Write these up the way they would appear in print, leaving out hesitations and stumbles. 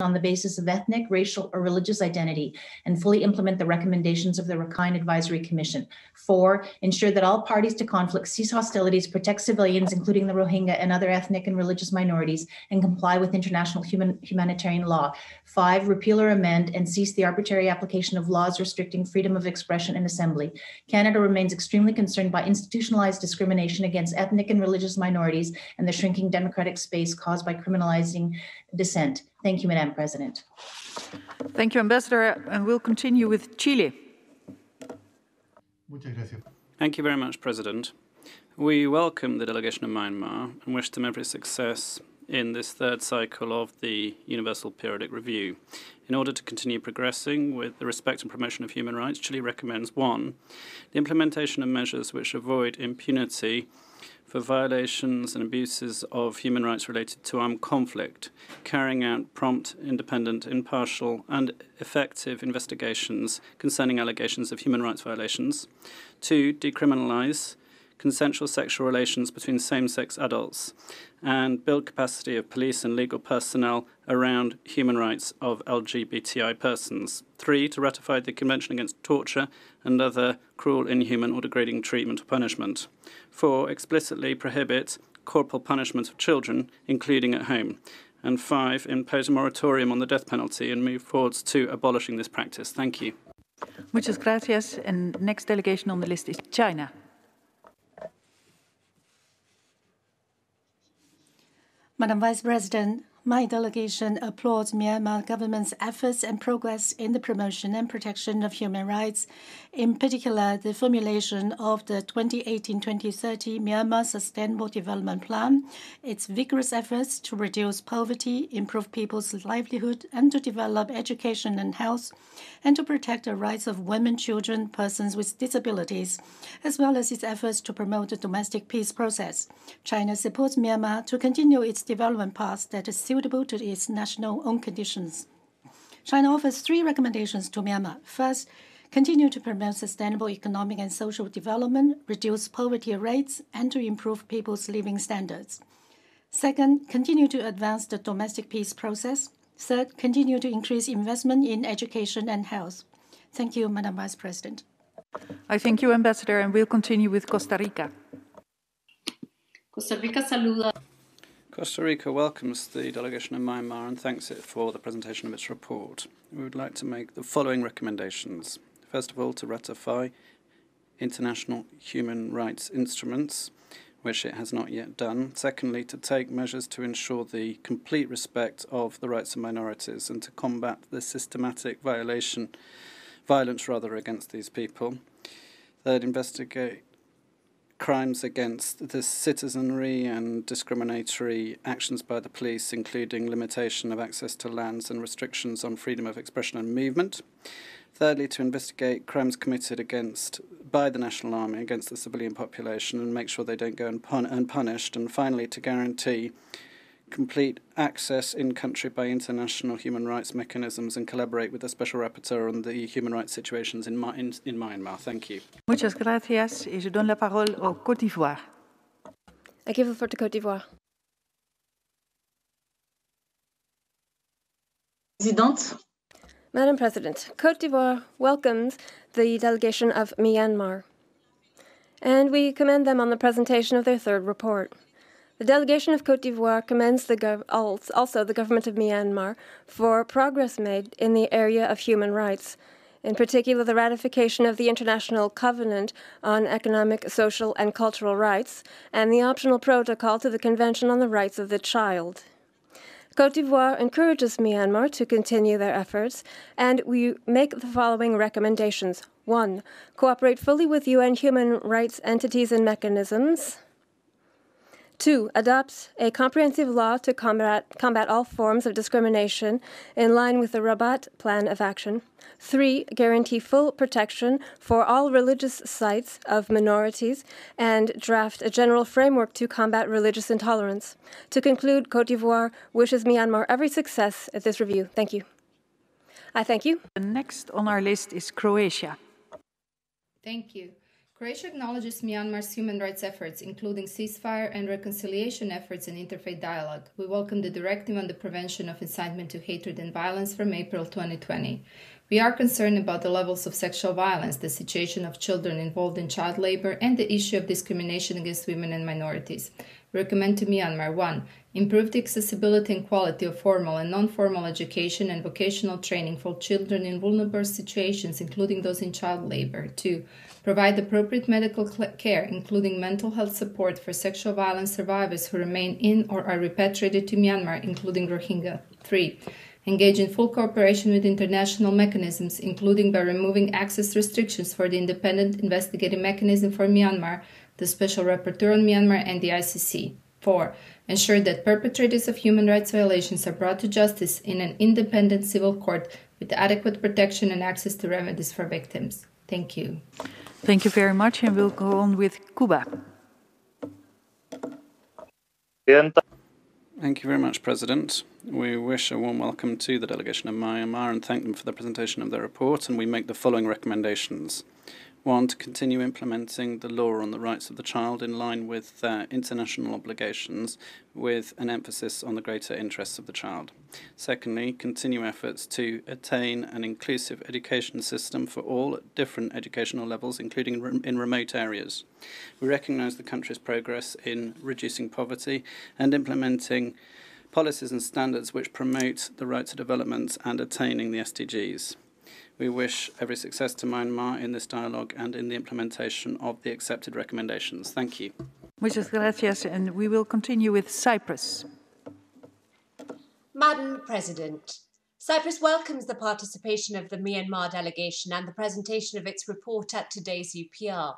on the basis of ethnic, racial, or religious identity, and fully implement the recommendations of the Rakhine Advisory Commission. 4, ensure that all parties to conflict cease hostilities, protect civilians, including the Rohingya and other ethnic and religious minorities, and comply with international humanitarian law. 5, repeal or amend and cease the arbitrary application of laws restricting freedom of expression and assembly. Canada remains extremely concerned by institutionalized discrimination against ethnic and religious minorities and the shrinking democratic space caused by criminalizing dissent. Thank you, Madam President. Thank you, Ambassador. And we'll continue with Chile. Thank you very much, President. We welcome the delegation of Myanmar and wish them every success in this third cycle of the Universal Periodic Review. In order to continue progressing with the respect and promotion of human rights, Chile recommends 1, the implementation of measures which avoid impunity for violations and abuses of human rights related to armed conflict, carrying out prompt, independent, impartial and effective investigations concerning allegations of human rights violations. 2, decriminalize consensual sexual relations between same-sex adults and build capacity of police and legal personnel around human rights of LGBTI persons. 3, to ratify the Convention Against Torture and other cruel, inhuman or degrading treatment or punishment. 4, explicitly prohibit corporal punishment of children, including at home. And 5, impose a moratorium on the death penalty and move forwards to abolishing this practice. Thank you. Muchas gracias. And next delegation on the list is China. Madam Vice President, my delegation applauds Myanmar government's efforts and progress in the promotion and protection of human rights, in particular the formulation of the 2018-2030 Myanmar Sustainable Development Plan, its vigorous efforts to reduce poverty, improve people's livelihood, and to develop education and health, and to protect the rights of women, children, persons with disabilities, as well as its efforts to promote the domestic peace process. China supports Myanmar to continue its development path that is suitable to its national own conditions. China offers 3 recommendations to Myanmar. First, continue to promote sustainable economic and social development, reduce poverty rates, and to improve people's living standards. Second, continue to advance the domestic peace process. Third, continue to increase investment in education and health. Thank you, Madam Vice President. I thank you, Ambassador, and we'll continue with Costa Rica. Costa Rica saluda. Costa Rica welcomes the delegation of Myanmar and thanks it for the presentation of its report. We would like to make the following recommendations. First of all, to ratify international human rights instruments, which it has not yet done. Secondly, to take measures to ensure the complete respect of the rights of minorities and to combat the systematic violence against these people. Third, investigate crimes against the citizenry and discriminatory actions by the police, including limitation of access to lands and restrictions on freedom of expression and movement. Thirdly, to investigate crimes committed by the National Army against the civilian population and make sure they don't go unpunished. And finally, to guarantee complete access in-country by international human rights mechanisms and collaborate with the Special Rapporteur on the human rights situations in Myanmar. Thank you. Muchas gracias. Et je donne la parole au Côte d'Ivoire. I give the floor to Côte d'Ivoire. Madam President, Côte d'Ivoire welcomes the delegation of Myanmar, and we commend them on the presentation of their third report. The delegation of Côte d'Ivoire commends also the government of Myanmar for progress made in the area of human rights, in particular the ratification of the International Covenant on Economic, Social and Cultural Rights and the optional protocol to the Convention on the Rights of the Child. Côte d'Ivoire encourages Myanmar to continue their efforts, and we make the following recommendations. 1. Cooperate fully with UN human rights entities and mechanisms. 2. Adopt a comprehensive law to combat all forms of discrimination in line with the Rabat Plan of Action. 3. Guarantee full protection for all religious sites of minorities and draft a general framework to combat religious intolerance. To conclude, Côte d'Ivoire wishes Myanmar every success at this review. Thank you. I thank you. The next on our list is Croatia. Thank you. Croatia acknowledges Myanmar's human rights efforts, including ceasefire and reconciliation efforts and interfaith dialogue. We welcome the directive on the prevention of incitement to hatred and violence from April 2020. We are concerned about the levels of sexual violence, the situation of children involved in child labor, and the issue of discrimination against women and minorities. We recommend to Myanmar 1. Improve the accessibility and quality of formal and non-formal education and vocational training for children in vulnerable situations, including those in child labor. 2. Provide appropriate medical care, including mental health support for sexual violence survivors who remain in or are repatriated to Myanmar, including Rohingya. 3. Engage in full cooperation with international mechanisms, including by removing access restrictions for the Independent Investigative Mechanism for Myanmar, the Special Rapporteur on Myanmar, and the ICC. 4. Ensure that perpetrators of human rights violations are brought to justice in an independent civil court with adequate protection and access to remedies for victims. Thank you. Thank you very much, and we'll go on with Cuba. Thank you very much, President. We wish a warm welcome to the delegation of Myanmar and thank them for the presentation of their report, and we make the following recommendations. 1. To continue implementing the law on the rights of the child in line with their international obligations, with an emphasis on the greater interests of the child. Secondly, continue efforts to attain an inclusive education system for all at different educational levels, including in remote areas. We recognise the country's progress in reducing poverty and implementing policies and standards which promote the right to development and attaining the SDGs. We wish every success to Myanmar in this dialogue and in the implementation of the accepted recommendations. Thank you. Muchas gracias, and we will continue with Cyprus. Madam President, Cyprus welcomes the participation of the Myanmar delegation and the presentation of its report at today's UPR.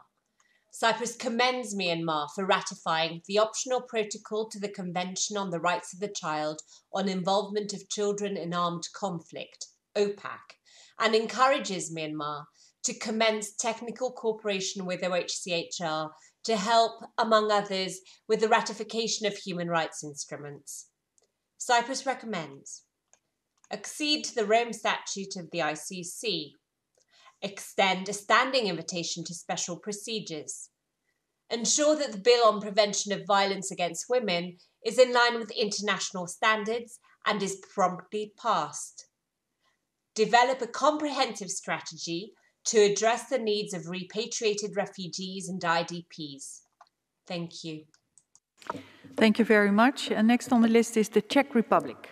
Cyprus commends Myanmar for ratifying the optional protocol to the Convention on the Rights of the Child on Involvement of Children in Armed Conflict, OPAC, and encourages Myanmar to commence technical cooperation with OHCHR to help, among others, with the ratification of human rights instruments. Cyprus recommends accede to the Rome Statute of the ICC, extend a standing invitation to special procedures, ensure that the Bill on Prevention of Violence Against Women is in line with international standards and is promptly passed, develop a comprehensive strategy to address the needs of repatriated refugees and IDPs. Thank you. Thank you very much. And next on the list is the Czech Republic.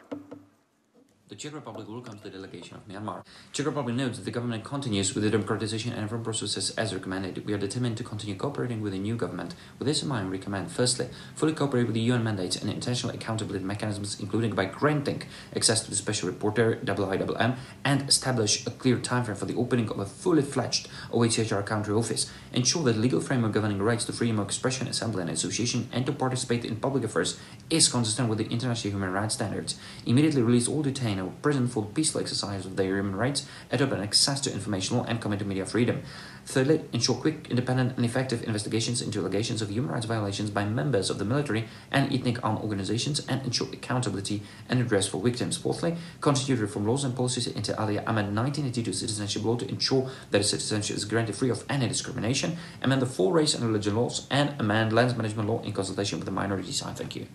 The Czech Republic welcomes the delegation of Myanmar. Czech Republic notes that the government continues with the democratization and reform processes as recommended. We are determined to continue cooperating with the new government. With this in mind, we recommend, firstly, fully cooperate with the UN mandates and international accountability mechanisms, including by granting access to the Special Reporter, IIMM, and establish a clear timeframe for the opening of a fully fledged OHCHR country office. Ensure that the legal framework governing rights to freedom of expression, assembly and association and to participate in public affairs is consistent with the international human rights standards. Immediately release all detained or prisoned for peaceful exercise of their human rights and open access to informational and committed media freedom. Thirdly, ensure quick, independent and effective investigations into allegations of human rights violations by members of the military and ethnic armed organizations and ensure accountability and redress for victims. Fourthly, constitute reform laws and policies into Alia Ahmed 1982 citizenship law to ensure that citizenship is granted free of any discrimination, amend the 4 race and religion laws, and amend lands management law in consultation with the minority side. Thank you.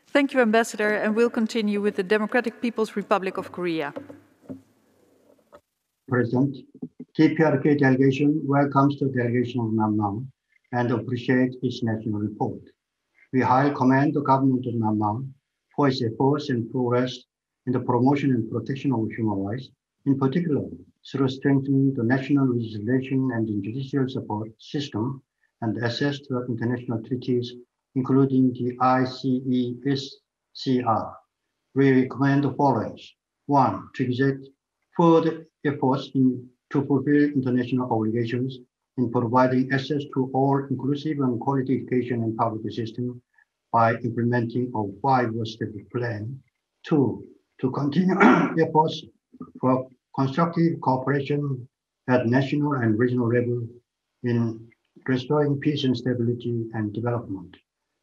Thank you, Ambassador, and we'll continue with the Democratic People's Republic of Korea. President, TPRK delegation welcomes the delegation of Myanmar and appreciates its national report. We highly commend the government of Myanmar for its efforts and progress in the promotion and protection of human rights, in particular through strengthening the national legislation and judicial support system and access to international treaties, including the ICESCR. We recommend the following. 1. To exert further efforts to fulfill international obligations in providing access to all inclusive and quality education and public system by implementing a 5-step plan. 2. To continue efforts for constructive cooperation at national and regional level in restoring peace and stability and development.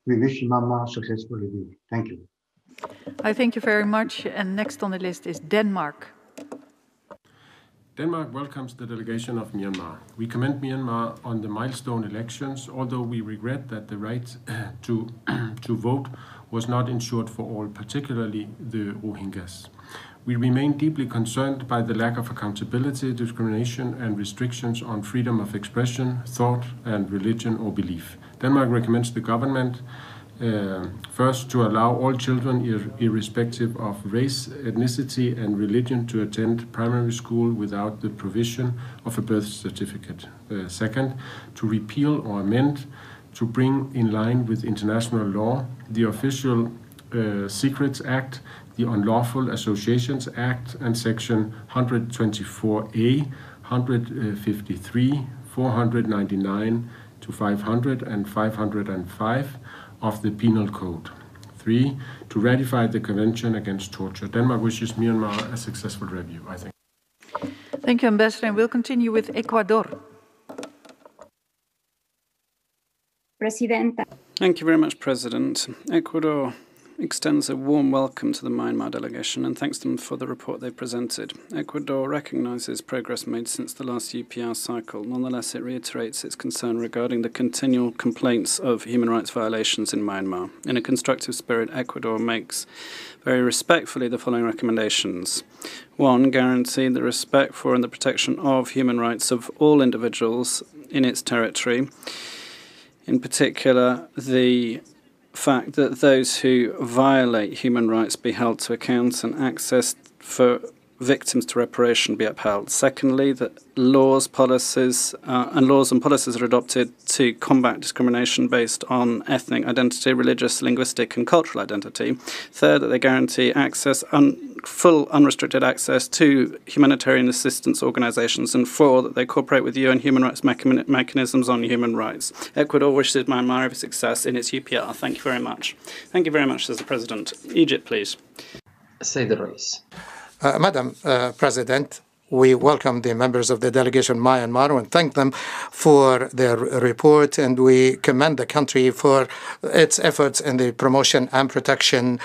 We wish Myanmar successful review. Thank you. I thank you very much. And next on the list is Denmark. Denmark welcomes the delegation of Myanmar. We commend Myanmar on the milestone elections, although we regret that the right to vote was not ensured for all, particularly the Rohingyas. We remain deeply concerned by the lack of accountability, discrimination, and restrictions on freedom of expression, thought, and religion or belief. Denmark recommends the government first, to allow all children, irrespective of race, ethnicity, and religion, to attend primary school without the provision of a birth certificate. Second, to repeal or amend to bring in line with international law the Official Secrets Act, the Unlawful Associations Act, and Section 124A, 153, 499 to 500, and 505 of the Penal Code. 3, to ratify the Convention Against Torture. Denmark wishes Myanmar a successful review, I think. Thank you, Ambassador. And we'll continue with Ecuador. Presidenta. Thank you very much, President. Ecuador extends a warm welcome to the Myanmar delegation and thanks them for the report they presented. Ecuador recognises progress made since the last UPR cycle. Nonetheless, it reiterates its concern regarding the continual complaints of human rights violations in Myanmar. In a constructive spirit, Ecuador makes very respectfully the following recommendations. 1. Guarantee the respect for and the protection of human rights of all individuals in its territory. In particular, the fact that those who violate human rights be held to account and access for victims to reparation be upheld. Secondly, that laws and policies are adopted to combat discrimination based on ethnic identity, religious, linguistic and cultural identity. Third, that they guarantee access, full unrestricted access to humanitarian assistance organizations. And 4, that they cooperate with UN human rights mechanisms on human rights. Ecuador wishes Myanmar every success in its UPR. Thank you very much. Thank you very much, says the President. Egypt, please. Said Al-Rais. Madam President, we welcome the members of the delegation Myanmar and thank them for their report, and we commend the country for its efforts in the promotion and protection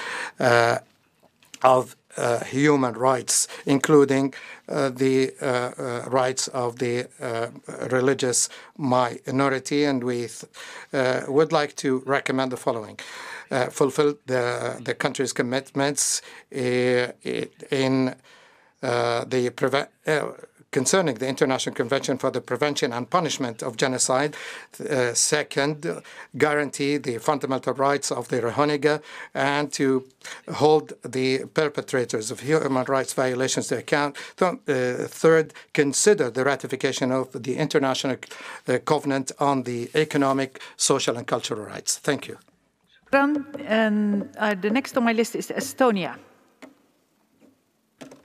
of human rights, including the rights of the religious minority. And we would like to recommend the following. Fulfill the country's commitments in concerning the International Convention for the Prevention and Punishment of Genocide. Second, guarantee the fundamental rights of the Rohingya and to hold the perpetrators of human rights violations to account. Third, consider the ratification of the International Covenant on the Economic, Social and Cultural Rights. Thank you. And the next on my list is Estonia.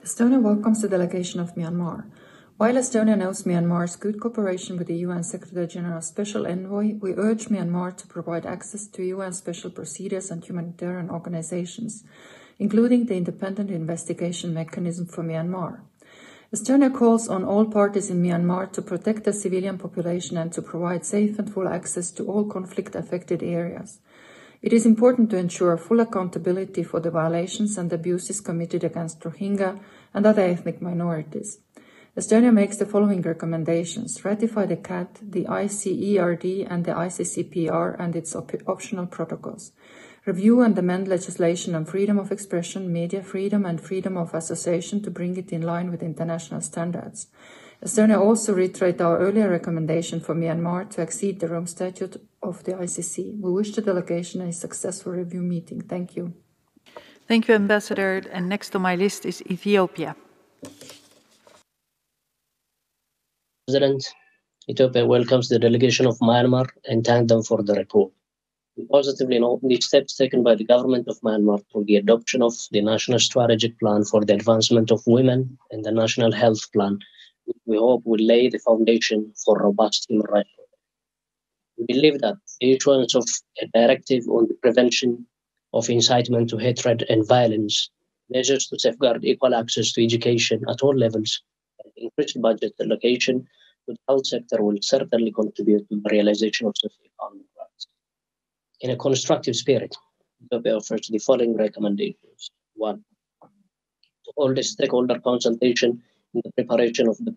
Estonia welcomes the delegation of Myanmar. While Estonia knows Myanmar's good cooperation with the UN Secretary General's Special Envoy, we urge Myanmar to provide access to UN special procedures and humanitarian organizations, including the independent investigation mechanism for Myanmar. Estonia calls on all parties in Myanmar to protect the civilian population and to provide safe and full access to all conflict-affected areas. It is important to ensure full accountability for the violations and abuses committed against Rohingya and other ethnic minorities. Estonia makes the following recommendations. Ratify the CAT, the ICERD and the ICCPR and its optional protocols. Review and amend legislation on freedom of expression, media freedom and freedom of association to bring it in line with international standards. Estonia also reiterates our earlier recommendation for Myanmar to exceed the Rome Statute of the ICC. We wish the delegation a successful review meeting. Thank you. Thank you, Ambassador. And next on my list is Ethiopia. President, Ethiopia welcomes the delegation of Myanmar and thanks them for the report. We positively note the steps taken by the government of Myanmar for the adoption of the National Strategic Plan for the Advancement of Women and the National Health Plan, which we hope will lay the foundation for robust human rights. We believe that the issuance of a directive on the prevention of incitement to hatred and violence, measures to safeguard equal access to education at all levels, and increased budget allocation to the health sector will certainly contribute to the realization of socio-economic rights. In a constructive spirit, Ethiopia offers the following recommendations. 1. To hold a stakeholder consultation in the preparation of the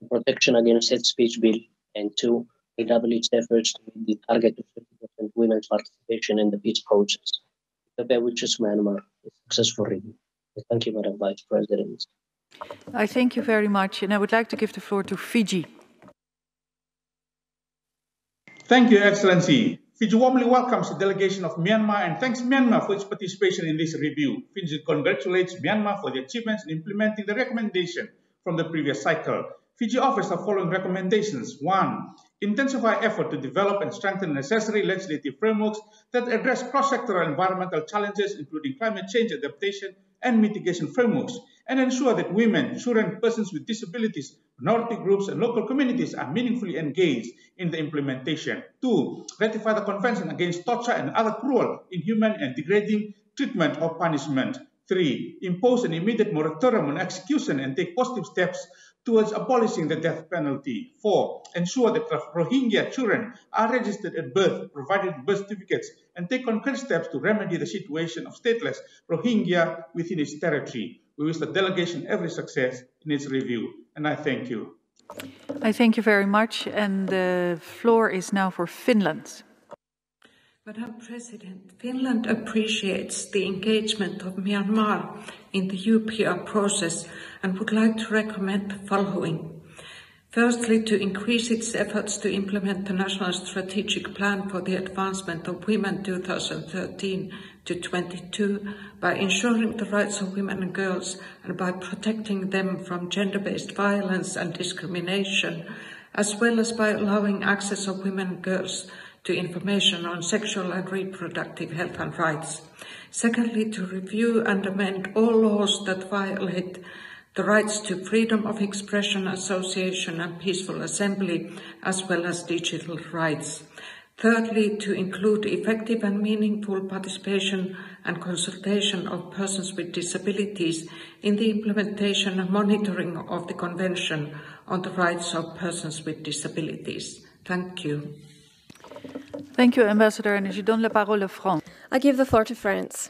Protection Against Hate Speech Bill, and 2, redouble its efforts to meet the target of 50% women's participation in the peace process. Ethiopia wishes Myanmar a successful review. Thank you, Madam Vice President. I thank you very much, and I would like to give the floor to Fiji. Thank you, Excellency. Fiji warmly welcomes the delegation of Myanmar and thanks Myanmar for its participation in this review. Fiji congratulates Myanmar for the achievements in implementing the recommendation from the previous cycle. Fiji offers the following recommendations. 1. Intensify effort to develop and strengthen necessary legislative frameworks that address cross-sectoral environmental challenges, including climate change adaptation and mitigation frameworks, and ensure that women, children, persons with disabilities, minority groups, and local communities are meaningfully engaged in the implementation. 2. Ratify the Convention Against Torture and Other Cruel, Inhuman, and Degrading Treatment or Punishment. 3. Impose an immediate moratorium on execution and take positive steps towards abolishing the death penalty. 4. Ensure that Rohingya children are registered at birth, provided birth certificates, and take concrete steps to remedy the situation of stateless Rohingya within its territory. We wish the delegation every success in its review, and I thank you. I thank you very much, and the floor is now for Finland. Madam President, Finland appreciates the engagement of Myanmar in the UPR process and would like to recommend the following. Firstly, to increase its efforts to implement the National Strategic Plan for the Advancement of Women 2013-22 by ensuring the rights of women and girls and by protecting them from gender-based violence and discrimination, as well as by allowing access of women and girls to information on sexual and reproductive health and rights. Secondly, to review and amend all laws that violate the rights to freedom of expression, association and peaceful assembly, as well as digital rights. Thirdly, to include effective and meaningful participation and consultation of persons with disabilities in the implementation and monitoring of the Convention on the Rights of Persons with Disabilities. Thank you. Thank you, Ambassador, and je donne la parole à France. I give the floor to France.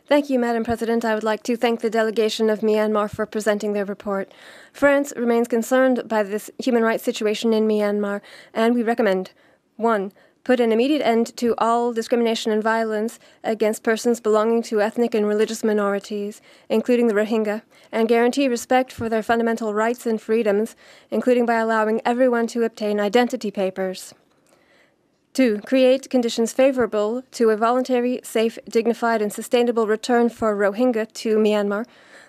Thank you, Madam President. I would like to thank the delegation of Myanmar for presenting their report. France remains concerned by this human rights situation in Myanmar, and we recommend 1. Put an immediate end to all discrimination and violence against persons belonging to ethnic and religious minorities, including the Rohingya, and guarantee respect for their fundamental rights and freedoms, including by allowing everyone to obtain identity papers. 2. Create conditions favorable to a voluntary, safe, dignified, and sustainable return for Rohingya to Myanmar.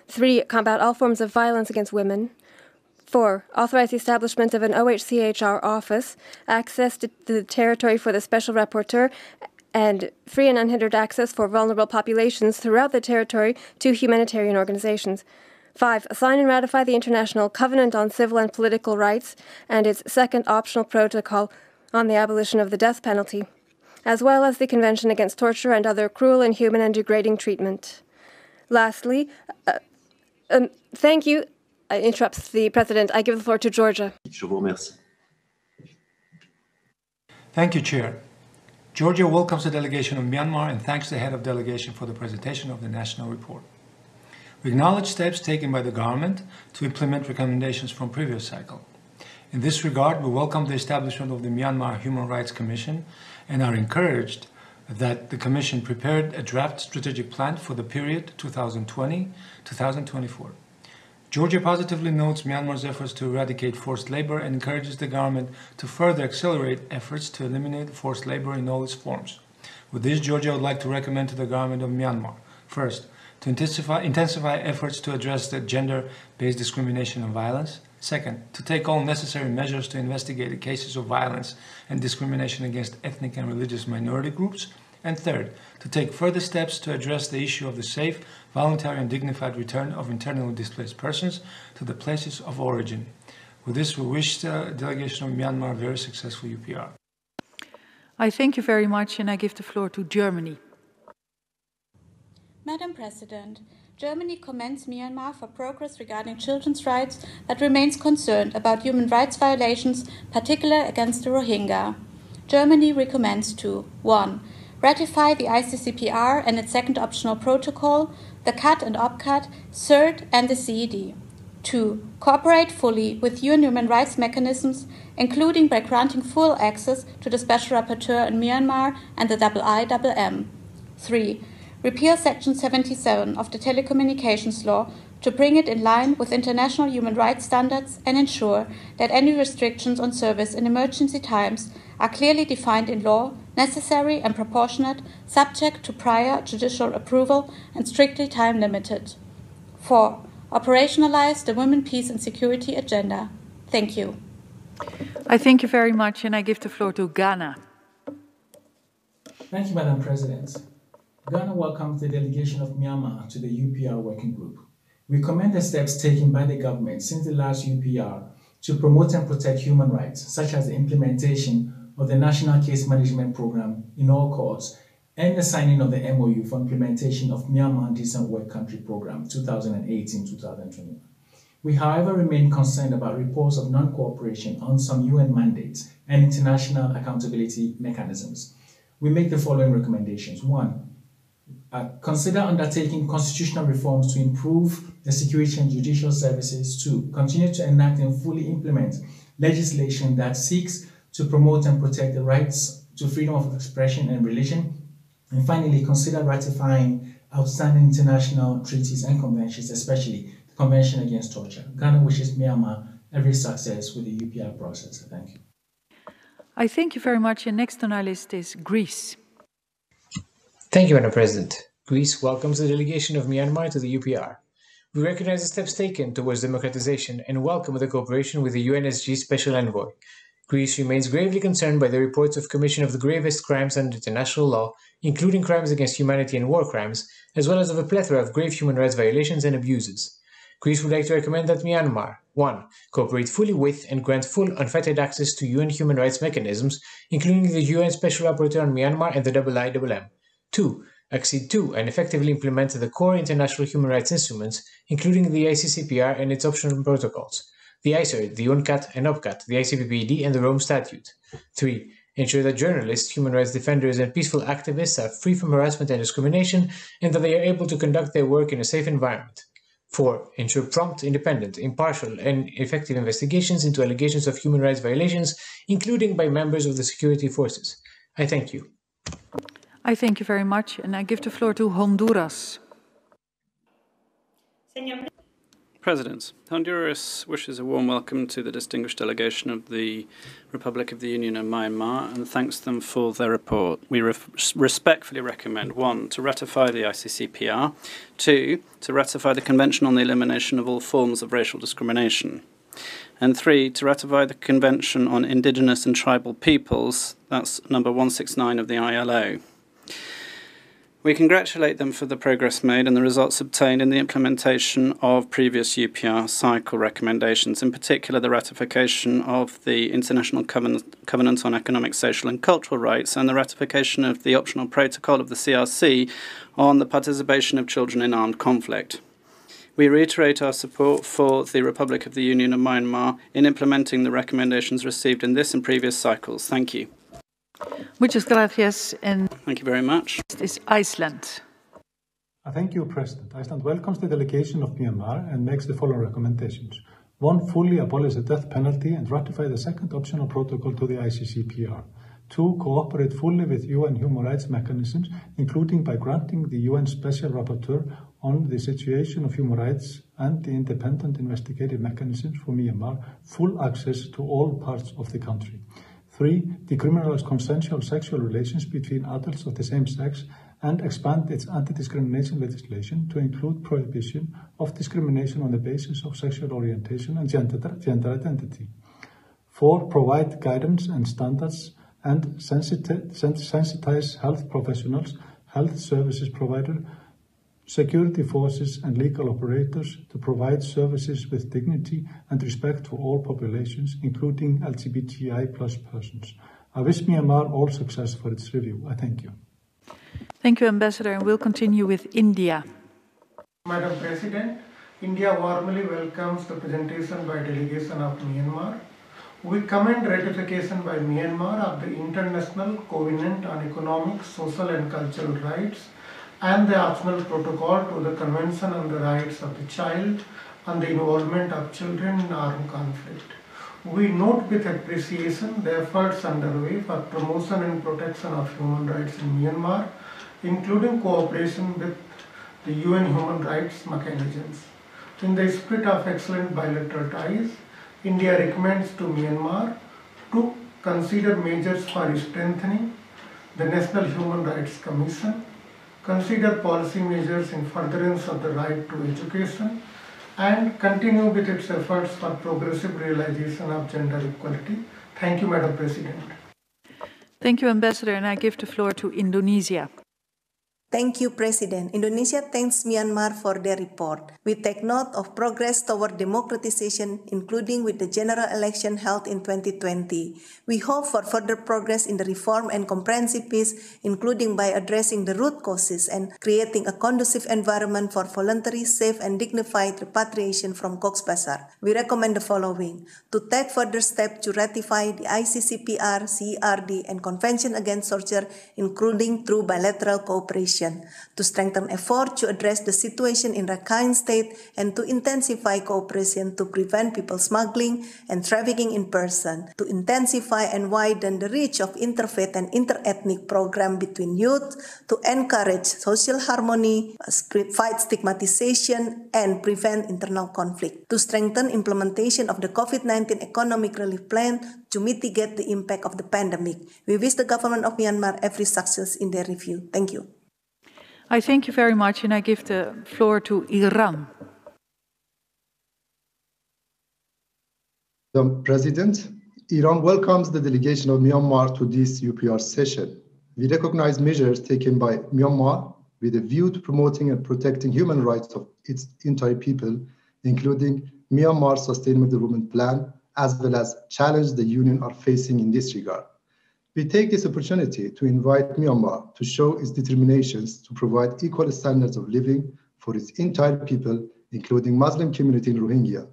3. Combat all forms of violence against women. 4. Authorize the establishment of an OHCHR office, access to the territory for the Special Rapporteur, and free and unhindered access for vulnerable populations throughout the territory to humanitarian organizations. 5. Sign and ratify the International Covenant on Civil and Political Rights and its second optional protocol on the abolition of the death penalty, as well as the Convention Against Torture and Other Cruel, Inhuman, and Degrading Treatment. Lastly, thank you. Interrupts the President. I give the floor to Georgia. Je vous remercie. Thank you, Chair. Georgia welcomes the delegation of Myanmar and thanks the head of delegation for the presentation of the national report. We acknowledge steps taken by the government to implement recommendations from previous cycle. In this regard, we welcome the establishment of the Myanmar Human Rights Commission and are encouraged that the Commission prepared a draft strategic plan for the period 2020-2024. Georgia positively notes Myanmar's efforts to eradicate forced labor and encourages the government to further accelerate efforts to eliminate forced labor in all its forms. With this, Georgia would like to recommend to the government of Myanmar, first, to intensify efforts to address the gender-based discrimination and violence. Second, to take all necessary measures to investigate the cases of violence and discrimination against ethnic and religious minority groups. And third, to take further steps to address the issue of the safe, voluntary and dignified return of internally displaced persons to the places of origin. With this, we wish the delegation of Myanmar a very successful UPR. I thank you very much, and I give the floor to Germany. Madam President, Germany commends Myanmar for progress regarding children's rights but remains concerned about human rights violations, particularly against the Rohingya. Germany recommends to 1. ratify the ICCPR and its second optional protocol, the CAT and OPCAT, CERT, and the CED. 2. Cooperate fully with UN human rights mechanisms, including by granting full access to the Special Rapporteur in Myanmar and the IIMM. 3. Repeal Section 77 of the Telecommunications Law to bring it in line with international human rights standards and ensure that any restrictions on service in emergency times are clearly defined in law, necessary and proportionate, subject to prior judicial approval and strictly time-limited. 4. Operationalize the Women, Peace and Security agenda. Thank you. I thank you very much, and I give the floor to Ghana. Thank you, Madam President. Ghana welcomes the delegation of Myanmar to the UPR Working Group. We commend the steps taken by the government since the last UPR to promote and protect human rights, such as the implementation of the National Case Management Program in all courts and the signing of the MOU for implementation of Myanmar Decent Work Country Program 2018-2021. We, however, remain concerned about reports of non-cooperation on some UN mandates and international accountability mechanisms. We make the following recommendations. 1. Consider undertaking constitutional reforms to improve the security and judicial services. 2. Continue to enact and fully implement legislation that seeks to promote and protect the rights to freedom of expression and religion. And finally, consider ratifying outstanding international treaties and conventions, especially the Convention Against Torture. Ghana wishes Myanmar every success with the UPR process. Thank you. I thank you very much. And next on our list is Greece. Thank you, Madam President. Greece welcomes the delegation of Myanmar to the UPR. We recognize the steps taken towards democratization and welcome the cooperation with the UNSG Special Envoy. Greece remains gravely concerned by the reports of commission of the gravest crimes under international law, including crimes against humanity and war crimes, as well as of a plethora of grave human rights violations and abuses. Greece would like to recommend that Myanmar 1. Cooperate fully with and grant full unfettered access to UN human rights mechanisms, including the UN Special Rapporteur on Myanmar and the IIMM. 2. Accede to and effectively implement the core international human rights instruments, including the ICCPR and its optional protocols, the ICERT, the UNCAT and OPCAT, the ICPPD, and the Rome Statute. 3. Ensure that journalists, human rights defenders, and peaceful activists are free from harassment and discrimination, and that they are able to conduct their work in a safe environment. 4. Ensure prompt, independent, impartial, and effective investigations into allegations of human rights violations, including by members of the security forces. I thank you. I thank you very much, and I give the floor to Honduras. President, Honduras wishes a warm welcome to the distinguished delegation of the Republic of the Union of Myanmar and thanks them for their report. We respectfully recommend 1. To ratify the ICCPR, 2. To ratify the Convention on the Elimination of All Forms of Racial Discrimination, and 3. To ratify the Convention on Indigenous and Tribal Peoples, that's number 169 of the ILO. We congratulate them for the progress made and the results obtained in the implementation of previous UPR cycle recommendations, in particular the ratification of the International Covenant on Economic, Social and Cultural Rights and the ratification of the optional protocol of the CRC on the participation of children in armed conflict. We reiterate our support for the Republic of the Union of Myanmar in implementing the recommendations received in this and previous cycles. Thank you. Muchas gracias. And thank you very much. Next is Iceland. Thank you, President. Iceland welcomes the delegation of Myanmar and makes the following recommendations. 1. Fully abolish the death penalty and ratify the second optional protocol to the ICCPR. 2. Cooperate fully with UN human rights mechanisms, including by granting the UN Special Rapporteur on the situation of human rights and the independent investigative mechanisms for Myanmar full access to all parts of the country. 3. Decriminalize consensual sexual relations between adults of the same sex and expand its anti-discrimination legislation to include prohibition of discrimination on the basis of sexual orientation and gender identity. 4. Provide guidance and standards and sensitize health professionals, health services providers, security forces and legal operators to provide services with dignity and respect for all populations, including LGBTI+ persons. I wish Myanmar all success for its review. I thank you. Thank you, Ambassador, and we'll continue with India. Madam President, India warmly welcomes the presentation by delegation of Myanmar. We commend ratification by Myanmar of the International Covenant on Economic, Social and Cultural Rights and the optional protocol to the Convention on the Rights of the Child on the involvement of children in armed conflict. We note with appreciation the efforts underway for promotion and protection of human rights in Myanmar, including cooperation with the UN human rights mechanisms. In the spirit of excellent bilateral ties, India recommends to Myanmar to consider measures for strengthening the National Human Rights Commission, consider policy measures in furtherance of the right to education, and continue with its efforts for progressive realization of gender equality. Thank you, Madam President. Thank you, Ambassador, and I give the floor to Indonesia. Thank you, President. Indonesia thanks Myanmar for their report. We take note of progress toward democratization, including with the general election held in 2020. We hope for further progress in the reform and comprehensive peace, including by addressing the root causes and creating a conducive environment for voluntary, safe, and dignified repatriation from Cox's Bazar. We recommend the following: to take further steps to ratify the ICCPR, CERD, and Convention Against Torture, including through bilateral cooperation. To strengthen efforts to address the situation in Rakhine State and to intensify cooperation to prevent people smuggling and trafficking in person, to intensify and widen the reach of interfaith and interethnic programs between youth, to encourage social harmony, fight stigmatization, and prevent internal conflict, to strengthen implementation of the COVID-19 economic relief plan to mitigate the impact of the pandemic. We wish the government of Myanmar every success in their review. Thank you. I thank you very much, and I give the floor to Iran. Madam President, Iran welcomes the delegation of Myanmar to this UPR session. We recognize measures taken by Myanmar with a view to promoting and protecting human rights of its entire people, including Myanmar's Sustainable Development Plan, as well as challenges the Union are facing in this regard. We take this opportunity to invite Myanmar to show its determinations to provide equal standards of living for its entire people, including Muslim community in Rohingya.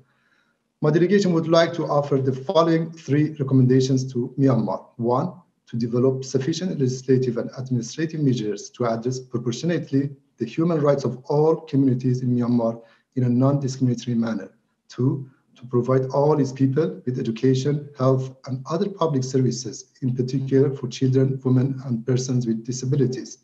My delegation would like to offer the following 3 recommendations to Myanmar. 1, to develop sufficient legislative and administrative measures to address proportionately the human rights of all communities in Myanmar in a non-discriminatory manner. 2, to provide all its people with education, health, and other public services, in particular for children, women, and persons with disabilities.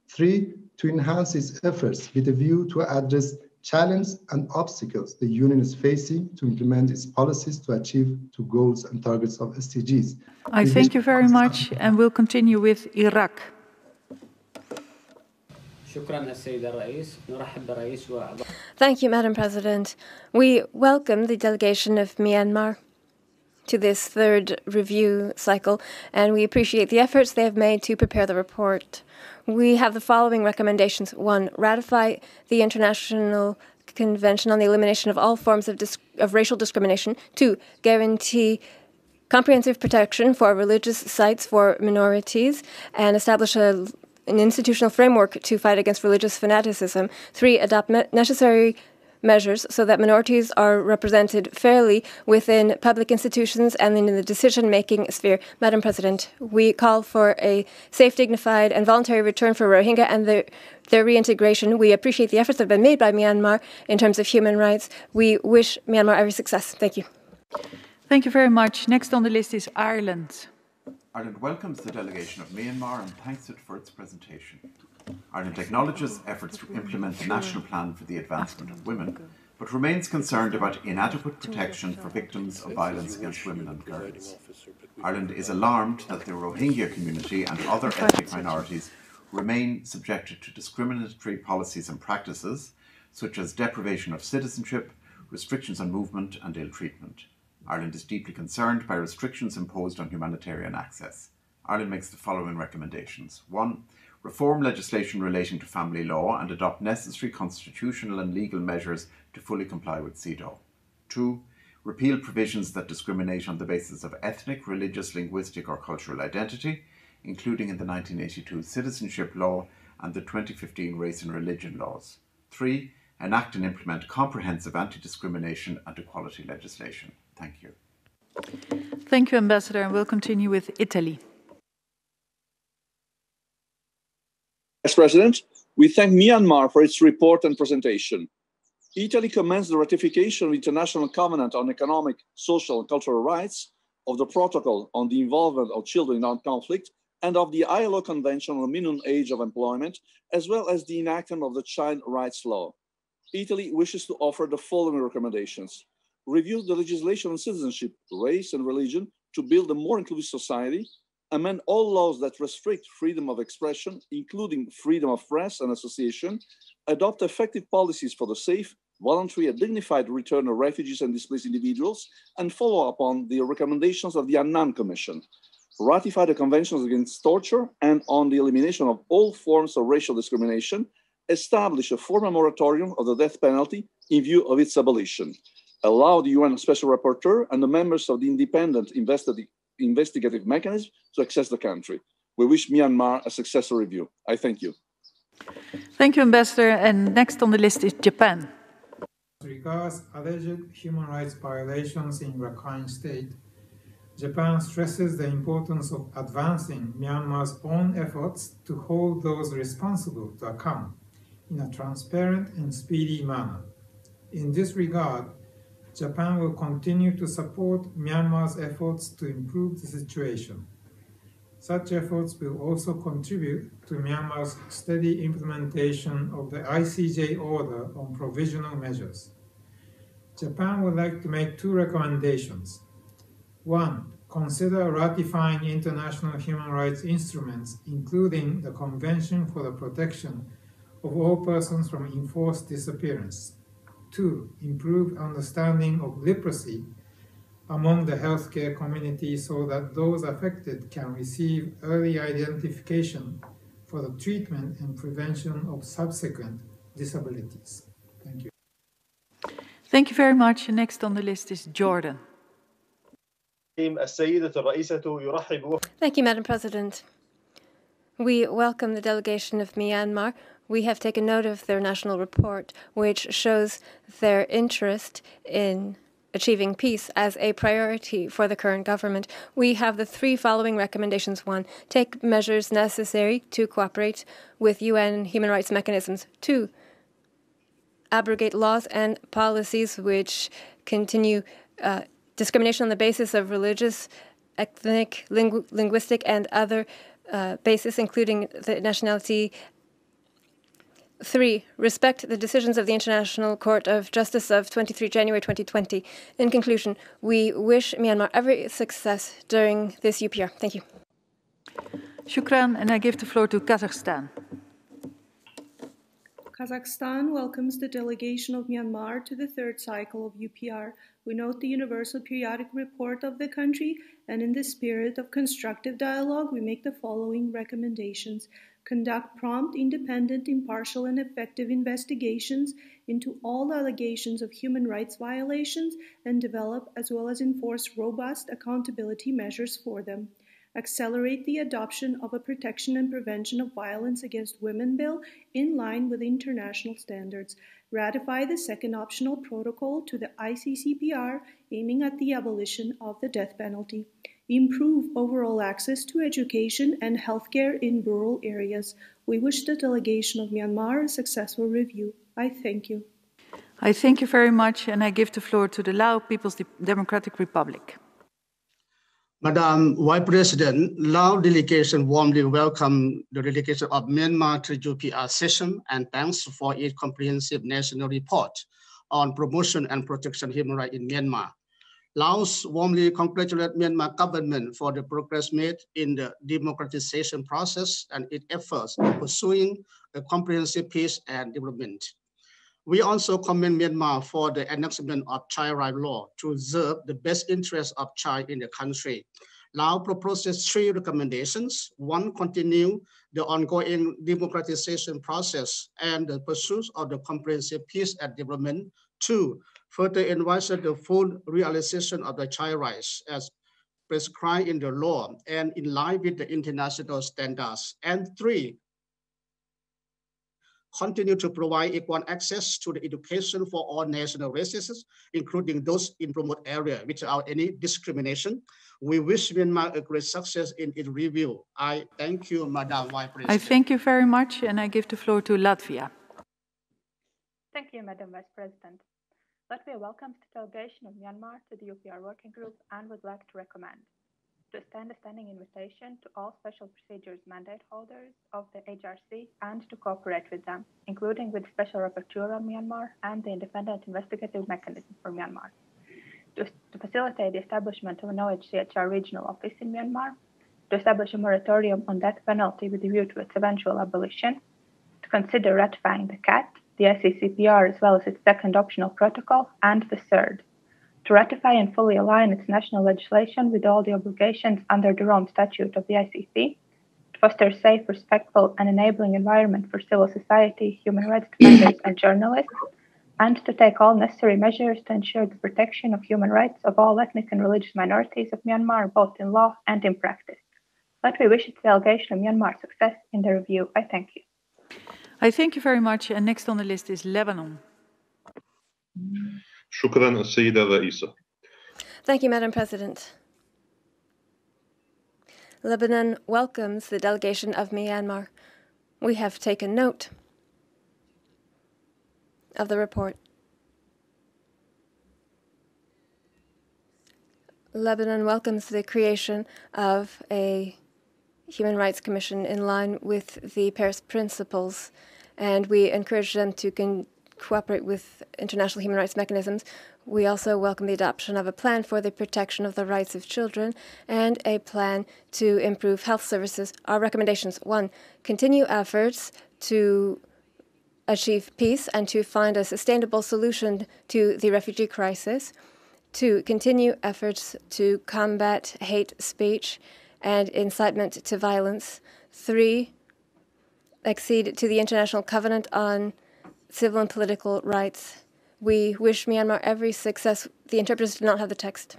3, to enhance its efforts with a view to address challenges and obstacles the Union is facing to implement its policies to achieve the goals and targets of SDGs. I thank you very much, and we'll continue with Iraq. Thank you, Madam President. We welcome the delegation of Myanmar to this 3rd review cycle, and we appreciate the efforts they have made to prepare the report. We have the following recommendations. 1, ratify the International Convention on the Elimination of All Forms of Racial Discrimination. 2, guarantee comprehensive protection for religious sites for minorities and establish an institutional framework to fight against religious fanaticism. 3, adopt necessary measures so that minorities are represented fairly within public institutions and in the decision-making sphere. Madam President, we call for a safe, dignified, and voluntary return for Rohingya and their reintegration. We appreciate the efforts that have been made by Myanmar in terms of human rights. We wish Myanmar every success. Thank you. Thank you very much. Next on the list is Ireland. Ireland welcomes the delegation of Myanmar and thanks it for its presentation. Ireland acknowledges efforts to implement the National Plan for the Advancement of Women, but remains concerned about inadequate protection for victims of violence against women and girls. Ireland is alarmed that the Rohingya community and other ethnic minorities remain subjected to discriminatory policies and practices, such as deprivation of citizenship, restrictions on movement, and ill treatment. Ireland is deeply concerned by restrictions imposed on humanitarian access. Ireland makes the following recommendations. 1, reform legislation relating to family law and adopt necessary constitutional and legal measures to fully comply with CEDAW. 2, repeal provisions that discriminate on the basis of ethnic, religious, linguistic or cultural identity, including in the 1982 Citizenship Law and the 2015 Race and Religion Laws. 3, enact and implement comprehensive anti-discrimination and equality legislation. Thank you. Thank you, Ambassador, and we'll continue with Italy. As President, we thank Myanmar for its report and presentation. Italy commends the ratification of the International Covenant on Economic, Social, and Cultural Rights, of the Protocol on the Involvement of Children in Armed Conflict, and of the ILO Convention on the Minimum Age of Employment, as well as the enactment of the Child Rights Law. Italy wishes to offer the following recommendations. Review the legislation on citizenship, race, and religion to build a more inclusive society, amend all laws that restrict freedom of expression, including freedom of press and association, adopt effective policies for the safe, voluntary, and dignified return of refugees and displaced individuals, and follow up on the recommendations of the Annan Commission. Ratify the conventions against torture and on the elimination of all forms of racial discrimination, establish a formal moratorium of the death penalty in view of its abolition, allow the UN Special Rapporteur and the members of the independent investigative mechanism to access the country. We wish Myanmar a successful review. I thank you. Thank you, Ambassador. And next on the list is Japan. As regards alleged human rights violations in Rakhine State, Japan stresses the importance of advancing Myanmar's own efforts to hold those responsible to account in a transparent and speedy manner. In this regard, Japan will continue to support Myanmar's efforts to improve the situation. Such efforts will also contribute to Myanmar's steady implementation of the ICJ order on provisional measures. Japan would like to make two recommendations. One, consider ratifying international human rights instruments, including the Convention for the Protection of All Persons from Enforced Disappearance. Two, improve understanding of leprosy among the healthcare community so that those affected can receive early identification for the treatment and prevention of subsequent disabilities. Thank you. Thank you very much. Next on the list is Jordan. Thank you, Madam President. We welcome the delegation of Myanmar. We have taken note of their national report, which shows their interest in achieving peace as a priority for the current government. We have the three following recommendations. One, take measures necessary to cooperate with UN human rights mechanisms. Two, abrogate laws and policies which continue discrimination on the basis of religious, ethnic, linguistic, and other basis, including the nationality. Three, respect the decisions of the International Court of Justice of 23 January 2020. In conclusion, we wish Myanmar every success during this UPR. Thank you. Shukran, and I give the floor to Kazakhstan. Kazakhstan welcomes the delegation of Myanmar to the third cycle of UPR. We note the Universal Periodic Report of the country, and in the spirit of constructive dialogue, we make the following recommendations. Conduct prompt, independent, impartial, and effective investigations into all allegations of human rights violations and develop as well as enforce robust accountability measures for them. Accelerate the adoption of a Protection and Prevention of Violence Against Women Bill in line with international standards. Ratify the second optional protocol to the ICCPR aiming at the abolition of the death penalty. Improve overall access to education and healthcare in rural areas. We wish the delegation of Myanmar a successful review. I thank you. I thank you very much, and I give the floor to the Lao People's Democratic Republic. Madam Vice President, Lao delegation warmly welcome the delegation of Myanmar to UPR session and thanks for its comprehensive national report on promotion and protection of human rights in Myanmar. Laos warmly congratulates Myanmar government for the progress made in the democratization process and its efforts in pursuing a comprehensive peace and development. We also commend Myanmar for the enactment of child rights law to preserve the best interests of child in the country. Laos proposes three recommendations. One, continue the ongoing democratization process and the pursuit of the comprehensive peace and development. Two, further envisage the full realization of the child rights as prescribed in the law and in line with the international standards. And three, continue to provide equal access to the education for all national races, including those in remote areas without any discrimination. We wish Myanmar a great success in its review. I thank you, Madam Vice President. I thank you very much, and I give the floor to Latvia. Thank you, Madam Vice President. Latvia welcomes the delegation of Myanmar to the UPR Working Group and would like to recommend to extend a standing invitation to all special procedures mandate holders of the HRC and to cooperate with them, including with Special Rapporteur on Myanmar and the Independent Investigative Mechanism for Myanmar, to facilitate the establishment of an OHCHR regional office in Myanmar, to establish a moratorium on death penalty with a view to its eventual abolition, to consider ratifying the CAT, the ICCPR, as well as its second optional protocol, and the third, to ratify and fully align its national legislation with all the obligations under the Rome Statute of the ICC, to foster a safe, respectful, and enabling environment for civil society, human rights defenders, and journalists, and to take all necessary measures to ensure the protection of human rights of all ethnic and religious minorities of Myanmar, both in law and in practice. Let me wish its delegation of Myanmar success in the review. I thank you. I thank you very much. And next on the list is Lebanon. شكرا السيدة الرئيسة. Thank you, Madam President. Lebanon welcomes the delegation of Myanmar. We have taken note of the report. Lebanon welcomes the creation of a Human Rights Commission in line with the Paris Principles, and we encourage them to cooperate with international human rights mechanisms. We also welcome the adoption of a plan for the protection of the rights of children and a plan to improve health services. Our recommendations: 1, continue efforts to achieve peace and to find a sustainable solution to the refugee crisis. 2, continue efforts to combat hate speech and incitement to violence. 3, accede to the International Covenant on Civil and Political Rights. We wish Myanmar every success. The interpreters do not have the text.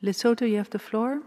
Lesotho, you have the floor.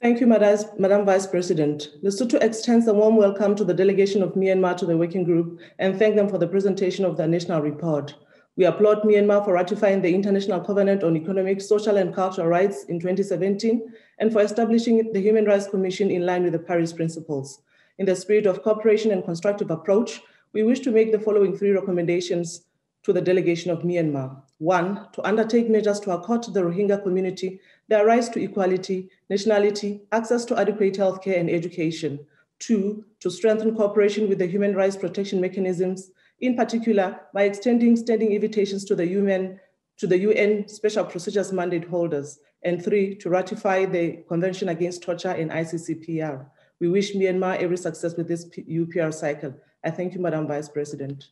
Thank you, Madam Vice President. Lesotho extends a warm welcome to the delegation of Myanmar to the working group and thank them for the presentation of the national report. We applaud Myanmar for ratifying the International Covenant on Economic, Social, and Cultural Rights in 2017 and for establishing the Human Rights Commission in line with the Paris Principles. In the spirit of cooperation and constructive approach, we wish to make the following 3 recommendations to the delegation of Myanmar. 1, to undertake measures to accord to the Rohingya community their rights to equality, nationality, access to adequate healthcare and education. 2, to strengthen cooperation with the human rights protection mechanisms, in particular by extending standing invitations to the UN Special Procedures Mandate holders. And 3, to ratify the Convention Against Torture and ICCPR. We wish Myanmar every success with this UPR cycle. I thank you, Madam Vice President.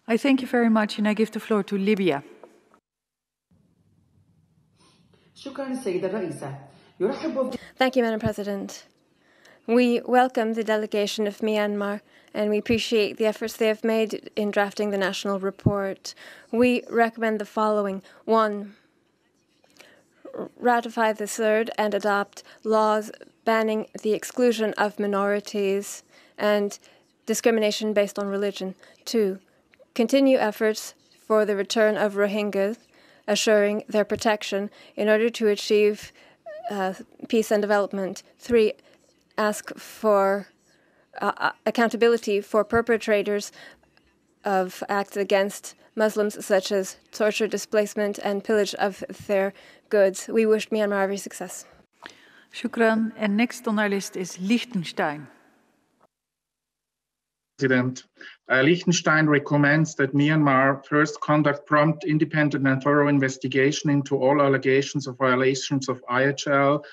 I thank you very much, and I give the floor to Libya. Thank you, Madam President. We welcome the delegation of Myanmar, and we appreciate the efforts they have made in drafting the national report. We recommend the following: 1, ratify the third and adopt laws banning the exclusion of minorities and discrimination based on religion. 2, continue efforts for the return of Rohingyas, assuring their protection in order to achieve peace and development. 3, ask for accountability for perpetrators of acts against Muslims, such as torture, displacement, and pillage of their goods. We wish Myanmar every success. Shukran. And next on our list is Liechtenstein. President, Liechtenstein recommends that Myanmar first conduct prompt, independent, and thorough investigation into all allegations of violations of IHL,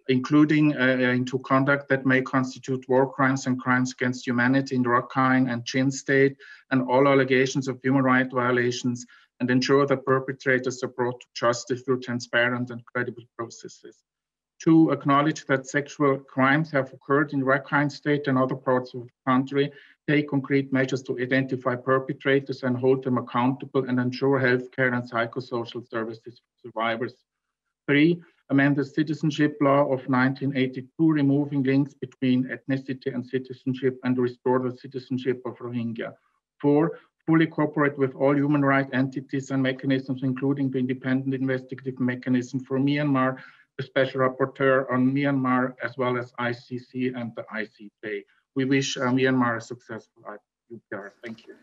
including into conduct that may constitute war crimes and crimes against humanity in Rakhine and Chin State, and all allegations of human rights violations, and ensure that perpetrators are brought to justice through transparent and credible processes. 2, acknowledge that sexual crimes have occurred in Rakhine State and other parts of the country, take concrete measures to identify perpetrators and hold them accountable, and ensure healthcare and psychosocial services for survivors. 3, amend the citizenship law of 1982, removing links between ethnicity and citizenship, and restore the citizenship of Rohingya. 4, fully cooperate with all human rights entities and mechanisms, including the independent investigative mechanism for Myanmar, the Special Rapporteur on Myanmar, as well as ICC and the ICJ. We wish Myanmar a successful UPR. Thank you.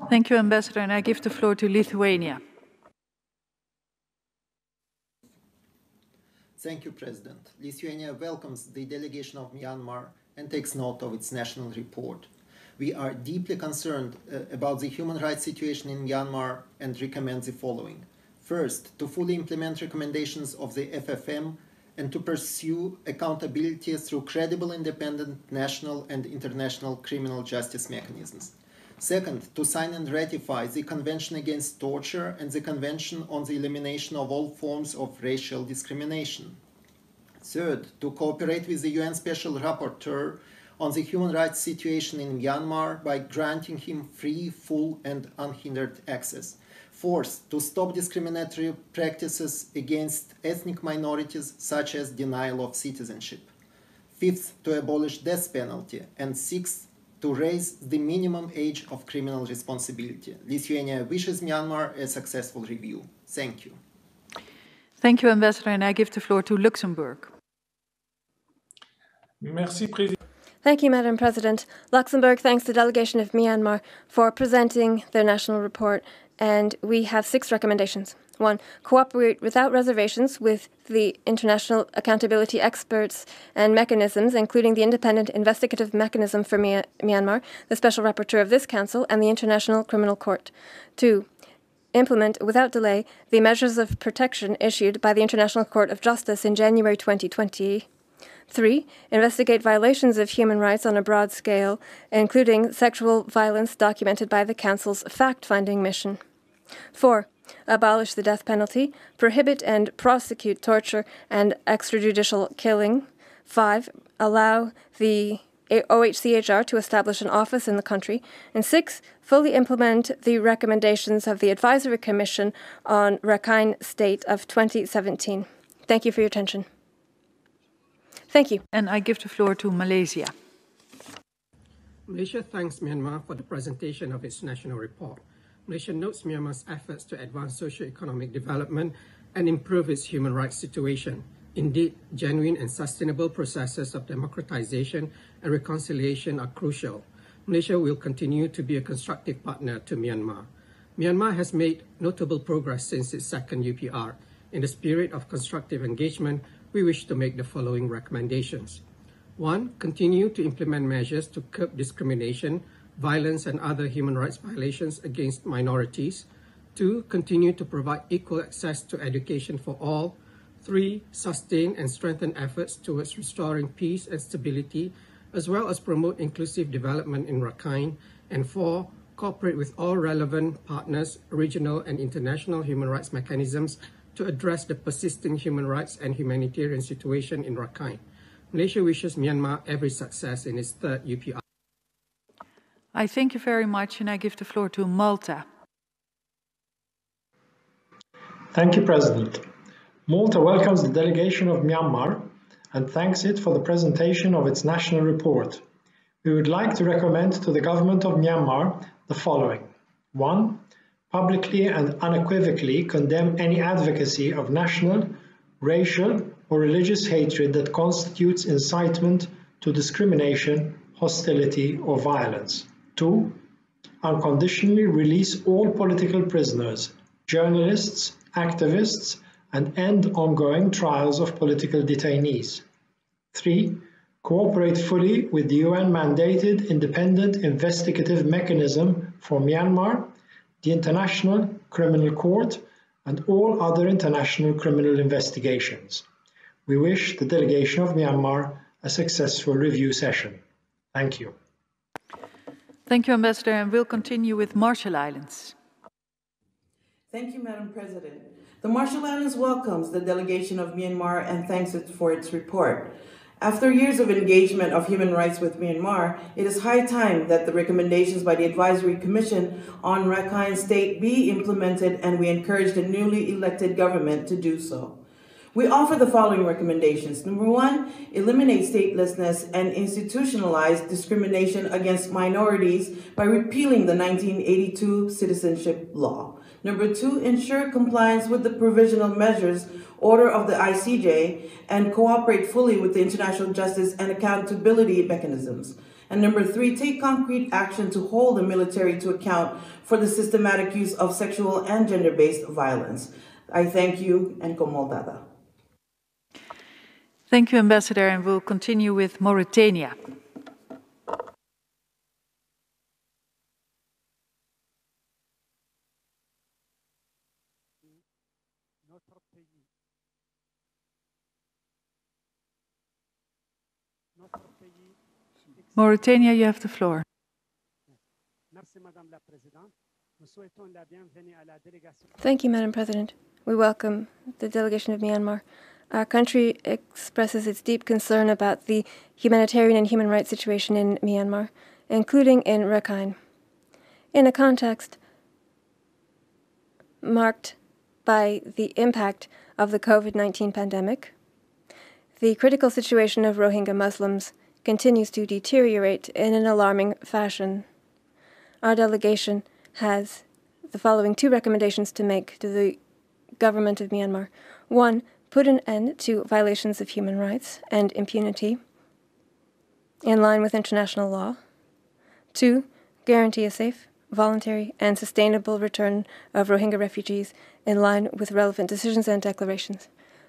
Thank you, Ambassador, and I give the floor to Lithuania. Thank you, President. Lithuania welcomes the delegation of Myanmar and takes note of its national report. We are deeply concerned about the human rights situation in Myanmar and recommend the following. First, to fully implement recommendations of the FFM and to pursue accountability through credible, independent national and international criminal justice mechanisms. Second, to sign and ratify the Convention Against Torture and the Convention on the Elimination of All Forms of Racial Discrimination. Third, to cooperate with the UN Special Rapporteur on the human rights situation in Myanmar by granting him free, full, and unhindered access. Fourth, to stop discriminatory practices against ethnic minorities, such as denial of citizenship. Fifth, to abolish death penalty. And sixth, to raise the minimum age of criminal responsibility. Lithuania wishes Myanmar a successful review. Thank you. Thank you, Ambassador, and I give the floor to Luxembourg. Merci, President. Thank you, Madam President. Luxembourg thanks the delegation of Myanmar for presenting their national report, and we have 6 recommendations. 1. Cooperate without reservations with the international accountability experts and mechanisms, including the Independent Investigative Mechanism for Myanmar, the Special Rapporteur of this Council, and the International Criminal Court. 2. Implement without delay the measures of protection issued by the International Court of Justice in January 2020. 3. Investigate violations of human rights on a broad scale, including sexual violence documented by the Council's fact-finding mission. 4. Abolish the death penalty, prohibit and prosecute torture and extrajudicial killing. 5. Allow the OHCHR to establish an office in the country. And 6. Fully implement the recommendations of the Advisory Commission on Rakhine State of 2017. Thank you for your attention. Thank you. And I give the floor to Malaysia. Malaysia thanks Myanmar for the presentation of its national report. Malaysia notes Myanmar's efforts to advance socio-economic development and improve its human rights situation. Indeed, genuine and sustainable processes of democratization and reconciliation are crucial. Malaysia will continue to be a constructive partner to Myanmar. Myanmar has made notable progress since its second UPR. In the spirit of constructive engagement, we wish to make the following recommendations. 1. Continue to implement measures to curb discrimination, violence, and other human rights violations against minorities. 2. Continue to provide equal access to education for all. 3. Sustain and strengthen efforts towards restoring peace and stability, as well as promote inclusive development in Rakhine. And 4. Cooperate with all relevant partners, regional and international human rights mechanisms to address the persisting human rights and humanitarian situation in Rakhine. Malaysia wishes Myanmar every success in its third UPR. I thank you very much, and I give the floor to Malta. Thank you, President. Malta welcomes the delegation of Myanmar and thanks it for the presentation of its national report. We would like to recommend to the government of Myanmar the following. 1. Publicly and unequivocally condemn any advocacy of national, racial, or religious hatred that constitutes incitement to discrimination, hostility, or violence. 2. Unconditionally release all political prisoners, journalists, activists, and end ongoing trials of political detainees. 3. Cooperate fully with the UN-mandated independent investigative mechanism for Myanmar, the International Criminal Court, and all other international criminal investigations. We wish the delegation of Myanmar a successful review session. Thank you. Thank you, Ambassador, and we'll continue with Marshall Islands. Thank you, Madam President. The Marshall Islands welcomes the delegation of Myanmar and thanks it for its report. After years of engagement of human rights with Myanmar, it is high time that the recommendations by the Advisory Commission on Rakhine State be implemented, and we encourage the newly elected government to do so. We offer the following recommendations. Number 1, eliminate statelessness and institutionalize discrimination against minorities by repealing the 1982 citizenship law. Number 2, ensure compliance with the provisional measures order of the ICJ and cooperate fully with the international justice and accountability mechanisms. And number 3, take concrete action to hold the military to account for the systematic use of sexual and gender-based violence. I thank you, and Komaldada. Thank you, Ambassador, and we'll continue with Mauritania. Mauritania, you have the floor. Thank you, Madam President. We welcome the delegation of Myanmar. Our country expresses its deep concern about the humanitarian and human rights situation in Myanmar, including in Rakhine, in a context marked by the impact of the COVID-19 pandemic. The critical situation of Rohingya Muslims continues to deteriorate in an alarming fashion. Our delegation has the following 2 recommendations to make to the government of Myanmar. 1, put an end to violations of human rights and impunity in line with international law. 2, guarantee a safe, voluntary, and sustainable return of Rohingya refugees in line with relevant decisions and declarations.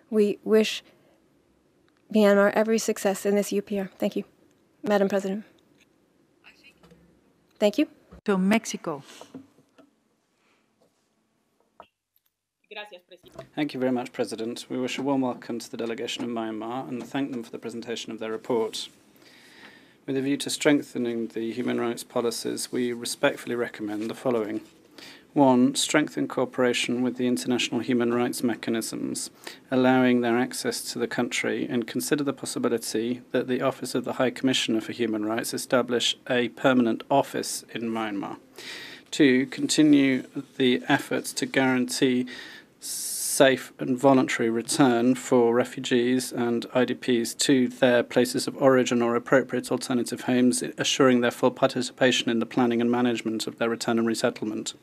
We wish Myanmar every success in this UPR. Thank you, Madam President. Thank you. To Mexico. Thank you very much, President. We wish a warm welcome to the delegation of Myanmar and thank them for the presentation of their report. With a view to strengthening the human rights policies, we respectfully recommend the following. 1, strengthen cooperation with the international human rights mechanisms, allowing their access to the country, and consider the possibility that the Office of the High Commissioner for Human Rights establish a permanent office in Myanmar. 2, continue the efforts to guarantee safe and voluntary return for refugees and IDPs to their places of origin or appropriate alternative homes, assuring their full participation in the planning and management of their return and resettlement.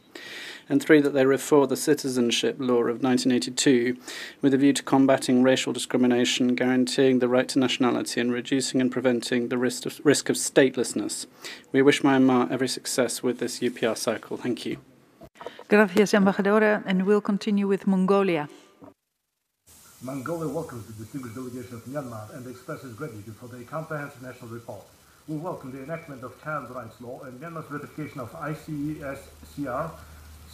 And 3, that they reform the citizenship law of 1982 with a view to combating racial discrimination, guaranteeing the right to nationality, and reducing and preventing the risk of statelessness. We wish Myanmar every success with this UPR cycle. Thank you. Gracias, Embajadora, and we'll continue with Mongolia. Mongolia welcomes the distinguished delegation of Myanmar and expresses gratitude for the comprehensive national report. We welcome the enactment of child rights law and Myanmar's ratification of ICESCR,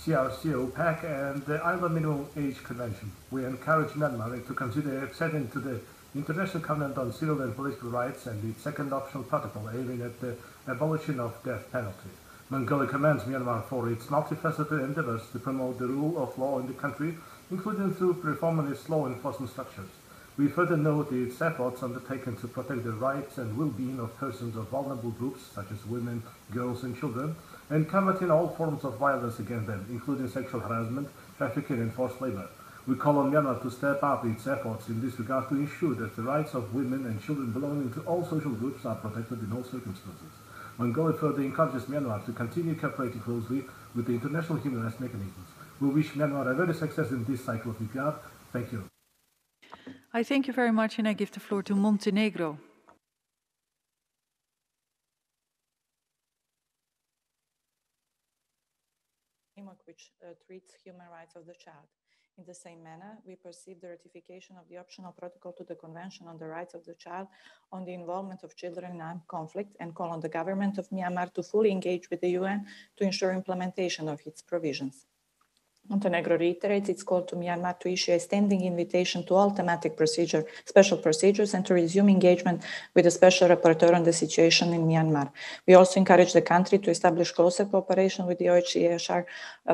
CRCO, PAC, and the Island Minimum Age Convention. We encourage Myanmar to consider acceding to the International Covenant on Civil and Political Rights and its second optional protocol aiming at the abolition of death penalty. Mongolia commends Myanmar for its multifaceted endeavors to promote the rule of law in the country, including through reforming its law enforcement structures. We further note its efforts undertaken to protect the rights and well-being of persons of vulnerable groups, such as women, girls, and children, and combating all forms of violence against them, including sexual harassment, trafficking, and forced labor. We call on Myanmar to step up its efforts in this regard to ensure that the rights of women and children belonging to all social groups are protected in all circumstances. Mongolia further encourages Myanmar to continue cooperating closely with the international human rights mechanisms. We wish Myanmar a very success in this cycle of UPR. Thank you. I thank you very much, and I give the floor to Montenegro. Which treats human rights of the child. In the same manner, we perceive the ratification of the optional protocol to the Convention on the Rights of the Child on the involvement of children in armed conflict and call on the government of Myanmar to fully engage with the UN to ensure implementation of its provisions. Montenegro reiterates its call to Myanmar to issue a standing invitation to all thematic special procedures and to resume engagement with the Special Rapporteur on the situation in Myanmar. We also encourage the country to establish closer cooperation with the OHCHR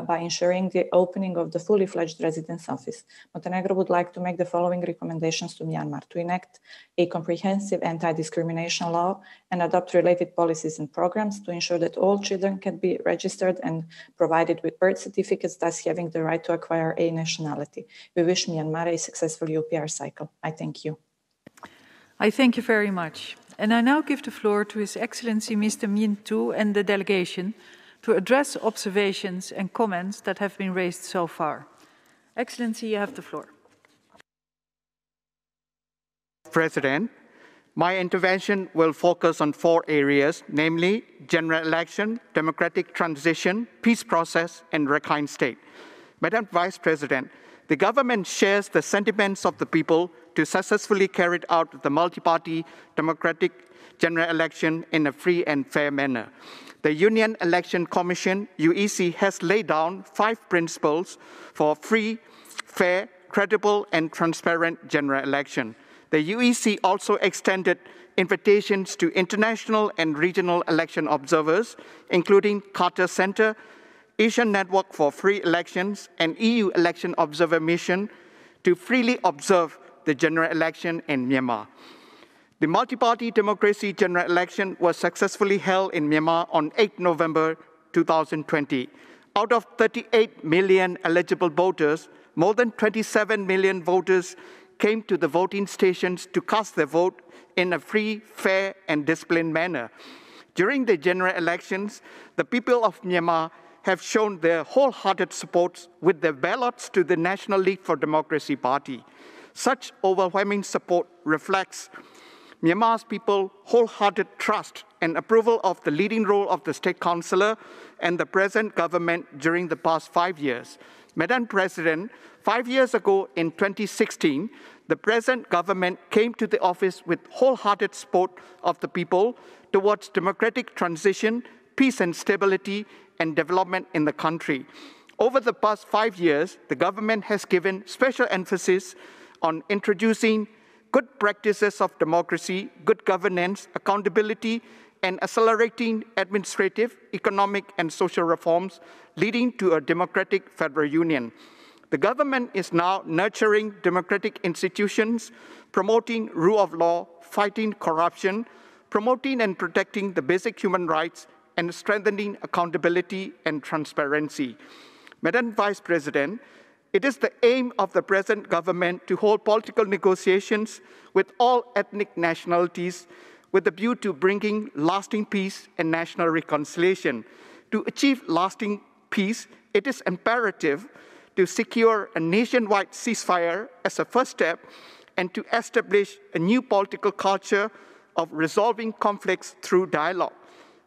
by ensuring the opening of the fully fledged residence office. Montenegro would like to make the following recommendations to Myanmar: to enact a comprehensive anti-discrimination law and adopt related policies and programs to ensure that all children can be registered and provided with birth certificates, thus having the right to acquire a nationality. We wish Myanmar a successful UPR cycle. I thank you. I thank you very much. And I now give the floor to His Excellency Mr. Min Tu and the delegation to address observations and comments that have been raised so far. Excellency, you have the floor. President, my intervention will focus on 4 areas, namely general election, democratic transition, peace process, and Rakhine State. Madam Vice President, the government shares the sentiments of the people to successfully carry out the multi-party democratic general election in a free and fair manner. The Union Election Commission, UEC, has laid down 5 principles for free, fair, credible, and transparent general election. The UEC also extended invitations to international and regional election observers, including Carter Center, Asian Network for Free Elections, and EU Election Observer Mission, to freely observe the general election in Myanmar. The multi-party democracy general election was successfully held in Myanmar on 8 November 2020. Out of 38 million eligible voters, more than 27 million voters came to the voting stations to cast their vote in a free, fair, and disciplined manner. During the general elections, the people of Myanmar have shown their wholehearted support with their ballots to the National League for Democracy Party. Such overwhelming support reflects Myanmar's people's wholehearted trust and approval of the leading role of the State Councillor and the present government during the past 5 years. Madam President, 5 years ago in 2016, the present government came to the office with wholehearted support of the people towards democratic transition, peace and stability, and development in the country. Over the past 5 years, the government has given special emphasis on introducing good practices of democracy, good governance, accountability, and accelerating administrative, economic, and social reforms, leading to a democratic federal union. The government is now nurturing democratic institutions, promoting rule of law, fighting corruption, promoting and protecting the basic human rights, and strengthening accountability and transparency. Madam Vice President, it is the aim of the present government to hold political negotiations with all ethnic nationalities with a view to bringing lasting peace and national reconciliation. To achieve lasting peace, it is imperative to secure a nationwide ceasefire as a first step and to establish a new political culture of resolving conflicts through dialogue.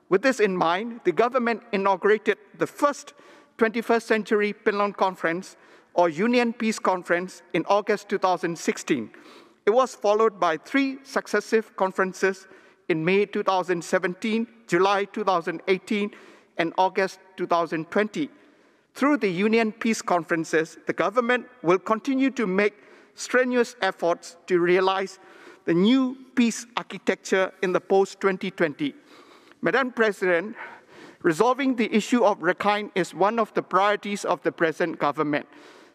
With this in mind, the government inaugurated the first 21st Century Penlon Conference, or Union Peace Conference, in August 2016. It was followed by 3 successive conferences in May 2017, July 2018, and August 2020. Through the Union Peace Conferences, the government will continue to make strenuous efforts to realize the new peace architecture in the post-2020. Madam President, resolving the issue of Rakhine is one of the priorities of the present government.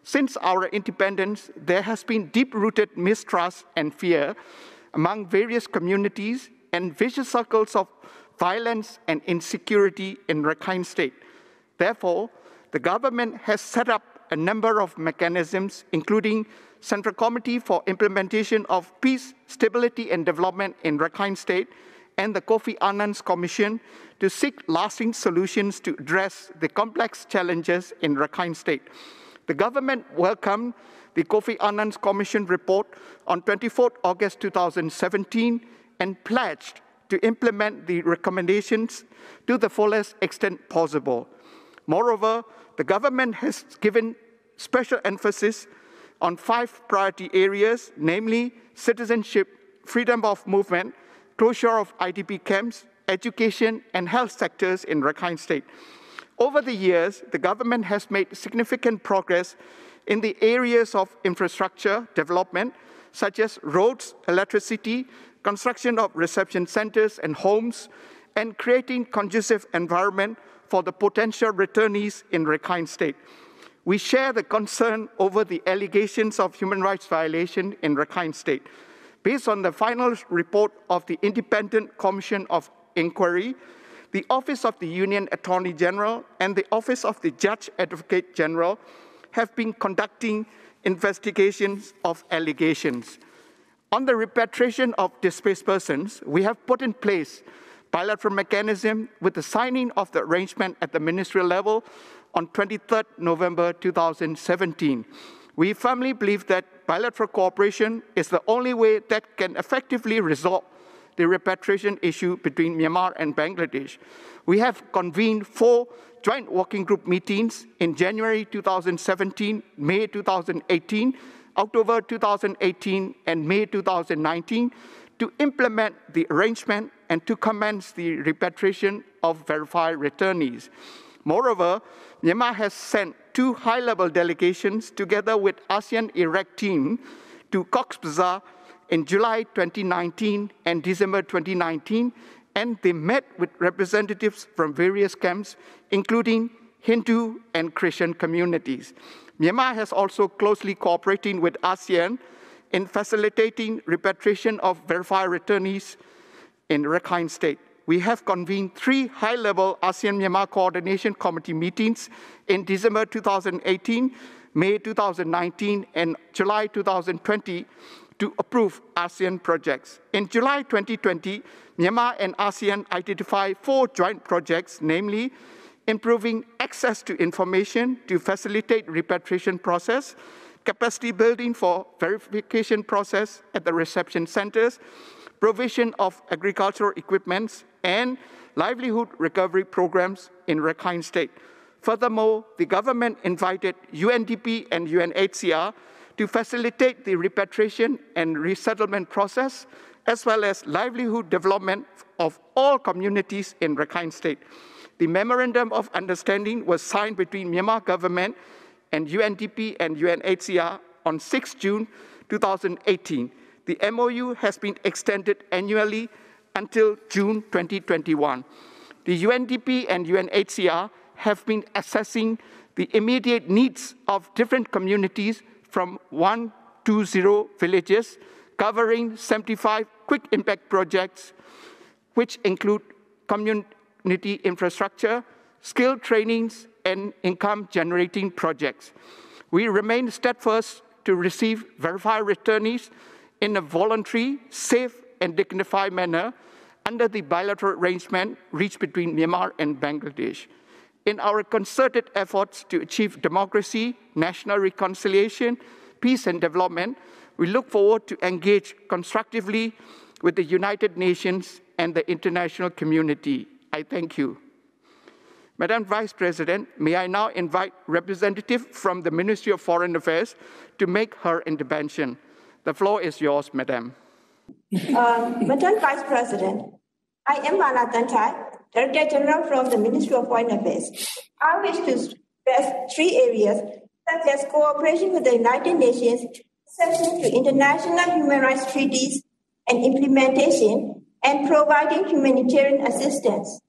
Since our independence, there has been deep-rooted mistrust and fear among various communities and vicious circles of violence and insecurity in Rakhine State. Therefore, the government has set up a number of mechanisms, including Central Committee for Implementation of Peace, Stability and Development in Rakhine State, and the Kofi Annan's Commission to seek lasting solutions to address the complex challenges in Rakhine State. The government welcomed the Kofi Annan's Commission report on 24 August 2017 and pledged to implement the recommendations to the fullest extent possible. Moreover, the government has given special emphasis on 5 priority areas, namely citizenship, freedom of movement, closure of IDP camps, education, and health sectors in Rakhine State. Over the years, the government has made significant progress in the areas of infrastructure development, such as roads, electricity, construction of reception centers and homes, and creating conducive environment for the potential returnees in Rakhine State. We share the concern over the allegations of human rights violation in Rakhine State. Based on the final report of the Independent Commission of Inquiry, the Office of the Union Attorney General and the Office of the Judge Advocate General have been conducting investigations of allegations. On the repatriation of displaced persons, we have put in place bilateral mechanism with the signing of the arrangement at the ministerial level on 23rd November 2017. We firmly believe that bilateral cooperation is the only way that can effectively resolve the repatriation issue between Myanmar and Bangladesh. We have convened 4 joint working group meetings in January 2017, May 2018, October 2018, and May 2019 to implement the arrangement and to commence the repatriation of verified returnees. Moreover, Myanmar has sent 2 high-level delegations together with ASEAN Iraq team to Cox's Bazar in July 2019 and December 2019, and they met with representatives from various camps, including Hindu and Christian communities. Myanmar has also closely cooperating with ASEAN in facilitating repatriation of verified returnees in Rakhine State. We have convened 3 high-level ASEAN-Myanmar Coordination Committee meetings in December 2018, May 2019, and July 2020 to approve ASEAN projects. In July 2020, Myanmar and ASEAN identified 4 joint projects, namely improving access to information to facilitate repatriation process, capacity building for verification process at the reception centers, provision of agricultural equipments, and livelihood recovery programs in Rakhine State. Furthermore, the government invited UNDP and UNHCR to facilitate the repatriation and resettlement process, as well as livelihood development of all communities in Rakhine State. The Memorandum of Understanding was signed between Myanmar government and UNDP and UNHCR on 6 June 2018. The MOU has been extended annually until June 2021. The UNDP and UNHCR have been assessing the immediate needs of different communities from 120 villages, covering 75 quick impact projects, which include community infrastructure, skill trainings, and income-generating projects. We remain steadfast to receive verified returnees in a voluntary, safe, and dignified manner under the bilateral arrangement reached between Myanmar and Bangladesh. In our concerted efforts to achieve democracy, national reconciliation, peace, and development, we look forward to engage constructively with the United Nations and the international community. I thank you. Madam Vice President, may I now invite representative from the Ministry of Foreign Affairs to make her intervention. The floor is yours, Madam. Madam Vice President, I am Mala Tantai, Director General from the Ministry of Foreign Affairs. I wish to stress 3 areas such as cooperation with the United Nations, accession to international human rights treaties and implementation, and providing humanitarian assistance.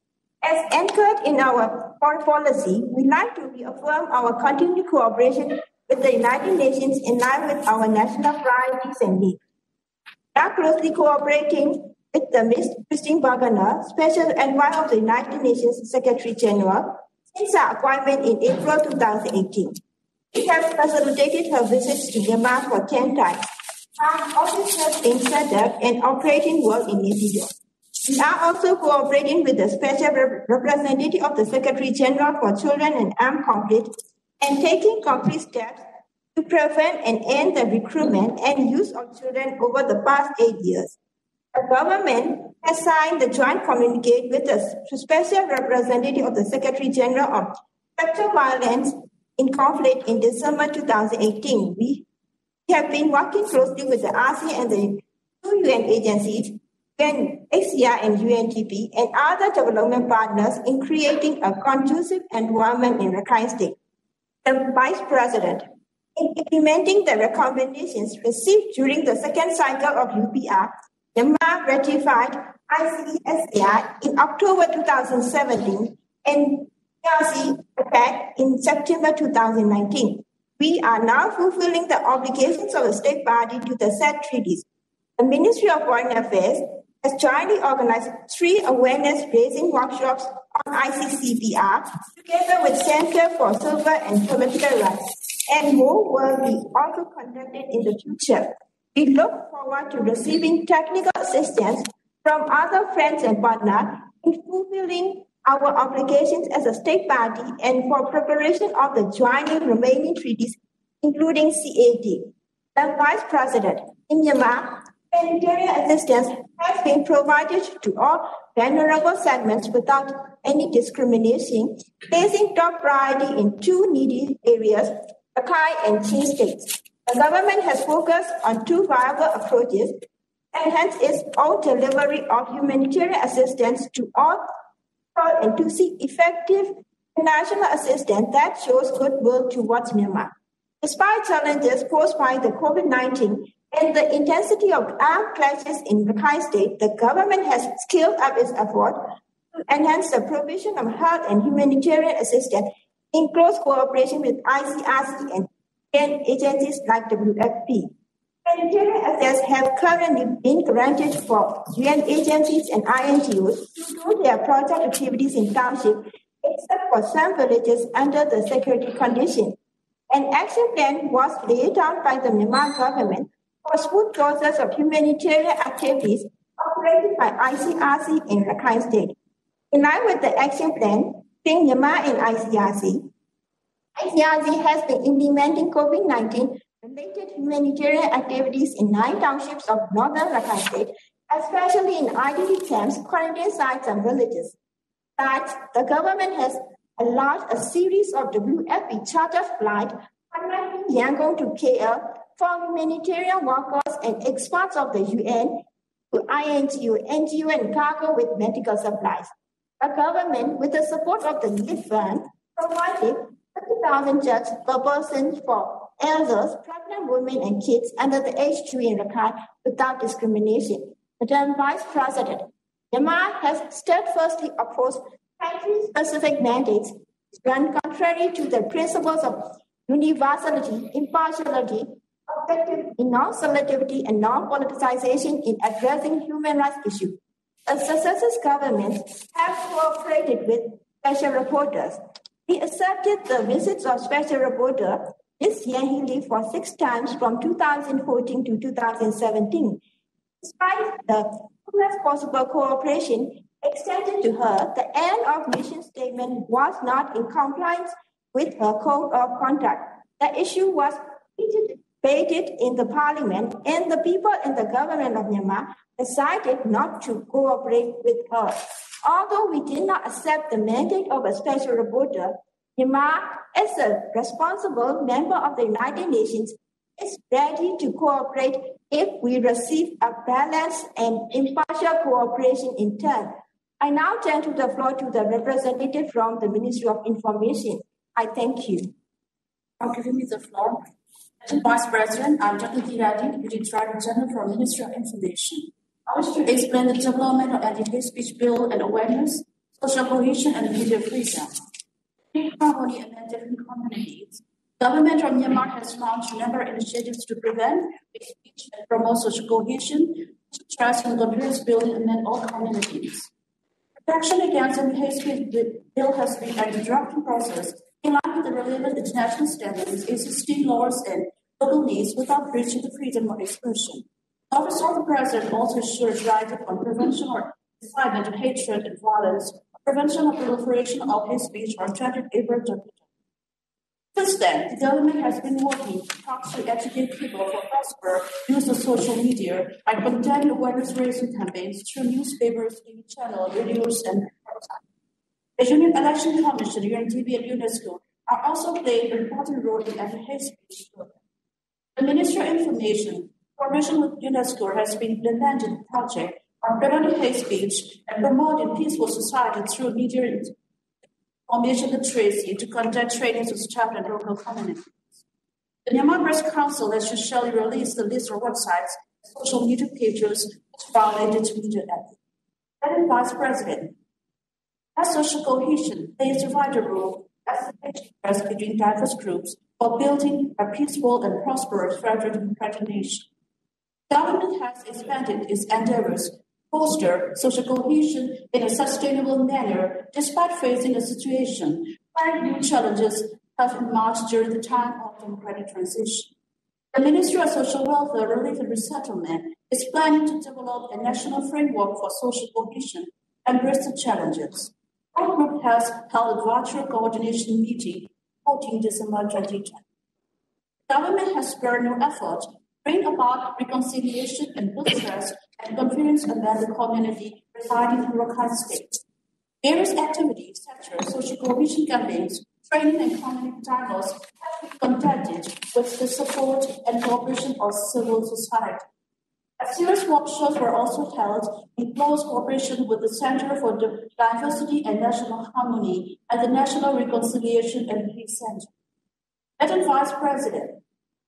As anchored in our foreign policy, we like to reaffirm our continued cooperation with the United Nations in line with our national priorities and needs. We are closely cooperating with the Ms. Christine Burgener, Special Envoy of the United Nations Secretary General, since her appointment in April 2018. We have facilitated her visits to Myanmar for 10 times. Our office has been set up and operating well in Naypyidaw. We are also cooperating with the Special Representative of the Secretary General for Children and Armed Conflict and taking concrete steps to prevent and end the recruitment and use of children over the past 8 years. The government has signed the joint communique with the Special Representative of the Secretary General of Sexual Violence in Conflict in December 2018. We have been working closely with the ASEAN and the 2 UN agencies UNHCR and UNDP and other development partners in creating a conducive environment in Rakhine State. The Vice President, in implementing the recommendations received during the second cycle of UPR, Myanmar ratified ICSAR in October 2017 and PRC Pact in September 2019. We are now fulfilling the obligations of a state party to the said treaties. The Ministry of Foreign Affairs has jointly organized 3 awareness-raising workshops on ICCPR together with Center for Civil and Political Rights, and more will be also conducted in the future. We look forward to receiving technical assistance from other friends and partners in fulfilling our obligations as a state party and for preparation of the joining remaining treaties, including CAT. The Vice President, in Myanmar, humanitarian assistance has been provided to all vulnerable segments without any discrimination, placing top priority in 2 needy areas, Rakhine and Chin states. The government has focused on 2 viable approaches, enhance its own delivery of humanitarian assistance to all and to seek effective international assistance that shows goodwill towards Myanmar. Despite challenges posed by the COVID-19 and the intensity of armed clashes in Rakhine State, the government has scaled up its effort to enhance the provision of health and humanitarian assistance in close cooperation with ICRC and UN agencies like WFP. Humanitarian assets have currently been granted for UN agencies and INGOs to do their project activities in township, except for some villages under the security condition. An action plan was laid out by the Myanmar government for smooth process of humanitarian activities operated by ICRC in Rakhine State. In line with the action plan, between Myanmar and ICRC has been implementing COVID-19 related humanitarian activities in 9 townships of northern Rakhine State, especially in IDP camps, quarantine sites, and villages. Besides, the government has allowed a series of WFP charter flights connecting Yangon to KL for humanitarian workers and experts of the UN to INGO, NGO, and cargo with medical supplies. The government, with the support of the LIFT Fund, provided 30,000 jugs per person for elders, pregnant women, and kids under the age 3 in Rakhine without discrimination. Madam Vice President, Myanmar has steadfastly opposed country-specific mandates run contrary to the principles of universality, impartiality, objective non-selectivity, and non-politicization in addressing human rights issues. The successive governments have cooperated with special reporters. We accepted the visits of special reporter Ms. Yang Hee Lee for 6 times from 2014 to 2017. Despite the best possible cooperation extended to her, the end of mission statement was not in compliance with her code of conduct. The issue was debated in the parliament, and the people in the government of Myanmar decided not to cooperate with her. Although we did not accept the mandate of a special reporter, Myanmar, as a responsible member of the United Nations, is ready to cooperate if we receive a balanced and impartial cooperation in turn. I now turn to the floor to the representative from the Ministry of Information. I thank you. For giving me the floor. Madam Vice President, I'm Dr. Kirati, Deputy Director General from Ministry of Information. I wish to explain the development of anti-hate speech bill and awareness, social cohesion, and media freedom. In harmony among different communities, government of Myanmar has launched a number of initiatives to prevent hate speech and promote social cohesion, trust, and confidence building among all communities. Protection against anti-hate speech bill has been a drafting process in line with the relevant international standards, existing laws, and local needs without breaching the freedom of expression. The Office of the President also assures right on prevention or incitement of hatred and violence, prevention of proliferation of hate speech or gender abuse. Since then, the government has been working to educate people for prosper use of social media by conducting awareness-raising campaigns through newspapers, TV channels, radios, and websites. The Union Election Commission, UNDP, and UNESCO are also playing an important role in anti-hate speech. The Ministry of Information, coordination with UNESCO, has been implemented a project on preventing hate speech and promoting peaceful society through media information literacy to conduct trainings with staff and local communities. The Myanmar Press Council has officially released the list of websites and social media pages which violated media ethics. Madam Vice President, as social cohesion plays a vital role as a press between diverse groups for building a peaceful and prosperous federal democratic nation. The government has expanded its endeavors to foster social cohesion in a sustainable manner despite facing a situation where new challenges have emerged during the time of democratic transition. The Ministry of Social Welfare, Relief and Resettlement is planning to develop a national framework for social cohesion and embrace the challenges. Our group has held a virtual coordination meeting 14 December 2020. The government has spared no effort to bring about reconciliation and build trust and confidence among the community residing in Rakhine State. Various activities such as social cohesion campaigns, training and community dialogues have been conducted with the support and cooperation of civil society. A series of workshops were also held in close cooperation with the Center for Diversity and National Harmony and the National Reconciliation and Peace Center. Madam Vice President,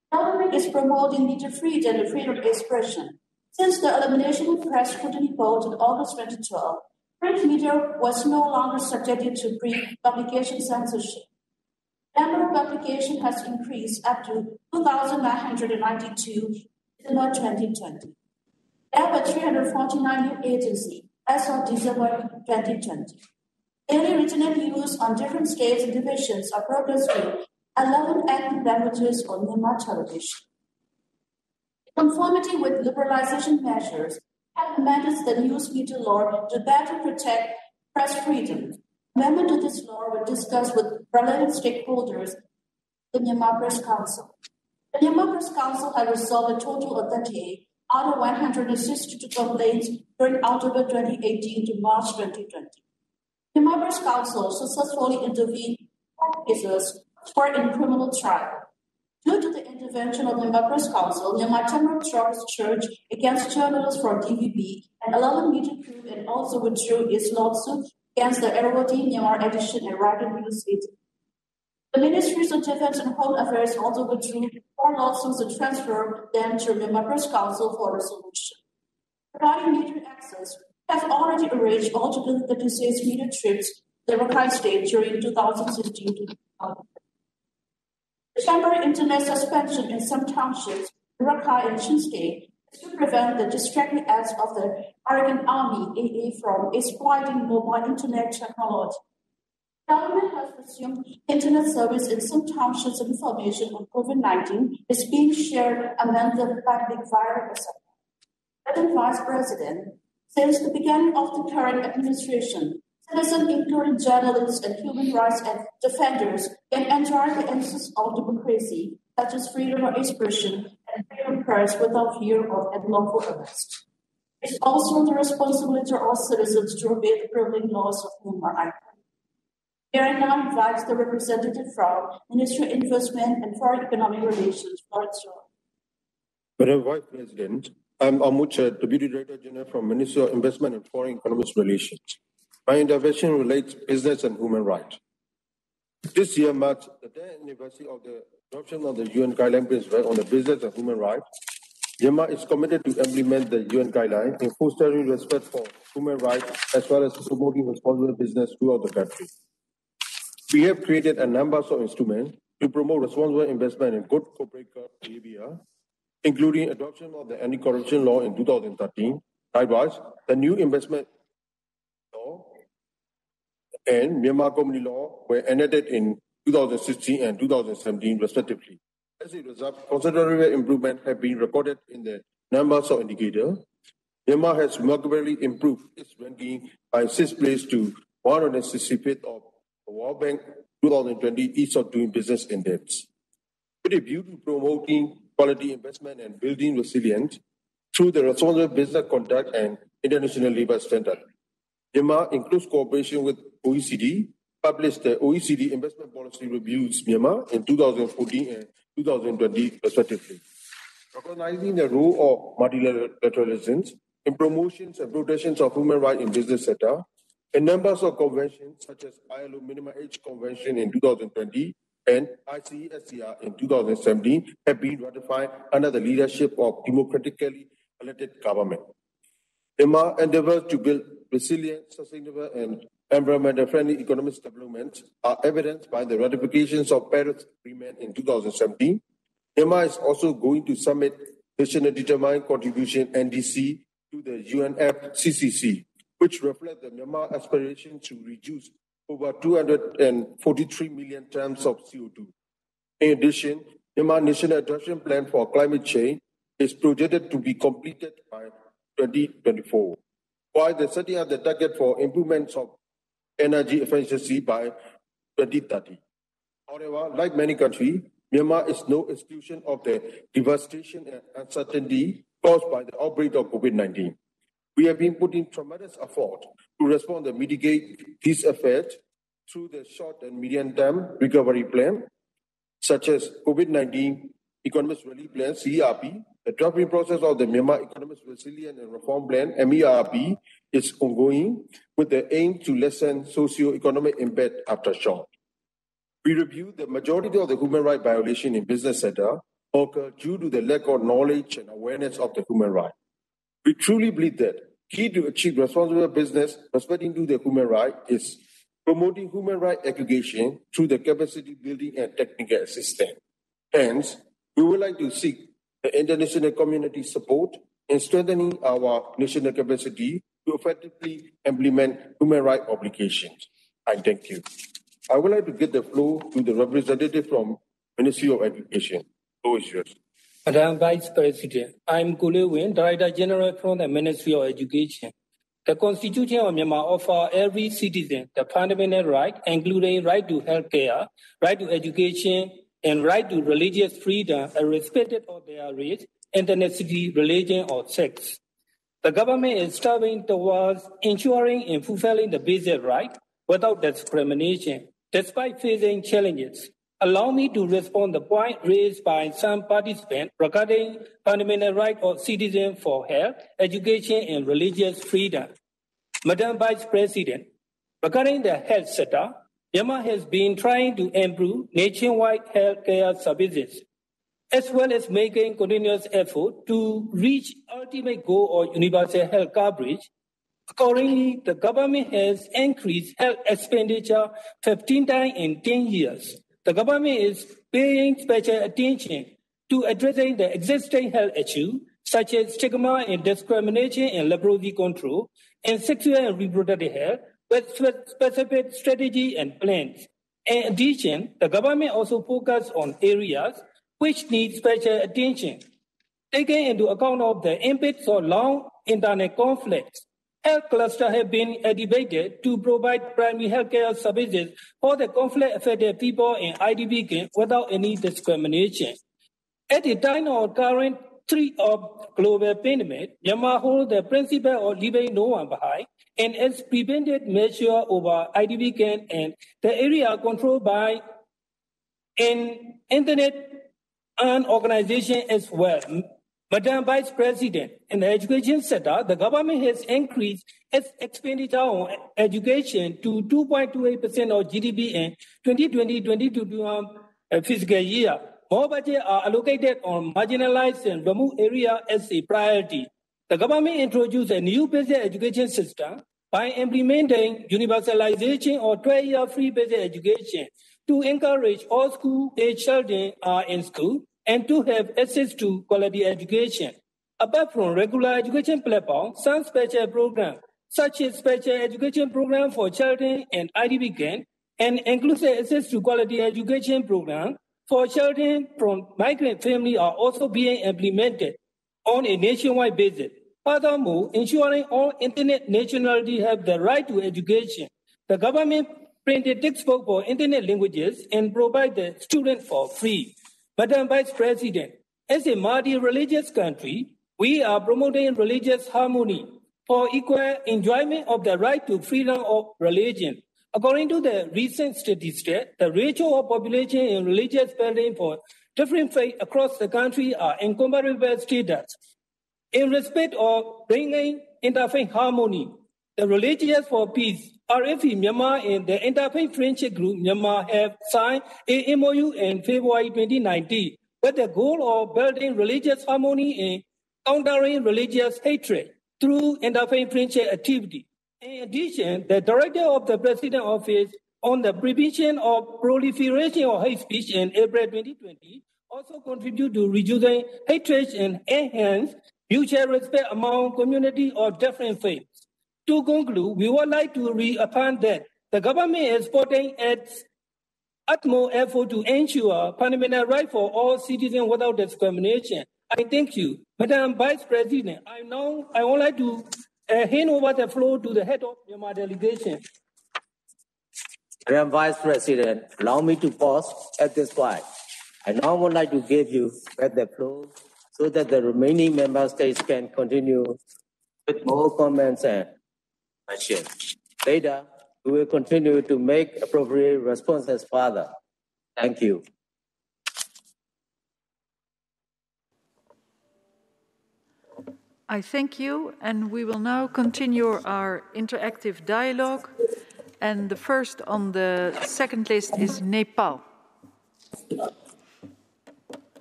the government is promoting media freedom and freedom of expression. Since the elimination of press scrutiny vote in August 2012, print media was no longer subjected to pre-publication censorship. The number of publications has increased up to 2,992 in December 2020. There were 349 new agencies as of December 2020. Daily written news on different states and divisions are broadcasted 11 ethnic languages on Myanmar television. In conformity with liberalization measures, have amended the news media law to better protect press freedom. Amendment to this law were discussed with relevant stakeholders, the Myanmar Press Council. The Myanmar Press Council has resolved a total of 38 out of 162 complaints during October 2018 to March 2020. The Myanmar Press Council successfully intervened in 4 cases for in criminal trial. Due to the intervention of the Myanmar Press Council, Myanmar Tamil Church against journalists from DVB and 11 media group and also withdrew its lawsuit against the Erodi Myanmar edition and Ragged News Agency. The Ministries of Defense and Home Affairs also withdrew 4 lawsuits and transferred them to Myanmar Press Council for resolution. Regarding media access, we have already arranged altogether 36 media trips to the Rakhine State during 2016 to 2020. The temporary internet suspension in some townships in Rakhine and Chin State is to prevent the distracting acts of the Arakan Army AA from exploiting mobile internet technology. The government has resumed internet service in some townships and information on COVID-19 is being shared among the public via WhatsApp. Madam Vice President, since the beginning of the current administration, citizens, including journalists and human rights defenders, can enjoy the essence of democracy, such as freedom of expression and freedom of press without fear of unlawful arrest. It's also the responsibility of all citizens to obey the prevailing laws of human rights. Here I now invite the representative from Ministry of Investment and Foreign Economic Relations, Florence Shaw. Madam Vice President, I'm Amucha, Deputy Director General from Ministry of Investment and Foreign Economic Relations. My intervention relates to business and human rights. This year marks the 10th anniversary of the adoption of the UN Guideline Principles on the Business and Human Rights. Myanmar is committed to implement the UN Guideline in fostering respect for human rights as well as promoting responsible business throughout the country. We have created a number of instruments to promote responsible investment in good corporate behavior, including adoption of the anti-corruption law in 2013. Likewise, the new investment law and Myanmar Company Law were enacted in 2016 and 2017, respectively. As a result, considerable improvements have been recorded in the numbers of indicators. Myanmar has remarkably improved its ranking by 6th place to 165th of the World Bank 2020 Ease of Doing Business Index. With a view to promoting quality investment and building resilience through the responsible business conduct and international labor standard, Myanmar, in close cooperation with OECD, published the OECD Investment Policy Reviews Myanmar in 2014 and 2020, respectively. Recognizing the role of multilateralism, in promotions and protections of human rights in business sector, and numbers of conventions such as ILO Minimum Age Convention in 2020 and ICSCR in 2017 have been ratified under the leadership of democratically elected government. Myanmar endeavors to build resilient, sustainable, and environmental-friendly economic development are evidenced by the ratifications of Paris Agreement in 2017. Myanmar is also going to submit National Determined Contribution (NDC) to the UNFCCC, which reflect the Myanmar aspiration to reduce over 243 million tons of CO2. In addition, Myanmar National Adaptation Plan for Climate Change is projected to be completed by 2024, while the setting up the target for improvements of energy efficiency by 2030. However, like many countries, Myanmar is no exclusion of the devastation and uncertainty caused by the outbreak of COVID-19. We have been putting tremendous effort to respond and mitigate these effects through the short and medium-term recovery plan, such as COVID-19 Economic Relief Plan, CERP. The drafting process of the Myanmar Economic Resilience and Reform Plan, MERP, is ongoing with the aim to lessen socio-economic impact after shock. We reviewed the majority of the human rights violation in business sector occur due to the lack of knowledge and awareness of the human rights. We truly believe that key to achieve responsible business respecting to the human right is promoting human rights education through the capacity building and technical assistance. Hence, we would like to seek the international community support in strengthening our national capacity to effectively implement human rights obligations. I thank you. I would like to give the floor to the representative from Ministry of Education. Floor is yours. Madam Vice President, I'm Kule Win, Director General from the Ministry of Education. The Constitution of Myanmar offers every citizen the fundamental right, including right to health care, right to education, and right to religious freedom, irrespective of their race, ethnicity, religion, or sex. The government is striving towards ensuring and fulfilling the basic right without discrimination, despite facing challenges. Allow me to respond to the point raised by some participants regarding fundamental right of citizens for health, education, and religious freedom. Madam Vice President, regarding the health sector, Myanmar has been trying to improve nationwide health care services, as well as making continuous effort to reach ultimate goal of universal health coverage. Accordingly, the government has increased health expenditure 15 times in 10 years. The government is paying special attention to addressing the existing health issues, such as stigma and discrimination and leprosy control, and sexual and reproductive health, with specific strategy and plans. In addition, the government also focuses on areas which need special attention. Taking into account of the impacts of long internet conflicts, health clusters have been activated to provide primary healthcare services for the conflict-affected people in IDP camps without any discrimination. At the time of current threat of global pandemic, Myanmar holds the principle of leaving no one behind and its preventive measure over IDP camp and the area controlled by an internet and organization as well. Madam Vice President, in the education sector, the government has increased its expenditure on education to 2.28% of GDP in 2020-2022 fiscal year. More budgets are allocated on marginalized and remote areas as a priority. The government introduced a new basic education system by implementing universalization of 12-year free basic education to encourage all school-age children are in school and to have access to quality education. Apart from regular education platforms, some special programs, such as special education program for children and IDP camps, and inclusive access to quality education program for children from migrant families are also being implemented on a nationwide basis. Furthermore, ensuring all internet nationalities have the right to education. The government printed textbooks for internet languages and provide the students for free. Madam Vice President, as a multi-religious country, we are promoting religious harmony for equal enjoyment of the right to freedom of religion. According to the recent statistics, the ratio of population in religious buildings for different faiths across the country are in comparable status. In respect of bringing interfaith harmony, the Religious for Peace, RFE Myanmar and the Interfaith Friendship Group Myanmar have signed a MOU in February 2019 with the goal of building religious harmony and countering religious hatred through interfaith friendship activity. In addition, the Director of the President's Office on the Prevention of Proliferation of Hate Speech in April 2020 also contribute to reducing hatred and enhance mutual respect among communities of different faiths. To conclude, we would like to reaffirm that the government is putting its utmost effort to ensure fundamental rights for all citizens without discrimination. I thank you. Madam Vice President, I would like to hand over the floor to the head of Myanmar delegation. Madam Vice President, allow me to pause at this point. I now would like to give you back the floor so that the remaining member states can continue with more comments and questions. Later, we will continue to make appropriate responses further. Thank you. I thank you, and we will now continue our interactive dialogue. And the first on the second list is Nepal.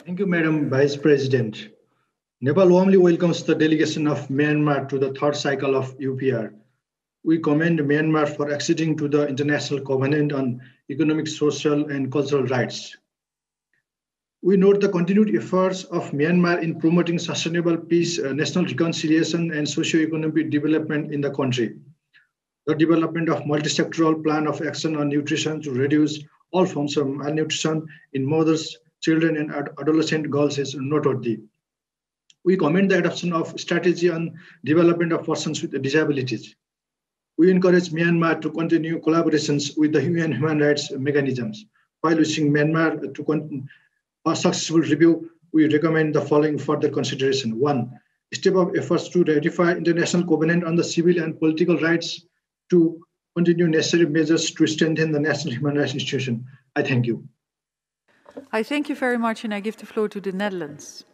Thank you, Madam Vice President. Nepal warmly welcomes the delegation of Myanmar to the third cycle of UPR. We commend Myanmar for acceding to the International Covenant on Economic, Social, and Cultural Rights. We note the continued efforts of Myanmar in promoting sustainable peace, national reconciliation, and socio-economic development in the country. The development of multi-sectoral plan of action on nutrition to reduce all forms of malnutrition in mothers, children, and adolescent girls is noteworthy. We commend the adoption of strategy on development of persons with disabilities. We encourage Myanmar to continue collaborations with the human rights mechanisms. While wishing Myanmar to a successful review, we recommend the following further consideration. 1. Step up efforts to ratify International Covenant on the Civil and Political Rights. 2. Continue necessary measures to strengthen the national human rights institution. I thank you. I thank you very much, and I give the floor to the Netherlands.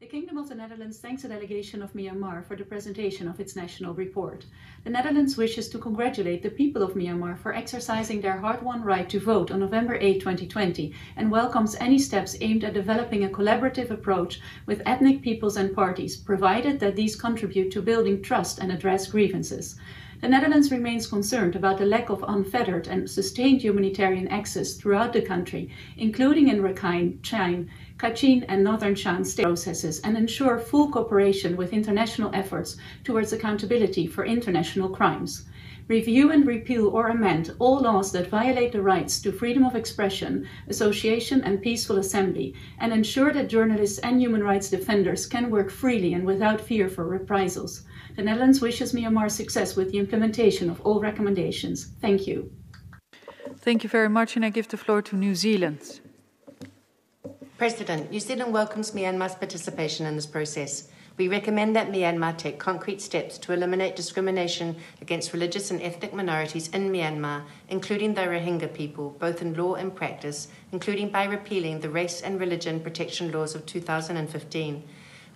The Kingdom of the Netherlands thanks the delegation of Myanmar for the presentation of its national report. The Netherlands wishes to congratulate the people of Myanmar for exercising their hard-won right to vote on November 8, 2020, and welcomes any steps aimed at developing a collaborative approach with ethnic peoples and parties, provided that these contribute to building trust and address grievances. The Netherlands remains concerned about the lack of unfettered and sustained humanitarian access throughout the country, including in Rakhine, Chine, Kachin and Northern Shan state processes, and ensure full cooperation with international efforts towards accountability for international crimes. Review and repeal or amend all laws that violate the rights to freedom of expression, association and peaceful assembly, and ensure that journalists and human rights defenders can work freely and without fear for reprisals. The Netherlands wishes Myanmar success with the implementation of all recommendations. Thank you. Thank you very much, and I give the floor to New Zealand. President, New Zealand welcomes Myanmar's participation in this process. We recommend that Myanmar take concrete steps to eliminate discrimination against religious and ethnic minorities in Myanmar, including the Rohingya people, both in law and practice, including by repealing the Race and Religion Protection Laws of 2015.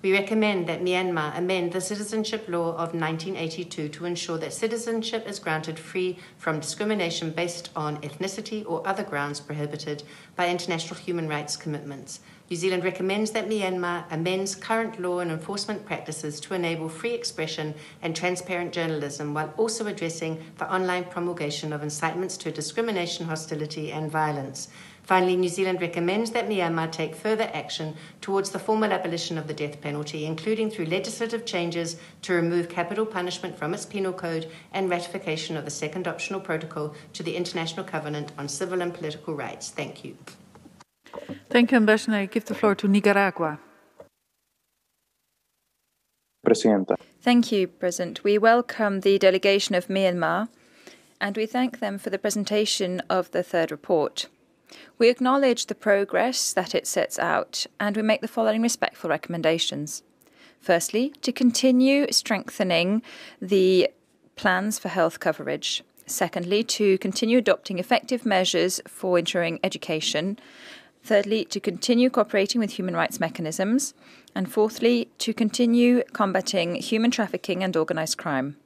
We recommend that Myanmar amend the Citizenship Law of 1982 to ensure that citizenship is granted free from discrimination based on ethnicity or other grounds prohibited by international human rights commitments. New Zealand recommends that Myanmar amends current law and enforcement practices to enable free expression and transparent journalism, while also addressing the online promulgation of incitements to discrimination, hostility, and violence. Finally, New Zealand recommends that Myanmar take further action towards the formal abolition of the death penalty, including through legislative changes to remove capital punishment from its penal code and ratification of the second optional protocol to the International Covenant on Civil and Political Rights. Thank you. Thank you, Ambassador. I give the floor to Nicaragua. Presidenta. Thank you, President. We welcome the delegation of Myanmar, and we thank them for the presentation of the third report. We acknowledge the progress that it sets out, and we make the following respectful recommendations. Firstly, to continue strengthening the plans for health coverage. Secondly, to continue adopting effective measures for ensuring education. Thirdly, to continue cooperating with human rights mechanisms. And fourthly, to continue combating human trafficking and organised crime.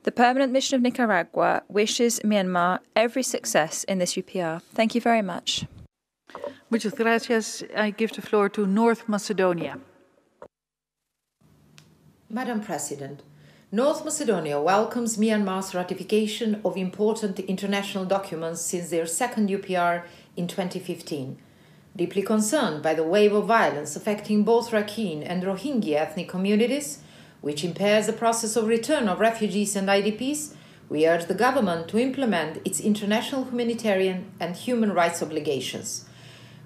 The Permanent Mission of Nicaragua wishes Myanmar every success in this UPR. Thank you very much. Muchas gracias. I give the floor to North Macedonia. Madam President, North Macedonia welcomes Myanmar's ratification of important international documents since their second UPR in 2015. Deeply concerned by the wave of violence affecting both Rakhine and Rohingya ethnic communities, which impairs the process of return of refugees and IDPs, we urge the government to implement its international humanitarian and human rights obligations.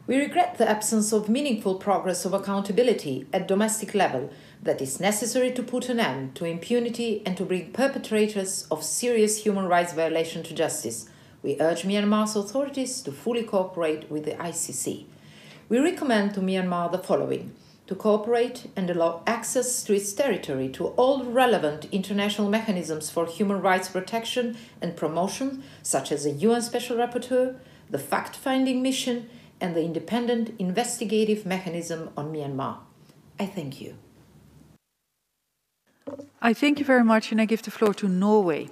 We regret the absence of meaningful progress of accountability at domestic level that is necessary to put an end to impunity and to bring perpetrators of serious human rights violation to justice. We urge Myanmar's authorities to fully cooperate with the ICC. We recommend to Myanmar the following: to cooperate and allow access to its territory to all relevant international mechanisms for human rights protection and promotion, such as the UN Special Rapporteur, the fact-finding mission, and the independent investigative mechanism on Myanmar. I thank you. I thank you very much, and I give the floor to Norway.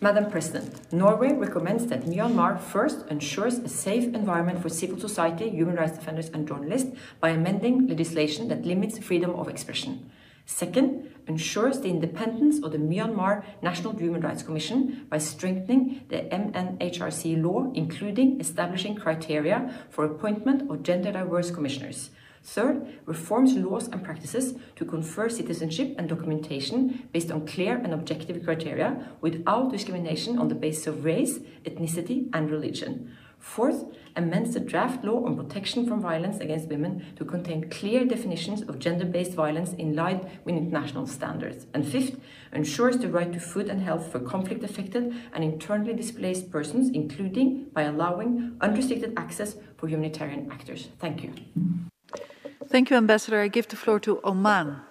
Madam President, Norway recommends that Myanmar first ensures a safe environment for civil society, human rights defenders and journalists by amending legislation that limits freedom of expression. Second, ensures the independence of the Myanmar National Human Rights Commission by strengthening the MNHRC law, including establishing criteria for appointment of gender-diverse commissioners. Third, reforms laws and practices to confer citizenship and documentation based on clear and objective criteria without discrimination on the basis of race, ethnicity, and religion. Fourth, amends the draft law on protection from violence against women to contain clear definitions of gender-based violence in line with international standards. And fifth, ensures the right to food and health for conflict-affected and internally displaced persons, including by allowing unrestricted access for humanitarian actors. Thank you. Thank you, Ambassador. I give the floor to Oman.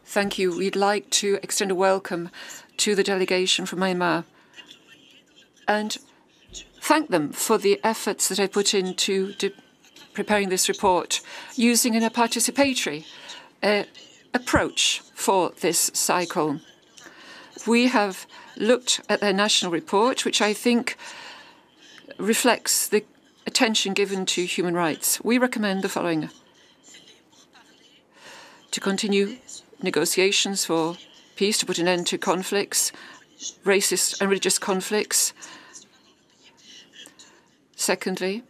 Thank you. We'd like to extend a welcome to the delegation from Myanmar and thank them for the efforts that they put into preparing this report, using a participatory approach for this cycle. We have looked at their national report, which I think reflects the attention given to human rights. We recommend the following: to continue negotiations for peace, to put an end to conflicts, racist and religious conflicts. Secondly,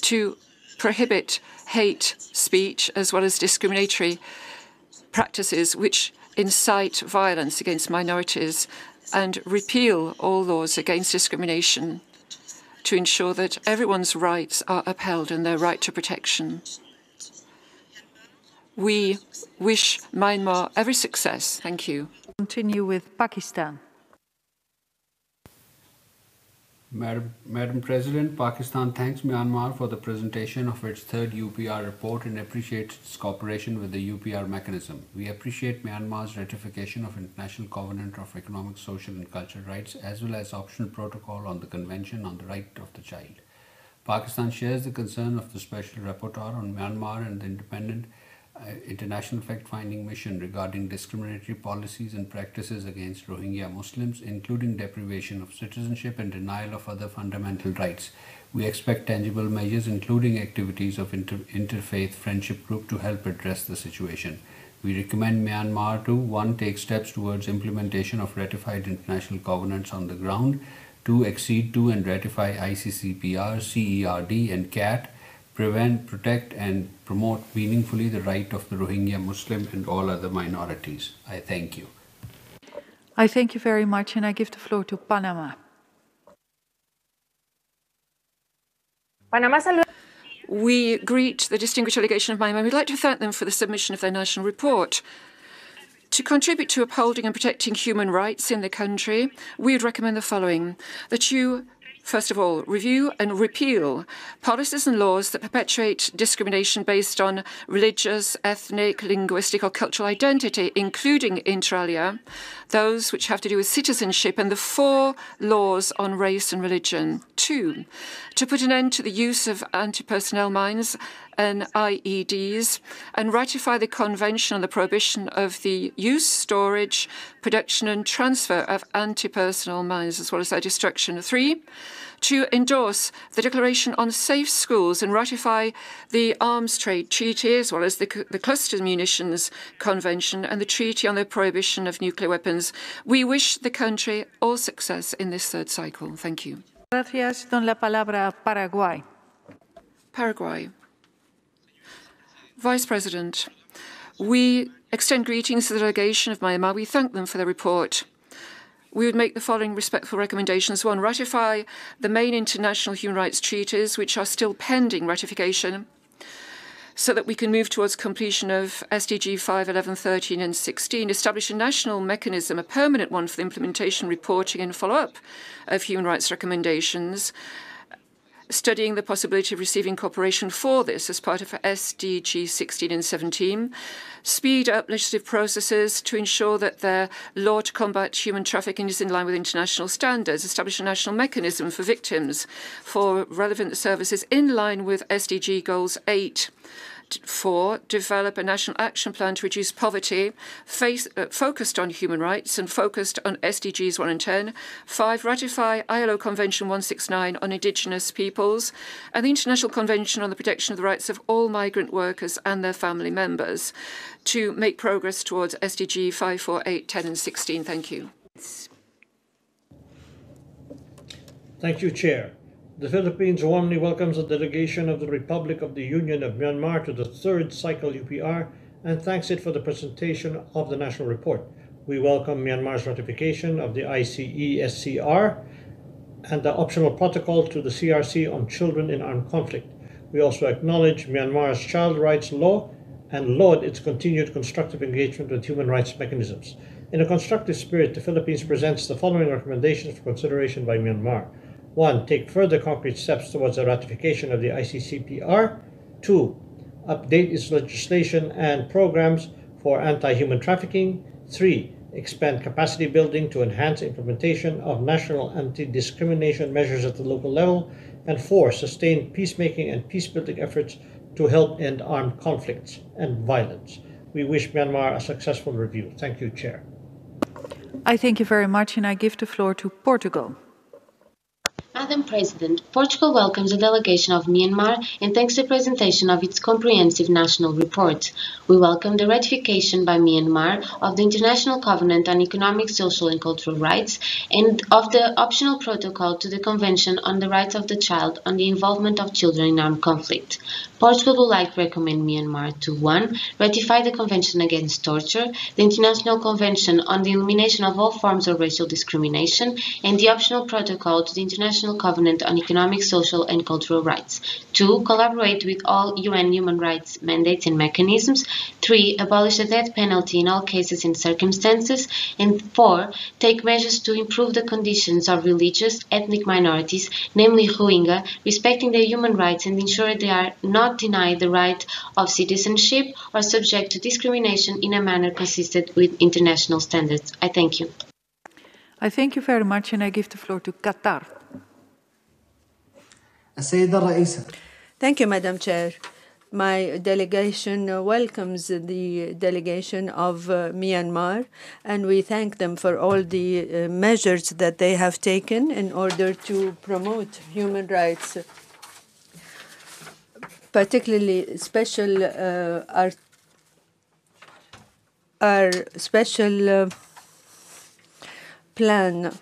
to prohibit hate speech as well as discriminatory practices which incite violence against minorities, and repeal all laws against discrimination to ensure that everyone's rights are upheld and their right to protection. We wish Myanmar every success. Thank you. Continue with Pakistan. Madam President, Pakistan thanks Myanmar for the presentation of its third UPR report and appreciates its cooperation with the UPR mechanism. We appreciate Myanmar's ratification of International Covenant of Economic, Social and Cultural Rights, as well as optional protocol on the Convention on the Right of the Child. Pakistan shares the concern of the Special Rapporteur on Myanmar and the independent international fact-finding mission regarding discriminatory policies and practices against Rohingya Muslims, including deprivation of citizenship and denial of other fundamental rights. We expect tangible measures, including activities of interfaith friendship group, to help address the situation. We recommend Myanmar to 1. Take steps towards implementation of ratified international covenants on the ground, 2. Accede to and ratify ICCPR, CERD and CAT, prevent, protect and promote meaningfully the right of the Rohingya Muslim and all other minorities. I thank you. I thank you very much, and I give the floor to Panama. We greet the distinguished delegation of Myanmar. We'd like to thank them for the submission of their national report. To contribute to upholding and protecting human rights in the country, we would recommend the following: that you First of all, review and repeal policies and laws that perpetuate discrimination based on religious, ethnic, linguistic or cultural identity, including inter alia, those which have to do with citizenship, and the 4 laws on race and religion. 2, to put an end to the use of anti-personnel mines and IEDs, and ratify the Convention on the Prohibition of the Use, Storage, Production and Transfer of Anti-Personnel Mines, as well as their destruction. 3, to endorse the Declaration on Safe Schools and ratify the Arms Trade Treaty, as well as the Cluster Munitions Convention and the Treaty on the Prohibition of Nuclear Weapons. We wish the country all success in this 3rd cycle. Thank you. Gracias. Don la palabra a Paraguay. Paraguay. Vice President, we extend greetings to the delegation of Myanmar. We thank them for their report. We would make the following respectful recommendations. 1, ratify the main international human rights treaties, which are still pending ratification, so that we can move towards completion of SDG 5, 11, 13 and 16. Establish a national mechanism, a permanent one, for the implementation, reporting and follow-up of human rights recommendations, studying the possibility of receiving cooperation for this as part of SDG 16 and 17, speed up legislative processes to ensure that their law to combat human trafficking is in line with international standards, establish a national mechanism for victims for relevant services in line with SDG Goals 8. 4, develop a national action plan to reduce poverty, focused on human rights and focused on SDGs 1 and 10. 5, ratify ILO Convention 169 on indigenous peoples and the International Convention on the Protection of the Rights of all migrant workers and their family members to make progress towards SDG 5, 4, 8, 10 and 16. Thank you. Thank you, Chair. The Philippines warmly welcomes the delegation of the Republic of the Union of Myanmar to the 3rd cycle UPR and thanks it for the presentation of the national report. We welcome Myanmar's ratification of the ICESCR and the optional protocol to the CRC on children in armed conflict. We also acknowledge Myanmar's child rights law and laud its continued constructive engagement with human rights mechanisms. In a constructive spirit, the Philippines presents the following recommendations for consideration by Myanmar. 1, take further concrete steps towards the ratification of the ICCPR. 2, update its legislation and programs for anti-human trafficking. 3, expand capacity building to enhance implementation of national anti-discrimination measures at the local level. And 4, sustain peacemaking and peace-building efforts to help end armed conflicts and violence. We wish Myanmar a successful review. Thank you, Chair. I thank you very much, and I give the floor to Portugal. Madam President, Portugal welcomes the delegation of Myanmar and thanks the presentation of its comprehensive national report. We welcome the ratification by Myanmar of the International Covenant on Economic, Social and Cultural Rights and of the optional protocol to the Convention on the Rights of the Child on the Involvement of Children in Armed Conflict. Portugal would like to recommend Myanmar to 1. Ratify the Convention Against Torture, the International Convention on the Elimination of All Forms of Racial Discrimination, and the optional protocol to the International Covenant on Economic, Social and Cultural Rights. 2. Collaborate with all UN human rights mandates and mechanisms. 3. Abolish the death penalty in all cases and circumstances. And 4. Take measures to improve the conditions of religious, ethnic minorities, namely Rohingya, respecting their human rights and ensure they are not denied the right of citizenship or subject to discrimination in a manner consistent with international standards. I thank you. I thank you very much, and I give the floor to Qatar. Thank you, Madam Chair. My delegation welcomes the delegation of Myanmar, and we thank them for all the measures that they have taken in order to promote human rights, particularly our special plan.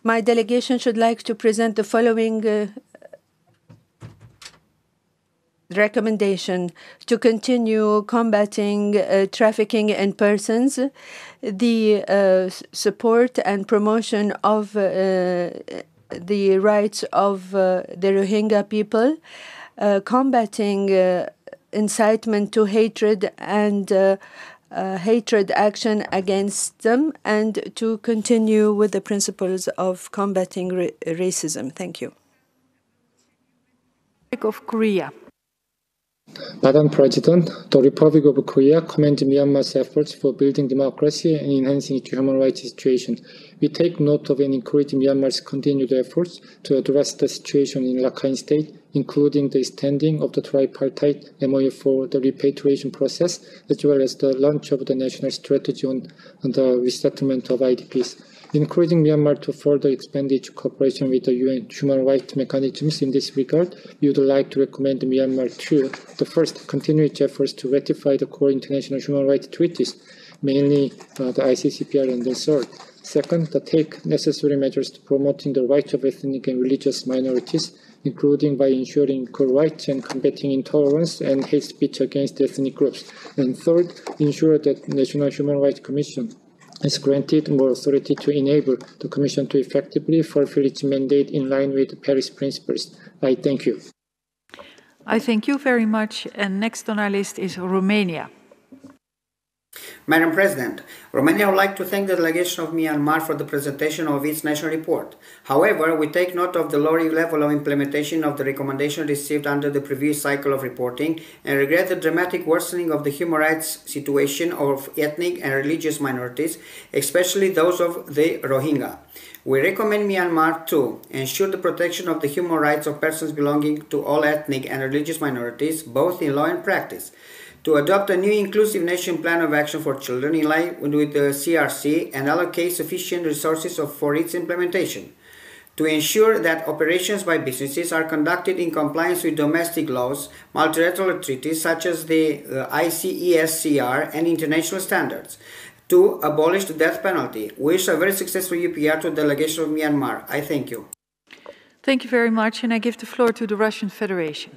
My delegation should like to present the following recommendation to continue combating trafficking in persons, the support and promotion of the rights of the Rohingya people, combating incitement to hatred and hatred action against them and to continue with the principles of combating racism. Thank you. Of Korea. Madam President, the Republic of Korea commends Myanmar's efforts for building democracy and enhancing its human rights situation. We take note of and encourage Myanmar's continued efforts to address the situation in Rakhine State, including the extending of the tripartite MOU for the repatriation process, as well as the launch of the national strategy on the resettlement of IDPs. Encouraging Myanmar to further expand its cooperation with the UN human rights mechanisms in this regard, we would like to recommend Myanmar to, the first, continue its efforts to ratify the core international human rights treaties, mainly the ICCPR, and the third, second, to take necessary measures to promoting the rights of ethnic and religious minorities, including by ensuring equal rights and combating intolerance and hate speech against ethnic groups, and third, ensure that the National Human Rights Commission is granted more authority to enable the Commission to effectively fulfill its mandate in line with the Paris principles. I thank you. I thank you very much. And next on our list is Romania. Madam President, Romania would like to thank the delegation of Myanmar for the presentation of its national report. However, we take note of the low level of implementation of the recommendation received under the previous cycle of reporting and regret the dramatic worsening of the human rights situation of ethnic and religious minorities, especially those of the Rohingya. We recommend Myanmar to ensure the protection of the human rights of persons belonging to all ethnic and religious minorities, both in law and practice, to adopt a new inclusive nation plan of action for children in line with the CRC and allocate sufficient resources for its implementation, to ensure that operations by businesses are conducted in compliance with domestic laws, multilateral treaties such as the ICESCR and international standards, to abolish the death penalty. Wish a very successful UPR to the delegation of Myanmar. I thank you. Thank you very much, and I give the floor to the Russian Federation.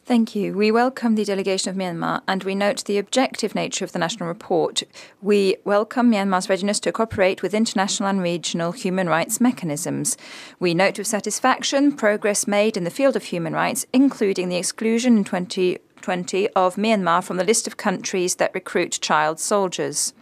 Thank you. We welcome the delegation of Myanmar and we note the objective nature of the national report. We welcome Myanmar's readiness to cooperate with international and regional human rights mechanisms. We note with satisfaction progress made in the field of human rights, including the exclusion in 2020 of Myanmar from the list of countries that recruit child soldiers.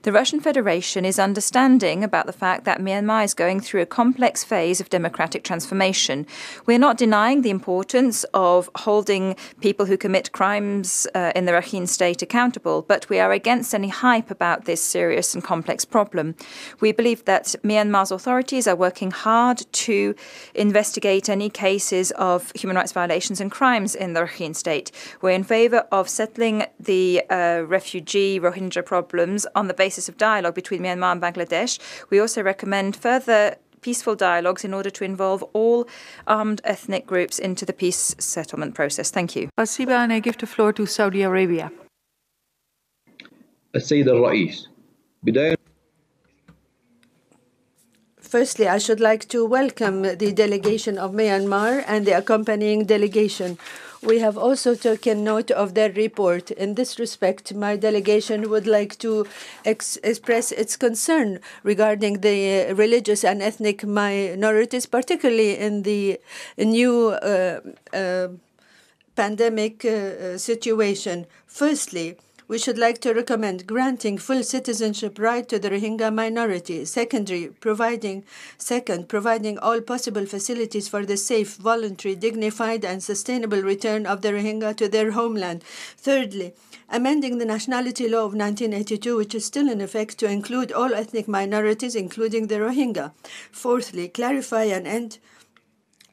The Russian Federation is understanding about the fact that Myanmar is going through a complex phase of democratic transformation. We're not denying the importance of holding people who commit crimes in the Rakhine State accountable, but we are against any hype about this serious and complex problem. We believe that Myanmar's authorities are working hard to investigate any cases of human rights violations and crimes in the Rakhine State. We're in favor of settling the refugee Rohingya problems on the basis of dialogue between Myanmar and Bangladesh. We also recommend further peaceful dialogues in order to involve all armed ethnic groups into the peace settlement process. Thank you. Spasiba, and I give the floor to Saudi Arabia. السيد الرئيس بداية. Firstly, I should like to welcome the delegation of Myanmar and the accompanying delegation. We have also taken note of their report. In this respect, my delegation would like to express its concern regarding the religious and ethnic minorities, particularly in the new pandemic situation. Firstly, we should like to recommend granting full citizenship right to the Rohingya minority. Second, providing all possible facilities for the safe, voluntary, dignified, and sustainable return of the Rohingya to their homeland. Thirdly, amending the nationality law of 1982, which is still in effect, to include all ethnic minorities, including the Rohingya. Fourthly, clarify an end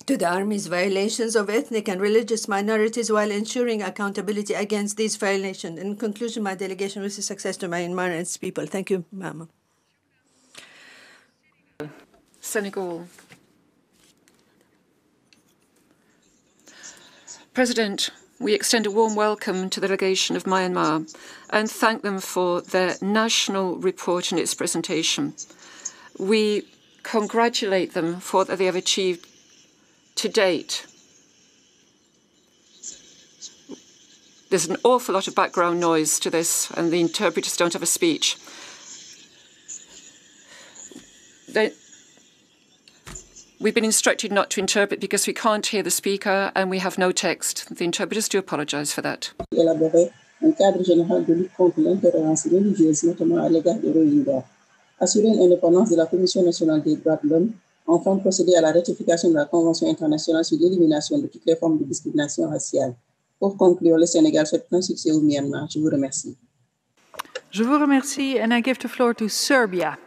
to the army's violations of ethnic and religious minorities while ensuring accountability against these violations. In conclusion, my delegation wishes success to Myanmar and its people. Thank you, Mama. Senegal. President, we extend a warm welcome to the delegation of Myanmar and thank them for their national report and its presentation. We congratulate them for what they have achieved to date. There's an awful lot of background noise to this, and the interpreters don't have a speech. We've been instructed not to interpret because we can't hear the speaker and we have no text. The interpreters do apologize for that. un cadre général de lutte contre l'intolérance religieuse, notamment à l'égard des Rohingyas. Assurer l'indépendance de la Commission nationale des droits de l'homme, enfin procéder à la ratification de la Convention internationale sur l'élimination de toutes les formes de discrimination raciale. Pour conclure, le Sénégal souhaite plein succès au Myanmar. Je vous remercie. Je vous remercie, and I give the floor to Serbia.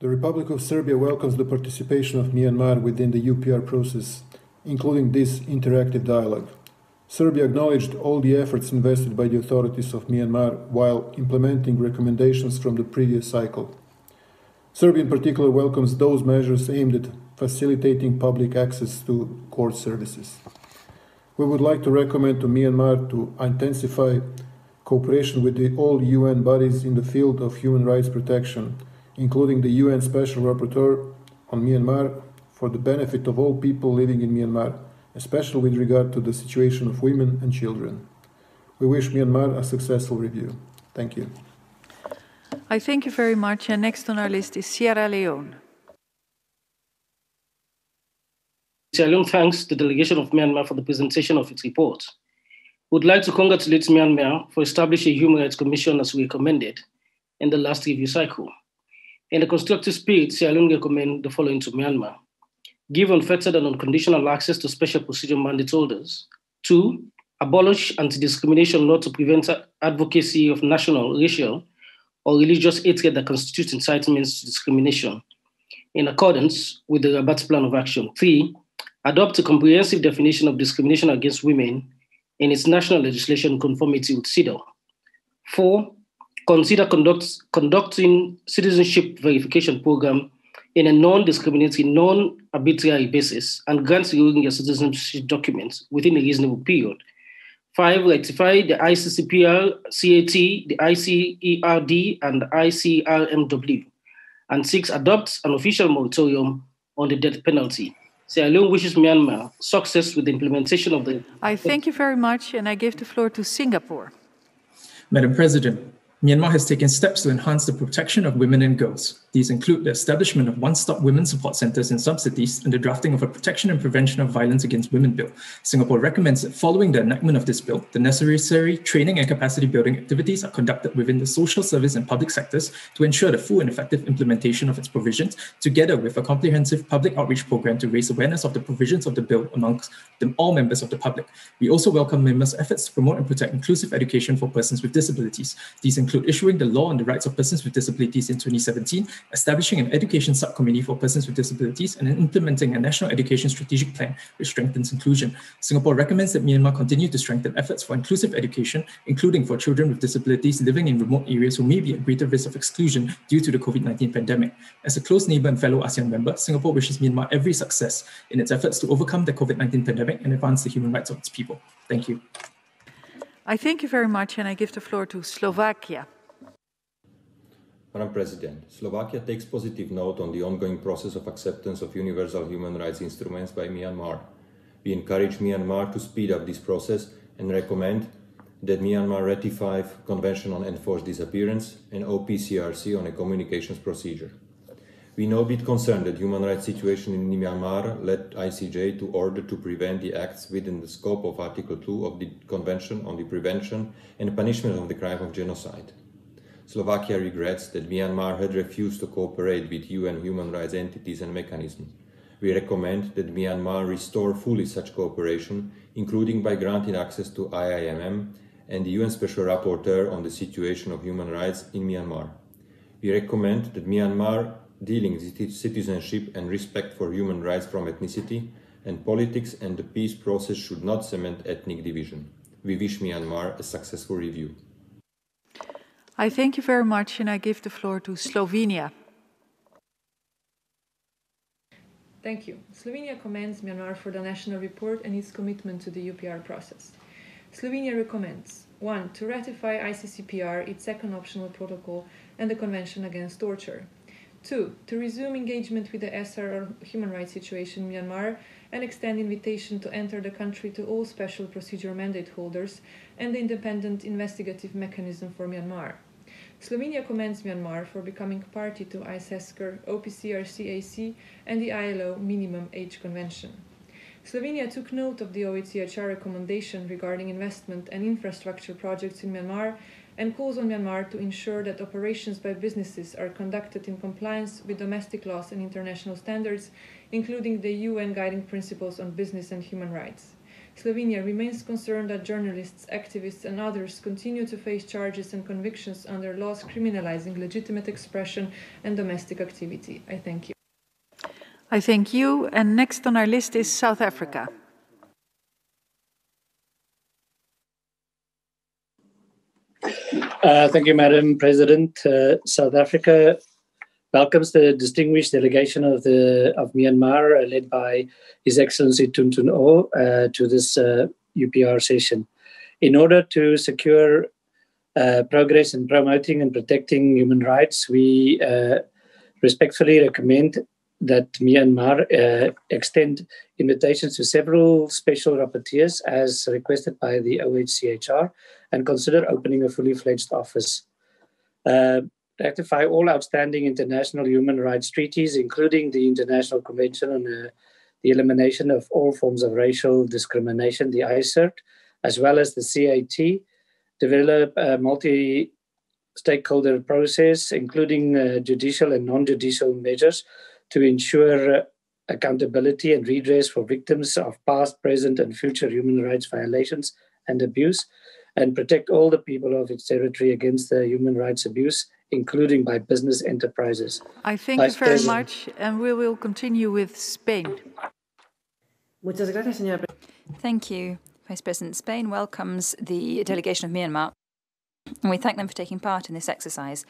The Republic of Serbia welcomes the participation of Myanmar within the UPR process, including this interactive dialogue. Serbia acknowledged all the efforts invested by the authorities of Myanmar while implementing recommendations from the previous cycle. Serbia in particular welcomes those measures aimed at facilitating public access to court services. We would like to recommend to Myanmar to intensify cooperation with all UN bodies in the field of human rights protection, including the UN Special Rapporteur on Myanmar for the benefit of all people living in Myanmar, especially with regard to the situation of women and children. We wish Myanmar a successful review. Thank you. I thank you very much, and next on our list is Sierra Leone. Sierra Leone thanks the delegation of Myanmar for the presentation of its report. We would like to congratulate Myanmar for establishing a Human Rights Commission as we recommended in the last review cycle. In a constructive spirit, Sierra Leone recommend the following to Myanmar. Give unfettered and unconditional access to special procedure mandate holders. 2, abolish anti-discrimination law to prevent advocacy of national, racial, or religious hatred that constitutes incitements to discrimination, in accordance with the Rabat Plan of Action. 3, adopt a comprehensive definition of discrimination against women in its national legislation in conformity with CEDAW. 4, consider conducting citizenship verification program in a non-discriminatory, non-arbitrary basis and grant Rohingya citizenship documents within a reasonable period. 5, rectify the ICCPR, CAT, the ICERD, and the ICRMW. And 6, adopt an official moratorium on the death penalty. Sierra Leone wishes Myanmar success with the implementation of the... I thank you very much, and I give the floor to Singapore. Madam President, Myanmar has taken steps to enhance the protection of women and girls. These include the establishment of one-stop women support centers in some cities and the drafting of a Protection and Prevention of Violence Against Women Bill. Singapore recommends that following the enactment of this bill, the necessary training and capacity building activities are conducted within the social service and public sectors to ensure the full and effective implementation of its provisions, together with a comprehensive public outreach program to raise awareness of the provisions of the bill amongst all members of the public. We also welcome Myanmar's efforts to promote and protect inclusive education for persons with disabilities. These include issuing the Law on the Rights of Persons with Disabilities in 2017, establishing an education subcommittee for persons with disabilities, and implementing a national education strategic plan which strengthens inclusion. Singapore recommends that Myanmar continue to strengthen efforts for inclusive education, including for children with disabilities living in remote areas who may be at greater risk of exclusion due to the COVID-19 pandemic. As a close neighbor and fellow ASEAN member, Singapore wishes Myanmar every success in its efforts to overcome the COVID-19 pandemic and advance the human rights of its people. Thank you. I thank you very much, and I give the floor to Slovakia. Madam President, Slovakia takes positive note on the ongoing process of acceptance of universal human rights instruments by Myanmar. We encourage Myanmar to speed up this process and recommend that Myanmar ratify Convention on Enforced Disappearance and OPCRC on a communications procedure. We know with concern that human rights situation in Myanmar led ICJ to order to prevent the acts within the scope of Article 2 of the Convention on the Prevention and Punishment of the Crime of Genocide. Slovakia regrets that Myanmar had refused to cooperate with UN human rights entities and mechanisms. We recommend that Myanmar restore fully such cooperation, including by granting access to IIMM and the UN Special Rapporteur on the situation of human rights in Myanmar. We recommend that Myanmar dealing with citizenship and respect for human rights from ethnicity and politics and the peace process should not cement ethnic division. We wish Myanmar a successful review. I thank you very much, and I give the floor to Slovenia. Thank you. Slovenia commends Myanmar for the national report and its commitment to the UPR process. Slovenia recommends 1. To ratify ICCPR, its second optional protocol, and the Convention Against Torture. 2. To resume engagement with the SRR human rights situation in Myanmar and extend invitation to enter the country to all special procedure mandate holders and the independent investigative mechanism for Myanmar. Slovenia commends Myanmar for becoming party to ICESCR, OPCRCAC, and the ILO Minimum Age Convention. Slovenia took note of the OHCHR recommendation regarding investment and infrastructure projects in Myanmar and calls on Myanmar to ensure that operations by businesses are conducted in compliance with domestic laws and international standards, including the UN Guiding Principles on Business and Human Rights. Slovenia remains concerned that journalists, activists and others continue to face charges and convictions under laws criminalizing legitimate expression and domestic activity. I thank you. I thank you. And next on our list is South Africa. Thank you, Madam President. South Africa welcomes the distinguished delegation of Myanmar, led by His Excellency Tun Tun O, to this UPR session. In order to secure progress in promoting and protecting human rights, we respectfully recommend that Myanmar extend invitations to several special rapporteurs as requested by the OHCHR and consider opening a fully fledged office. Ratify all outstanding international human rights treaties, including the International Convention on the Elimination of All Forms of Racial Discrimination, the ICERT, as well as the CAT, develop a multi-stakeholder process, including judicial and non-judicial measures to ensure accountability and redress for victims of past, present, and future human rights violations and abuse, and protect all the people of its territory against the human rights abuse, including by business enterprises. I thank you very much, and we will continue with Spain. Muchas gracias, señora. Thank you, Vice President. Spain welcomes the delegation of Myanmar, and we thank them for taking part in this exercise.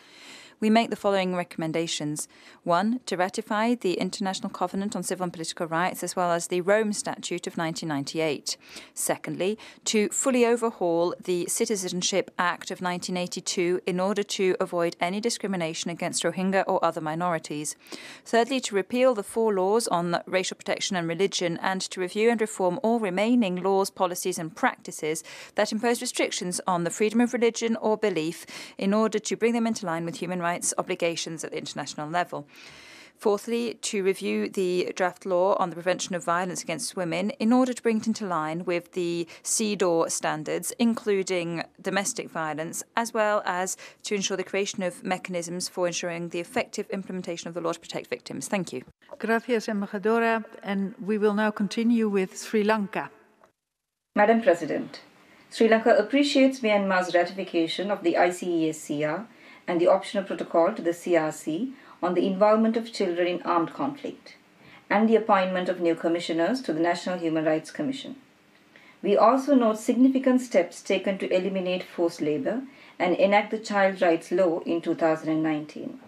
We make the following recommendations. 1, to ratify the International Covenant on Civil and Political Rights as well as the Rome Statute of 1998. Secondly, to fully overhaul the Citizenship Act of 1982 in order to avoid any discrimination against Rohingya or other minorities. Thirdly, to repeal the 4 laws on racial protection and religion and to review and reform all remaining laws, policies and practices that impose restrictions on the freedom of religion or belief in order to bring them into line with human rights obligations at the international level. Fourthly, to review the draft law on the prevention of violence against women in order to bring it into line with the CEDAW standards, including domestic violence, as well as to ensure the creation of mechanisms for ensuring the effective implementation of the law to protect victims. Thank you. Gracias, embajadora. And we will now continue with Sri Lanka. Madam President, Sri Lanka appreciates Myanmar's ratification of the ICESCR and the optional protocol to the CRC on the involvement of children in armed conflict, and the appointment of new commissioners to the National Human Rights Commission. We also note significant steps taken to eliminate forced labor and enact the Child Rights Law in 2019.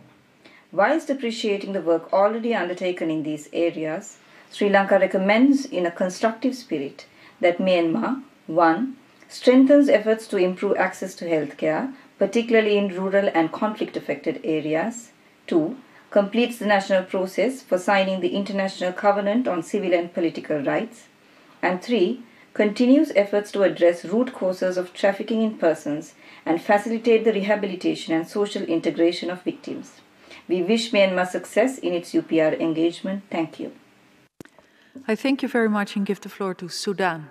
Whilst appreciating the work already undertaken in these areas, Sri Lanka recommends in a constructive spirit that Myanmar, 1, strengthens efforts to improve access to healthcare, particularly in rural and conflict-affected areas. 2, completes the national process for signing the International Covenant on Civil and Political Rights. And 3, continues efforts to address root causes of trafficking in persons and facilitate the rehabilitation and social integration of victims. We wish Myanmar success in its UPR engagement. Thank you. I thank you very much and give the floor to Sudan.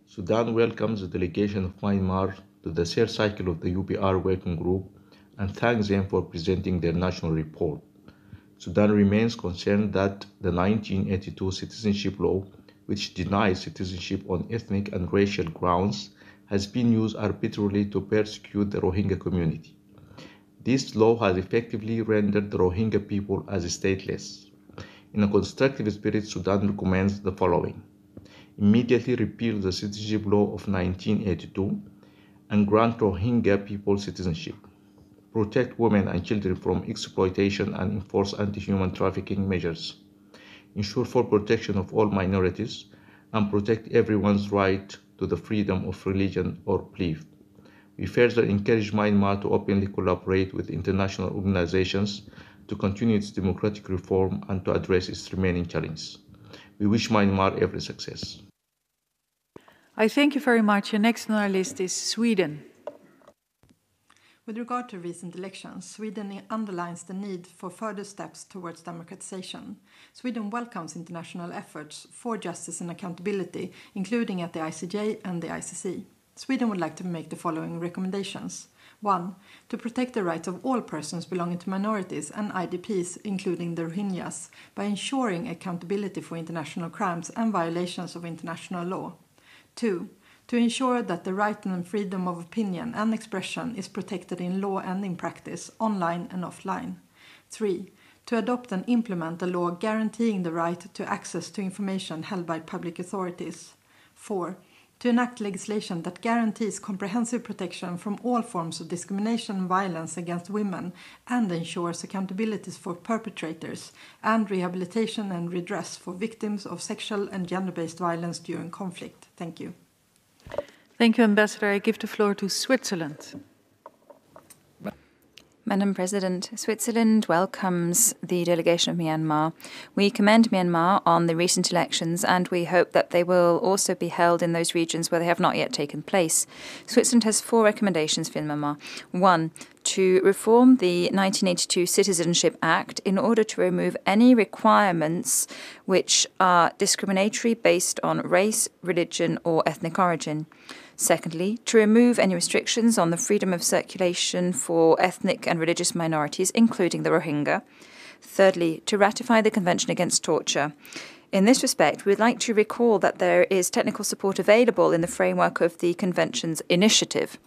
Sudan welcomes the delegation of Myanmar to the third cycle of the UPR working group and thanks them for presenting their national report. Sudan remains concerned that the 1982 citizenship law, which denies citizenship on ethnic and racial grounds, has been used arbitrarily to persecute the Rohingya community. This law has effectively rendered the Rohingya people as stateless. In a constructive spirit, Sudan recommends the following: immediately repeal the citizenship law of 1982 and grant Rohingya people citizenship. Protect women and children from exploitation and enforce anti-human trafficking measures. Ensure full protection of all minorities and protect everyone's right to the freedom of religion or belief. We further encourage Myanmar to openly collaborate with international organizations to continue its democratic reform and to address its remaining challenges. We wish Myanmar every success. I thank you very much. And next on our list is Sweden. With regard to recent elections, Sweden underlines the need for further steps towards democratization. Sweden welcomes international efforts for justice and accountability, including at the ICJ and the ICC. Sweden would like to make the following recommendations. 1. To protect the rights of all persons belonging to minorities and IDPs, including the Rohingyas, by ensuring accountability for international crimes and violations of international law. 2. To ensure that the right and freedom of opinion and expression is protected in law and in practice, online and offline. 3. To adopt and implement a law guaranteeing the right to access to information held by public authorities. 4. To enact legislation that guarantees comprehensive protection from all forms of discrimination and violence against women and ensures accountabilities for perpetrators and rehabilitation and redress for victims of sexual and gender-based violence during conflict. Thank you. Thank you, Ambassador. I give the floor to Switzerland. Madam President, Switzerland welcomes the delegation of Myanmar. We commend Myanmar on the recent elections, and we hope that they will also be held in those regions where they have not yet taken place. Switzerland has 4 recommendations for Myanmar. 1. To reform the 1982 Citizenship Act in order to remove any requirements which are discriminatory based on race, religion, or ethnic origin. Secondly, to remove any restrictions on the freedom of circulation for ethnic and religious minorities, including the Rohingya. Thirdly, to ratify the Convention Against Torture. In this respect, we would like to recall that there is technical support available in the framework of the Convention's initiative.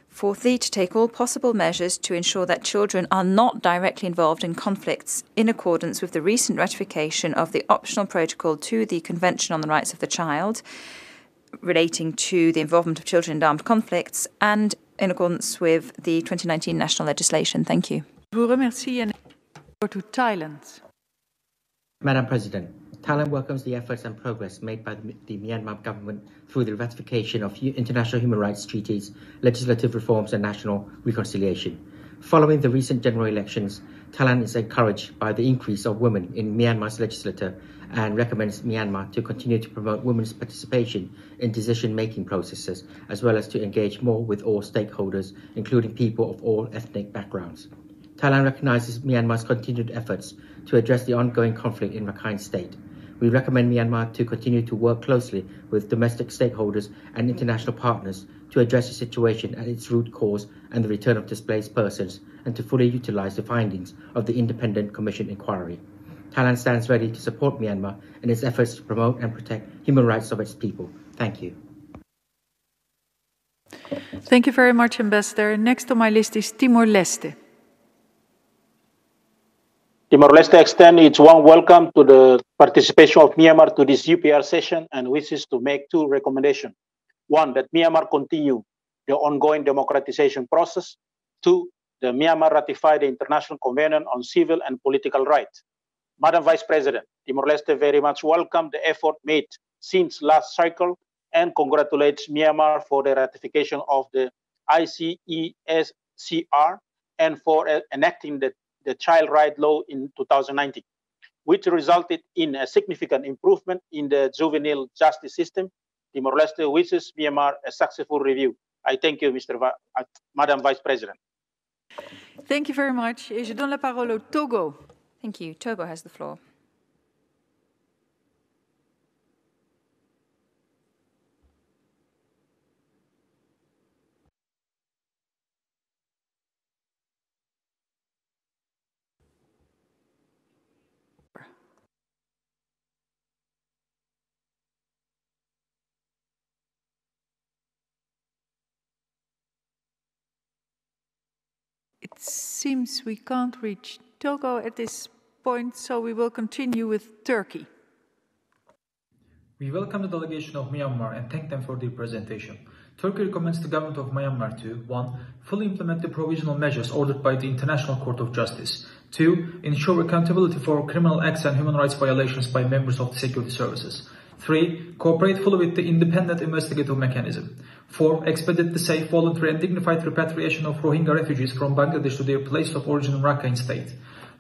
Fourthly, to take all possible measures to ensure that children are not directly involved in conflicts in accordance with the recent ratification of the optional protocol to the Convention on the Rights of the Child, relating to the involvement of children in armed conflicts and in accordance with the 2019 national legislation. Thank you. To Thailand. Madam President, Thailand welcomes the efforts and progress made by the Myanmar government through the ratification of international human rights treaties, legislative reforms and national reconciliation. Following the recent general elections, Thailand is encouraged by the increase of women in Myanmar's legislature and recommends Myanmar to continue to promote women's participation in decision-making processes, as well as to engage more with all stakeholders, including people of all ethnic backgrounds. Thailand recognizes Myanmar's continued efforts to address the ongoing conflict in Rakhine State. We recommend Myanmar to continue to work closely with domestic stakeholders and international partners to address the situation at its root cause and the return of displaced persons, and to fully utilize the findings of the Independent Commission inquiry. Thailand stands ready to support Myanmar in its efforts to promote and protect human rights of its people. Thank you. Thank you very much, Ambassador. Next on my list is Timor-Leste. Timor-Leste extends its warm welcome to the participation of Myanmar to this UPR session and wishes to make 2 recommendations. 1, that Myanmar continue the ongoing democratization process. 2, that Myanmar ratify the International Convention on Civil and Political Rights. Madam Vice President, Timor-Leste very much welcome the effort made since last cycle and congratulates Myanmar for the ratification of the ICESCR and for enacting the child right law in 2019, which resulted in a significant improvement in the juvenile justice system. Timor-Leste wishes Myanmar a successful review. I thank you, Madam Vice President. Thank you very much. Et je donne la parole au Togo. Thank you. Togo has the floor. It seems we can't reach Togo at this point, so we will continue with Turkey. We welcome the delegation of Myanmar and thank them for their presentation. Turkey recommends the government of Myanmar to 1. Fully implement the provisional measures ordered by the International Court of Justice. 2. Ensure accountability for criminal acts and human rights violations by members of the security services. 3. Cooperate fully with the independent investigative mechanism. 4. Expedite the safe, voluntary and dignified repatriation of Rohingya refugees from Bangladesh to their place of origin in Rakhine State.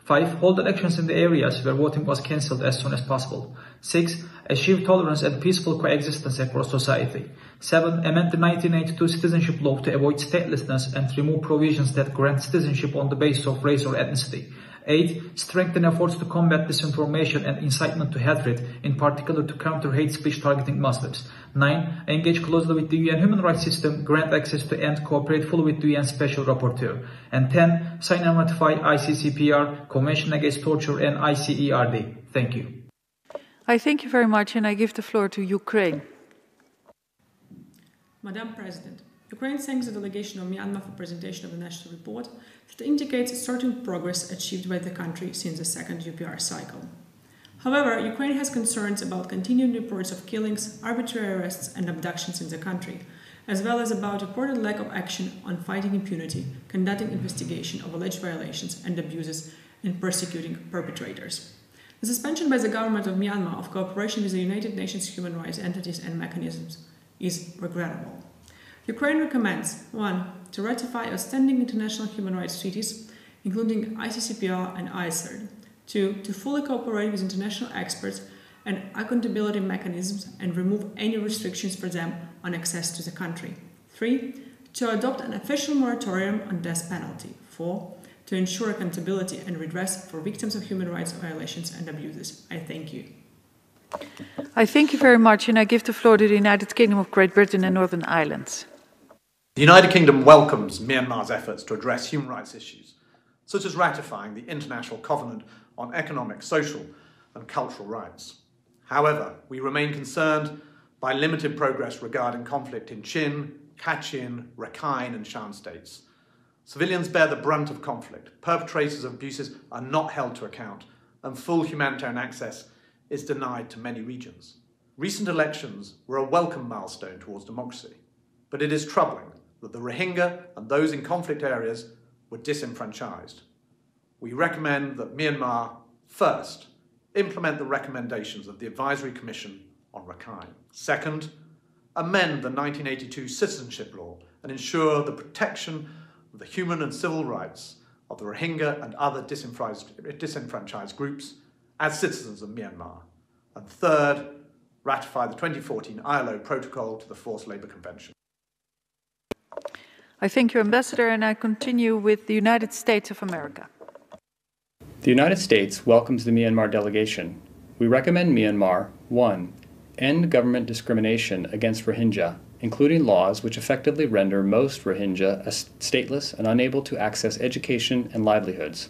5. Hold elections in the areas where voting was cancelled as soon as possible. 6. Achieve tolerance and peaceful coexistence across society. 7. Amend the 1982 citizenship law to avoid statelessness and remove provisions that grant citizenship on the basis of race or ethnicity. 8. Strengthen efforts to combat disinformation and incitement to hatred, in particular to counter hate speech targeting Muslims. 9. Engage closely with the UN human rights system, grant access to and cooperate fully with the UN Special Rapporteur. And 10. Sign and ratify ICCPR, Convention Against Torture, and ICERD. Thank you. I thank you very much, and I give the floor to Ukraine. Madam President, Ukraine thanks the delegation of Myanmar for presentation of the national report that indicates certain progress achieved by the country since the second UPR cycle. However, Ukraine has concerns about continuing reports of killings, arbitrary arrests and abductions in the country, as well as about reported lack of action on fighting impunity, conducting investigation of alleged violations and abuses, and persecuting perpetrators. The suspension by the government of Myanmar of cooperation with the United Nations human rights entities and mechanisms is regrettable. Ukraine recommends 1. To ratify outstanding international human rights treaties, including ICCPR and ICERD. 2. To fully cooperate with international experts and accountability mechanisms and remove any restrictions for them on access to the country. 3. To adopt an official moratorium on death penalty. 4. To ensure accountability and redress for victims of human rights violations and abuses. I thank you. I thank you very much, and I give the floor to the United Kingdom of Great Britain and Northern Ireland. The United Kingdom welcomes Myanmar's efforts to address human rights issues, such as ratifying the International Covenant on Economic, Social and Cultural Rights. However, we remain concerned by limited progress regarding conflict in Chin, Kachin, Rakhine and Shan states. Civilians bear the brunt of conflict, perpetrators of abuses are not held to account, and full humanitarian access is denied to many regions. Recent elections were a welcome milestone towards democracy, but it is troubling that the Rohingya and those in conflict areas were disenfranchised. We recommend that Myanmar, first, implement the recommendations of the Advisory Commission on Rakhine. Second, amend the 1982 citizenship law and ensure the protection of the human and civil rights of the Rohingya and other disenfranchised groups as citizens of Myanmar. And third, ratify the 2014 ILO Protocol to the Forced Labour Convention. I thank you, Ambassador, and I continue with the United States of America. The United States welcomes the Myanmar delegation. We recommend Myanmar, 1. End government discrimination against Rohingya, including laws which effectively render most Rohingya stateless and unable to access education and livelihoods.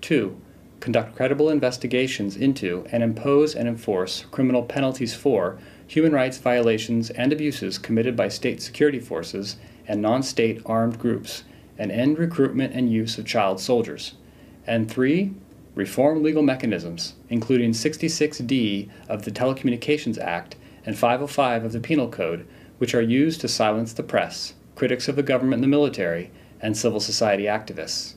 2. Conduct credible investigations into and impose and enforce criminal penalties for human rights violations and abuses committed by state security forces and non-state armed groups, and end recruitment and use of child soldiers. And 3. Reform legal mechanisms, including 66D of the Telecommunications Act and 505 of the Penal Code, which are used to silence the press, critics of the government and the military, and civil society activists.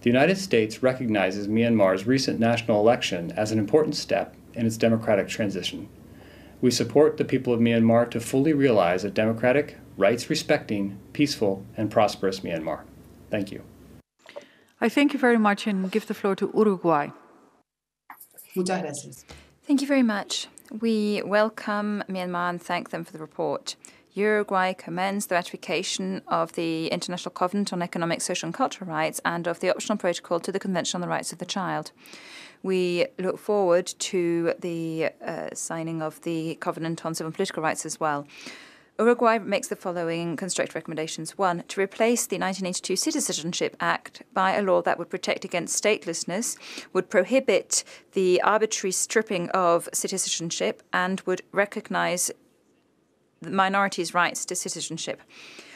The United States recognizes Myanmar's recent national election as an important step in its democratic transition. We support the people of Myanmar to fully realize a democratic, rights-respecting, peaceful, and prosperous Myanmar. Thank you. I thank you very much and give the floor to Uruguay. Muchas gracias. Thank you very much. We welcome Myanmar and thank them for the report. Uruguay commends the ratification of the International Covenant on Economic, Social and Cultural Rights and of the optional protocol to the Convention on the Rights of the Child. We look forward to the signing of the Covenant on Civil and Political Rights as well. Uruguay makes the following constructive recommendations. 1. To replace the 1982 Citizenship Act by a law that would protect against statelessness, would prohibit the arbitrary stripping of citizenship, and would recognize minorities' rights to citizenship.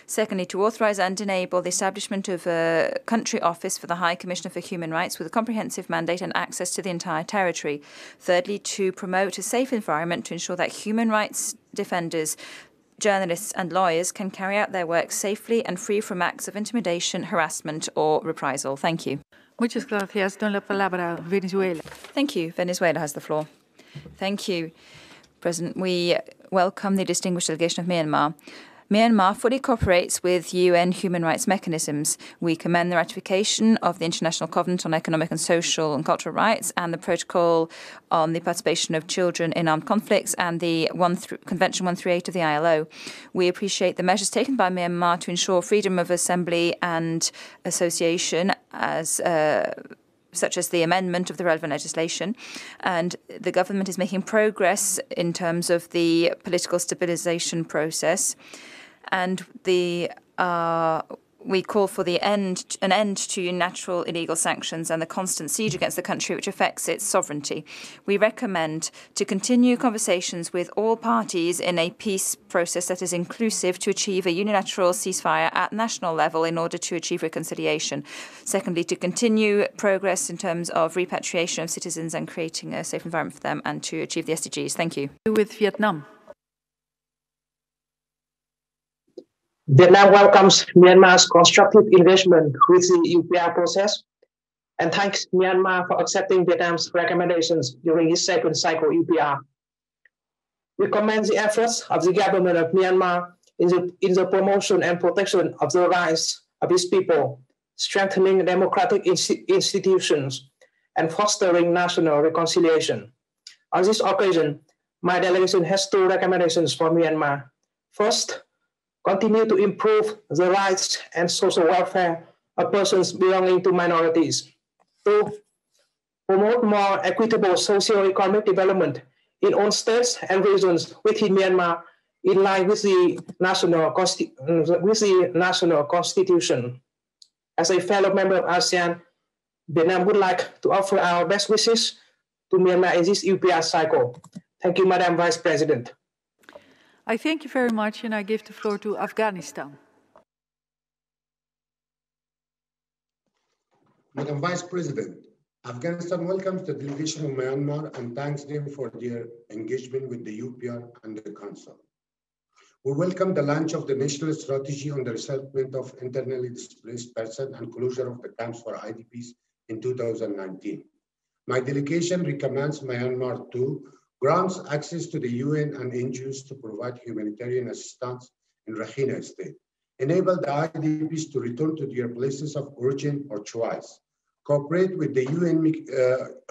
Secondly, to authorize and enable the establishment of a country office for the High Commissioner for Human Rights with a comprehensive mandate and access to the entire territory. Thirdly, to promote a safe environment to ensure that human rights defenders, journalists and lawyers can carry out their work safely and free from acts of intimidation, harassment or reprisal. Thank you. Muchas gracias. Doy la palabra a Venezuela. Thank you. Venezuela has the floor. Thank you, President. We welcome the distinguished delegation of Myanmar. Myanmar fully cooperates with UN human rights mechanisms. We commend the ratification of the International Covenant on Economic and Social and Cultural Rights and the Protocol on the Participation of Children in Armed Conflicts and the Convention 138 of the ILO. We appreciate the measures taken by Myanmar to ensure freedom of assembly and association such as the amendment of the relevant legislation. And the government is making progress in terms of the political stabilization process. And we call for an end to unilateral illegal sanctions and the constant siege against the country, which affects its sovereignty. We recommend to continue conversations with all parties in a peace process that is inclusive to achieve a unilateral ceasefire at national level in order to achieve reconciliation. Secondly, to continue progress in terms of repatriation of citizens and creating a safe environment for them and to achieve the SDGs. Thank you. With Vietnam. Vietnam welcomes Myanmar's constructive engagement with the UPR process and thanks Myanmar for accepting Vietnam's recommendations during its second cycle UPR. We commend the efforts of the government of Myanmar in the promotion and protection of the rights of its people, strengthening democratic institutions, and fostering national reconciliation. On this occasion, my delegation has two recommendations for Myanmar. First, continue to improve the rights and social welfare of persons belonging to minorities. Two, promote more equitable socio-economic development in all states and regions within Myanmar in line with the national constitution. As a fellow member of ASEAN, Vietnam would like to offer our best wishes to Myanmar in this UPR cycle. Thank you, Madam Vice President. I thank you very much, and I give the floor to Afghanistan. Madam Vice President, Afghanistan welcomes the delegation of Myanmar and thanks them for their engagement with the UPR and the Council. We welcome the launch of the National Strategy on the Resettlement of Internally Displaced Persons and closure of the camps for IDPs in 2019. My delegation recommends Myanmar to grants access to the UN and NGOs to provide humanitarian assistance in Rakhine State, enable the IDPs to return to their places of origin or choice, cooperate with the UN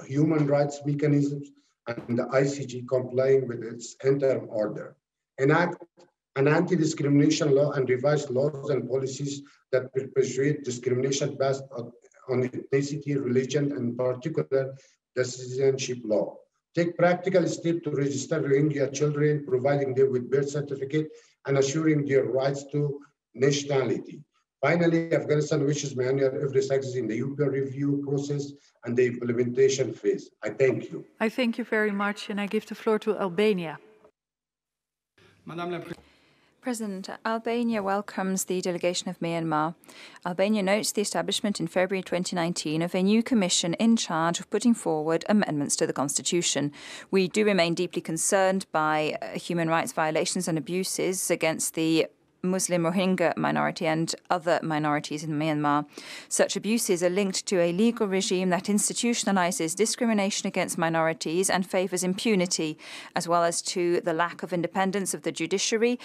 human rights mechanisms and the ICJ complying with its interim order, enact an anti-discrimination law and revise laws and policies that perpetuate discrimination based on ethnicity, religion, and in particular, the citizenship law. Take practical steps to register Rohingya children, providing them with birth certificate and assuring their rights to nationality. Finally, Afghanistan wishes Myanmar every success in the UPR review process and the implementation phase. I thank you. I thank you very much, and I give the floor to Albania. President, Albania welcomes the delegation of Myanmar. Albania notes the establishment in February 2019 of a new commission in charge of putting forward amendments to the constitution. We do remain deeply concerned by human rights violations and abuses against the Muslim Rohingya minority and other minorities in Myanmar. Such abuses are linked to a legal regime that institutionalizes discrimination against minorities and favors impunity, as well as to the lack of independence of the judiciary,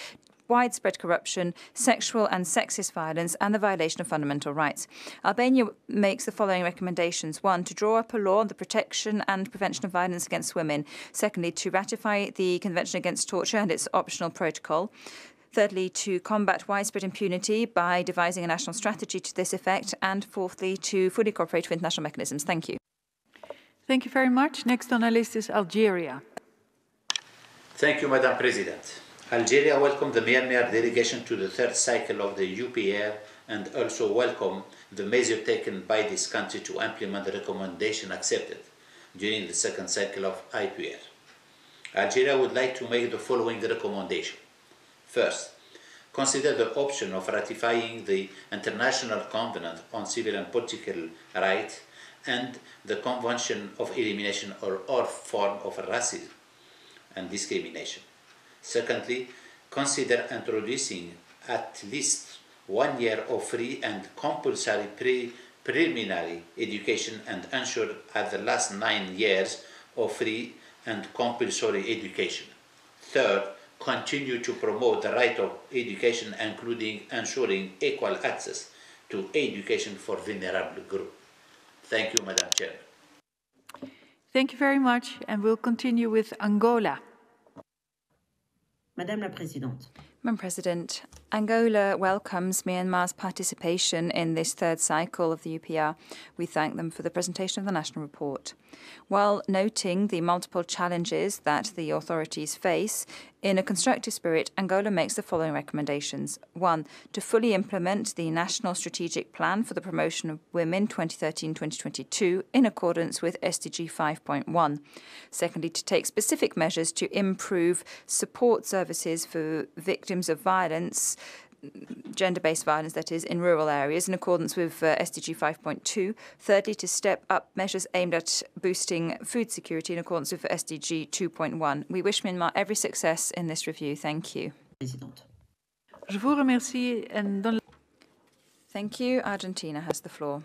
widespread corruption, sexual and sexist violence, and the violation of fundamental rights. Albania makes the following recommendations. 1, to draw up a law on the protection and prevention of violence against women. Secondly, to ratify the Convention Against Torture and its optional protocol. Thirdly, to combat widespread impunity by devising a national strategy to this effect. And fourthly, to fully cooperate with international mechanisms. Thank you. Thank you very much. Next on our list is Algeria. Thank you, Madam President. Algeria welcomed the Myanmar delegation to the third cycle of the UPR and also welcome the measure taken by this country to implement the recommendation accepted during the second cycle of IPR. Algeria would like to make the following recommendation. First, consider the option of ratifying the International Covenant on Civil and Political Rights and the Convention of Elimination of all forms of racism and discrimination. Secondly, consider introducing at least 1 year of free and compulsory preliminary education and ensure at the last 9 years of free and compulsory education. Third, continue to promote the right of education, including ensuring equal access to education for vulnerable groups. Thank you, Madam Chair. Thank you very much, and we'll continue with Angola. Madame la Présidente. Madam President, Angola welcomes Myanmar's participation in this third cycle of the UPR. We thank them for the presentation of the national report. While noting the multiple challenges that the authorities face, in a constructive spirit, Angola makes the following recommendations. 1. To fully implement the National Strategic Plan for the Promotion of Women 2013-2022 in accordance with SDG 5.1. Secondly, to take specific measures to improve support services for victims of violence, gender-based violence, that is, in rural areas, in accordance with SDG 5.2. Thirdly, to step up measures aimed at boosting food security in accordance with SDG 2.1. We wish Myanmar every success in this review. Thank you. Je vous remercie. Thank you. Argentina has the floor.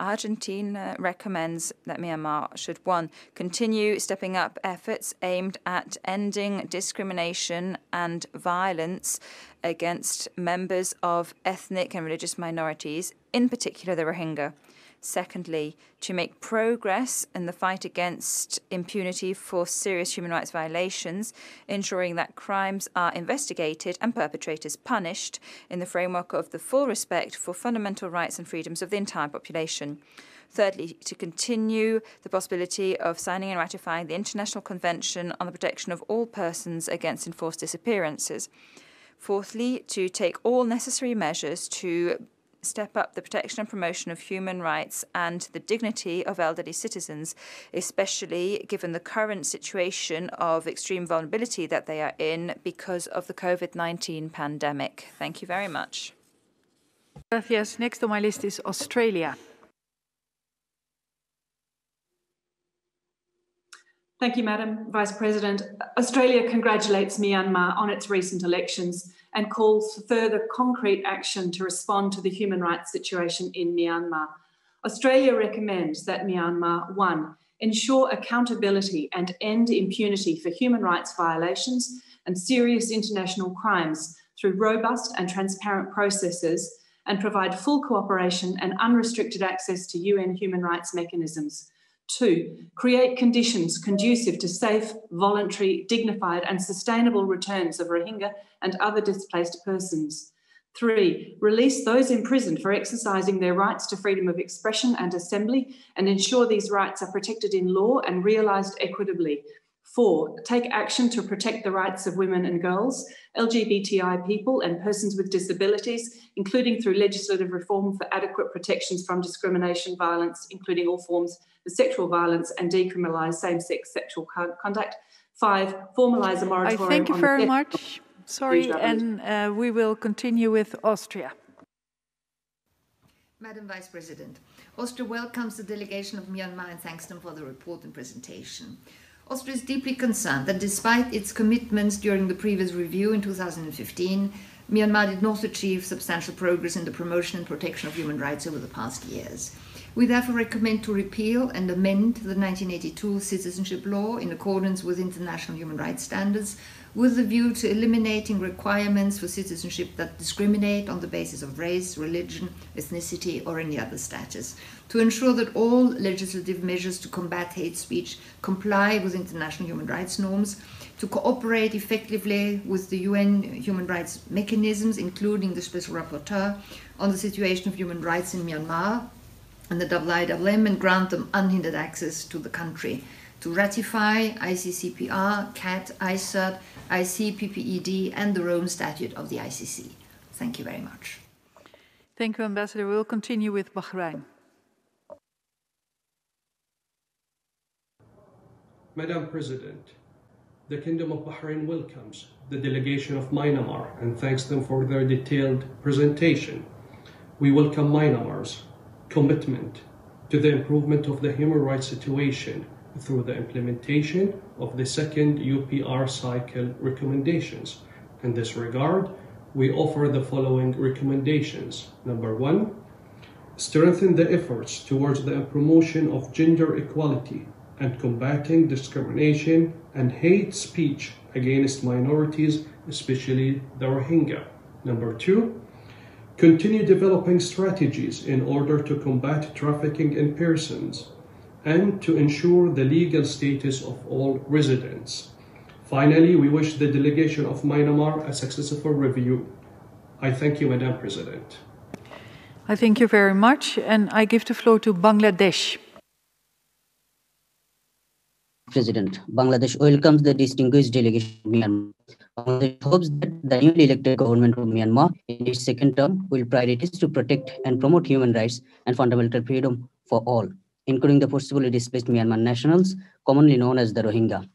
Argentina recommends that Myanmar should, 1, continue stepping up efforts aimed at ending discrimination and violence against members of ethnic and religious minorities, in particular the Rohingya. Secondly, to make progress in the fight against impunity for serious human rights violations, ensuring that crimes are investigated and perpetrators punished in the framework of the full respect for fundamental rights and freedoms of the entire population. Thirdly, to continue the possibility of signing and ratifying the International Convention on the Protection of All Persons Against Enforced Disappearances. Fourthly, to take all necessary measures to step up the protection and promotion of human rights and the dignity of elderly citizens, especially given the current situation of extreme vulnerability that they are in because of the COVID-19 pandemic. Thank you very much. Gracias. Next on my list is Australia. Thank you, Madam Vice President. Australia congratulates Myanmar on its recent elections and calls for further concrete action to respond to the human rights situation in Myanmar. Australia recommends that Myanmar, 1, ensure accountability and end impunity for human rights violations and serious international crimes through robust and transparent processes and provide full cooperation and unrestricted access to UN human rights mechanisms. 2, create conditions conducive to safe, voluntary, dignified and sustainable returns of Rohingya and other displaced persons. 3, release those imprisoned for exercising their rights to freedom of expression and assembly and ensure these rights are protected in law and realised equitably. 4, take action to protect the rights of women and girls, LGBTI people and persons with disabilities, including through legislative reform for adequate protections from discrimination, violence, including all forms of sexual violence, and decriminalise same-sex sexual conduct. 5, formalise a moratorium. I thank you very much. Sorry, and we will continue with Austria. Madam Vice President, Austria welcomes the delegation of Myanmar and thanks them for the report and presentation. Austria is deeply concerned that despite its commitments during the previous review in 2015, Myanmar did not achieve substantial progress in the promotion and protection of human rights over the past years. We therefore recommend to repeal and amend the 1982 citizenship law in accordance with international human rights standards, with the view to eliminating requirements for citizenship that discriminate on the basis of race, religion, ethnicity, or any other status, to ensure that all legislative measures to combat hate speech comply with international human rights norms, to cooperate effectively with the UN human rights mechanisms, including the Special Rapporteur on the situation of human rights in Myanmar and the IIMM, and grant them unhindered access to the country, to ratify ICCPR, CAT, ICERT, ICPPED, and the Rome Statute of the ICC. Thank you very much. Thank you, Ambassador. We'll continue with Bahrain. Madam President, the Kingdom of Bahrain welcomes the delegation of Myanmar and thanks them for their detailed presentation. We welcome Myanmar's commitment to the improvement of the human rights situation through the implementation of the second UPR cycle recommendations. In this regard, we offer the following recommendations. Number 1, strengthen the efforts towards the promotion of gender equality and combating discrimination and hate speech against minorities, especially the Rohingya. Number 2, continue developing strategies in order to combat trafficking in persons and to ensure the legal status of all residents. Finally, we wish the delegation of Myanmar a successful review. I thank you, Madam President. I thank you very much, and I give the floor to Bangladesh. President, Bangladesh welcomes the distinguished delegation of Myanmar. Bangladesh hopes that the newly elected government of Myanmar in its second term will prioritize to protect and promote human rights and fundamental freedom for all, including the forcibly displaced Myanmar nationals, commonly known as the Rohingya.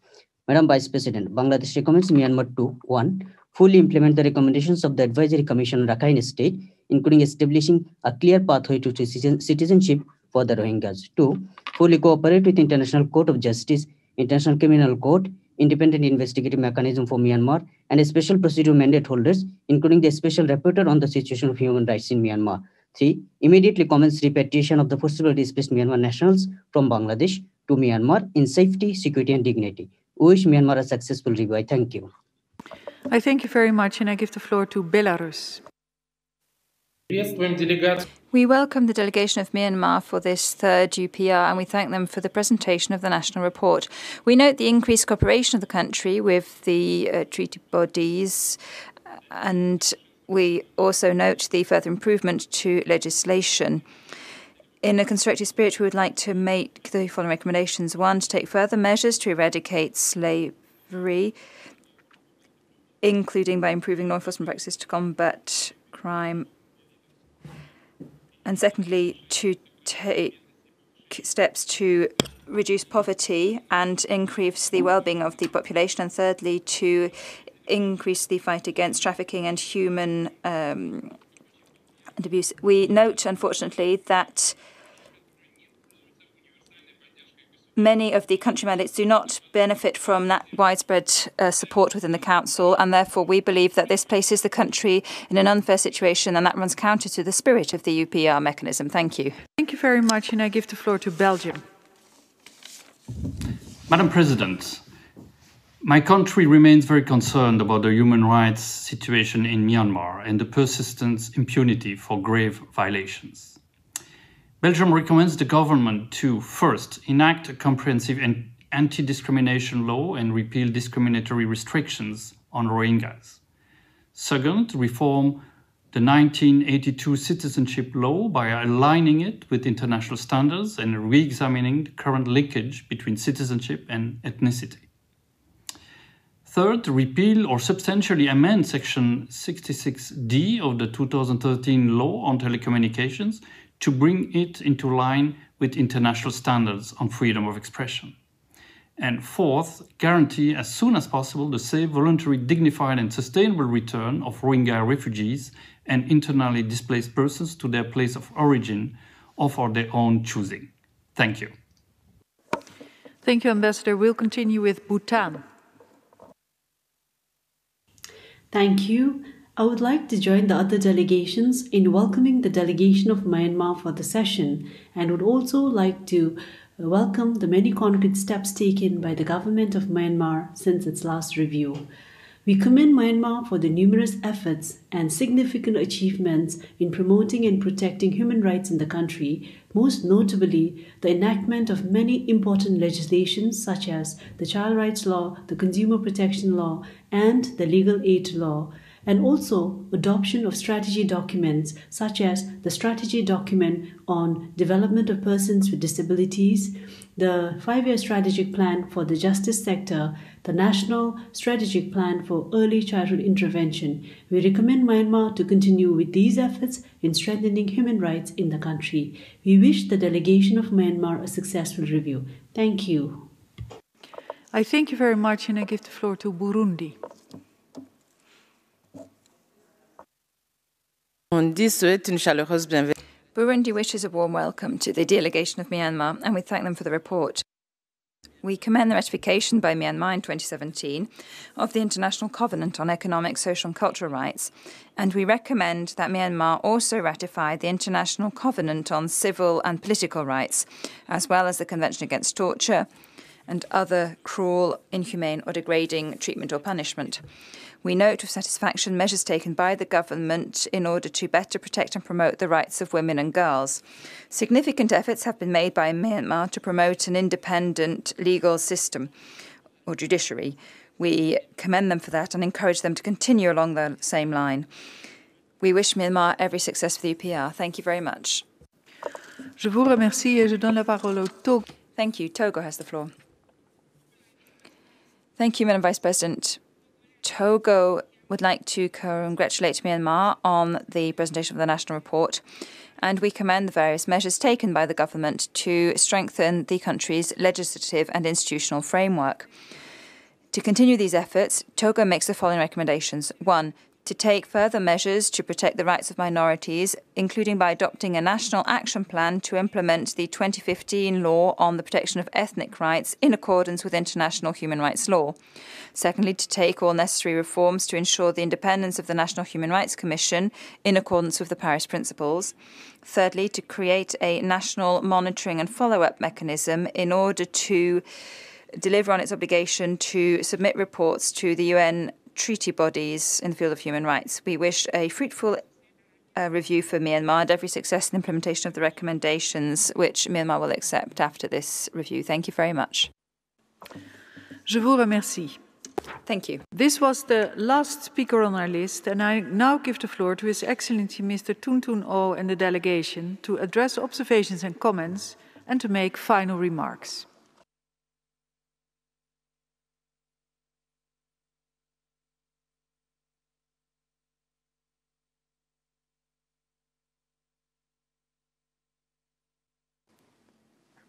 Madam Vice President, Bangladesh recommends Myanmar to 1. Fully implement the recommendations of the Advisory Commission on Rakhine State, including establishing a clear pathway to citizenship for the Rohingyas. 2. Fully cooperate with International Court of Justice, International Criminal Court, independent investigative mechanism for Myanmar, and a special procedure mandate holders, including the special rapporteur on the situation of human rights in Myanmar. 3. Immediately commence repatriation of the forcibly displaced Myanmar nationals from Bangladesh to Myanmar in safety, security, and dignity. We wish Myanmar a successful review. I thank you. I thank you very much, and I give the floor to Belarus. We welcome the delegation of Myanmar for this third UPR, and we thank them for the presentation of the national report. We note the increased cooperation of the country with the treaty bodies, and we also note the further improvement to legislation. In a constructive spirit, we would like to make the following recommendations. 1, to take further measures to eradicate slavery, including by improving law enforcement practices to combat crime. And secondly, to take steps to reduce poverty and increase the well-being of the population. And thirdly, to increase the fight against trafficking and human and abuse. We note, unfortunately, that many of the country mandates do not benefit from that widespread support within the Council, and therefore we believe that this places the country in an unfair situation, and that runs counter to the spirit of the UPR mechanism. Thank you. Thank you very much, and I give the floor to Belgium. Madam President, my country remains very concerned about the human rights situation in Myanmar and the persistent impunity for grave violations. Belgium recommends the government to, first, enact a comprehensive anti-discrimination law and repeal discriminatory restrictions on Rohingyas. Second, reform the 1982 citizenship law by aligning it with international standards and re-examining the current linkage between citizenship and ethnicity. Third, repeal or substantially amend Section 66D of the 2013 law on telecommunications to bring it into line with international standards on freedom of expression. And fourth, guarantee as soon as possible the safe, voluntary, dignified and sustainable return of Rohingya refugees and internally displaced persons to their place of origin or for their own choosing. Thank you. Thank you, Ambassador. We'll continue with Bhutan. Thank you. I would like to join the other delegations in welcoming the delegation of Myanmar for the session, and would also like to welcome the many concrete steps taken by the government of Myanmar since its last review. We commend Myanmar for the numerous efforts and significant achievements in promoting and protecting human rights in the country, most notably the enactment of many important legislations such as the Child Rights Law, the Consumer Protection Law, and the Legal Aid Law, and also adoption of strategy documents such as the strategy document on development of persons with disabilities, the 5-year strategic plan for the justice sector, the national strategic plan for early childhood intervention. We recommend Myanmar to continue with these efforts in strengthening human rights in the country. We wish the delegation of Myanmar a successful review. Thank you. I thank you very much, and I give the floor to Burundi. Burundi wishes a warm welcome to the delegation of Myanmar, and we thank them for the report. We commend the ratification by Myanmar in 2017 of the International Covenant on Economic, Social and Cultural Rights, and we recommend that Myanmar also ratify the International Covenant on Civil and Political Rights, as well as the Convention Against Torture and other cruel, inhumane or degrading treatment or punishment. We note with satisfaction measures taken by the government in order to better protect and promote the rights of women and girls. Significant efforts have been made by Myanmar to promote an independent legal system or judiciary. We commend them for that and encourage them to continue along the same line. We wish Myanmar every success for the UPR. Thank you very much. Je vous remercie et je donne la parole au Togo. Thank you. Togo has the floor. Thank you, Madam Vice President. Togo would like to congratulate Myanmar on the presentation of the national report, and we commend the various measures taken by the government to strengthen the country's legislative and institutional framework. To continue these efforts, Togo makes the following recommendations. 1. To take further measures to protect the rights of minorities, including by adopting a national action plan to implement the 2015 law on the protection of ethnic rights in accordance with international human rights law. Secondly, to take all necessary reforms to ensure the independence of the National Human Rights Commission in accordance with the Paris Principles. Thirdly, to create a national monitoring and follow-up mechanism in order to deliver on its obligation to submit reports to the UN treaty bodies in the field of human rights. We wish a fruitful review for Myanmar and every success in implementation of the recommendations which Myanmar will accept after this review. Thank you very much. Je vous remercie. Thank you. This was the last speaker on our list, and I now give the floor to His Excellency Mr. Tun Tun Oh and the delegation to address observations and comments and to make final remarks.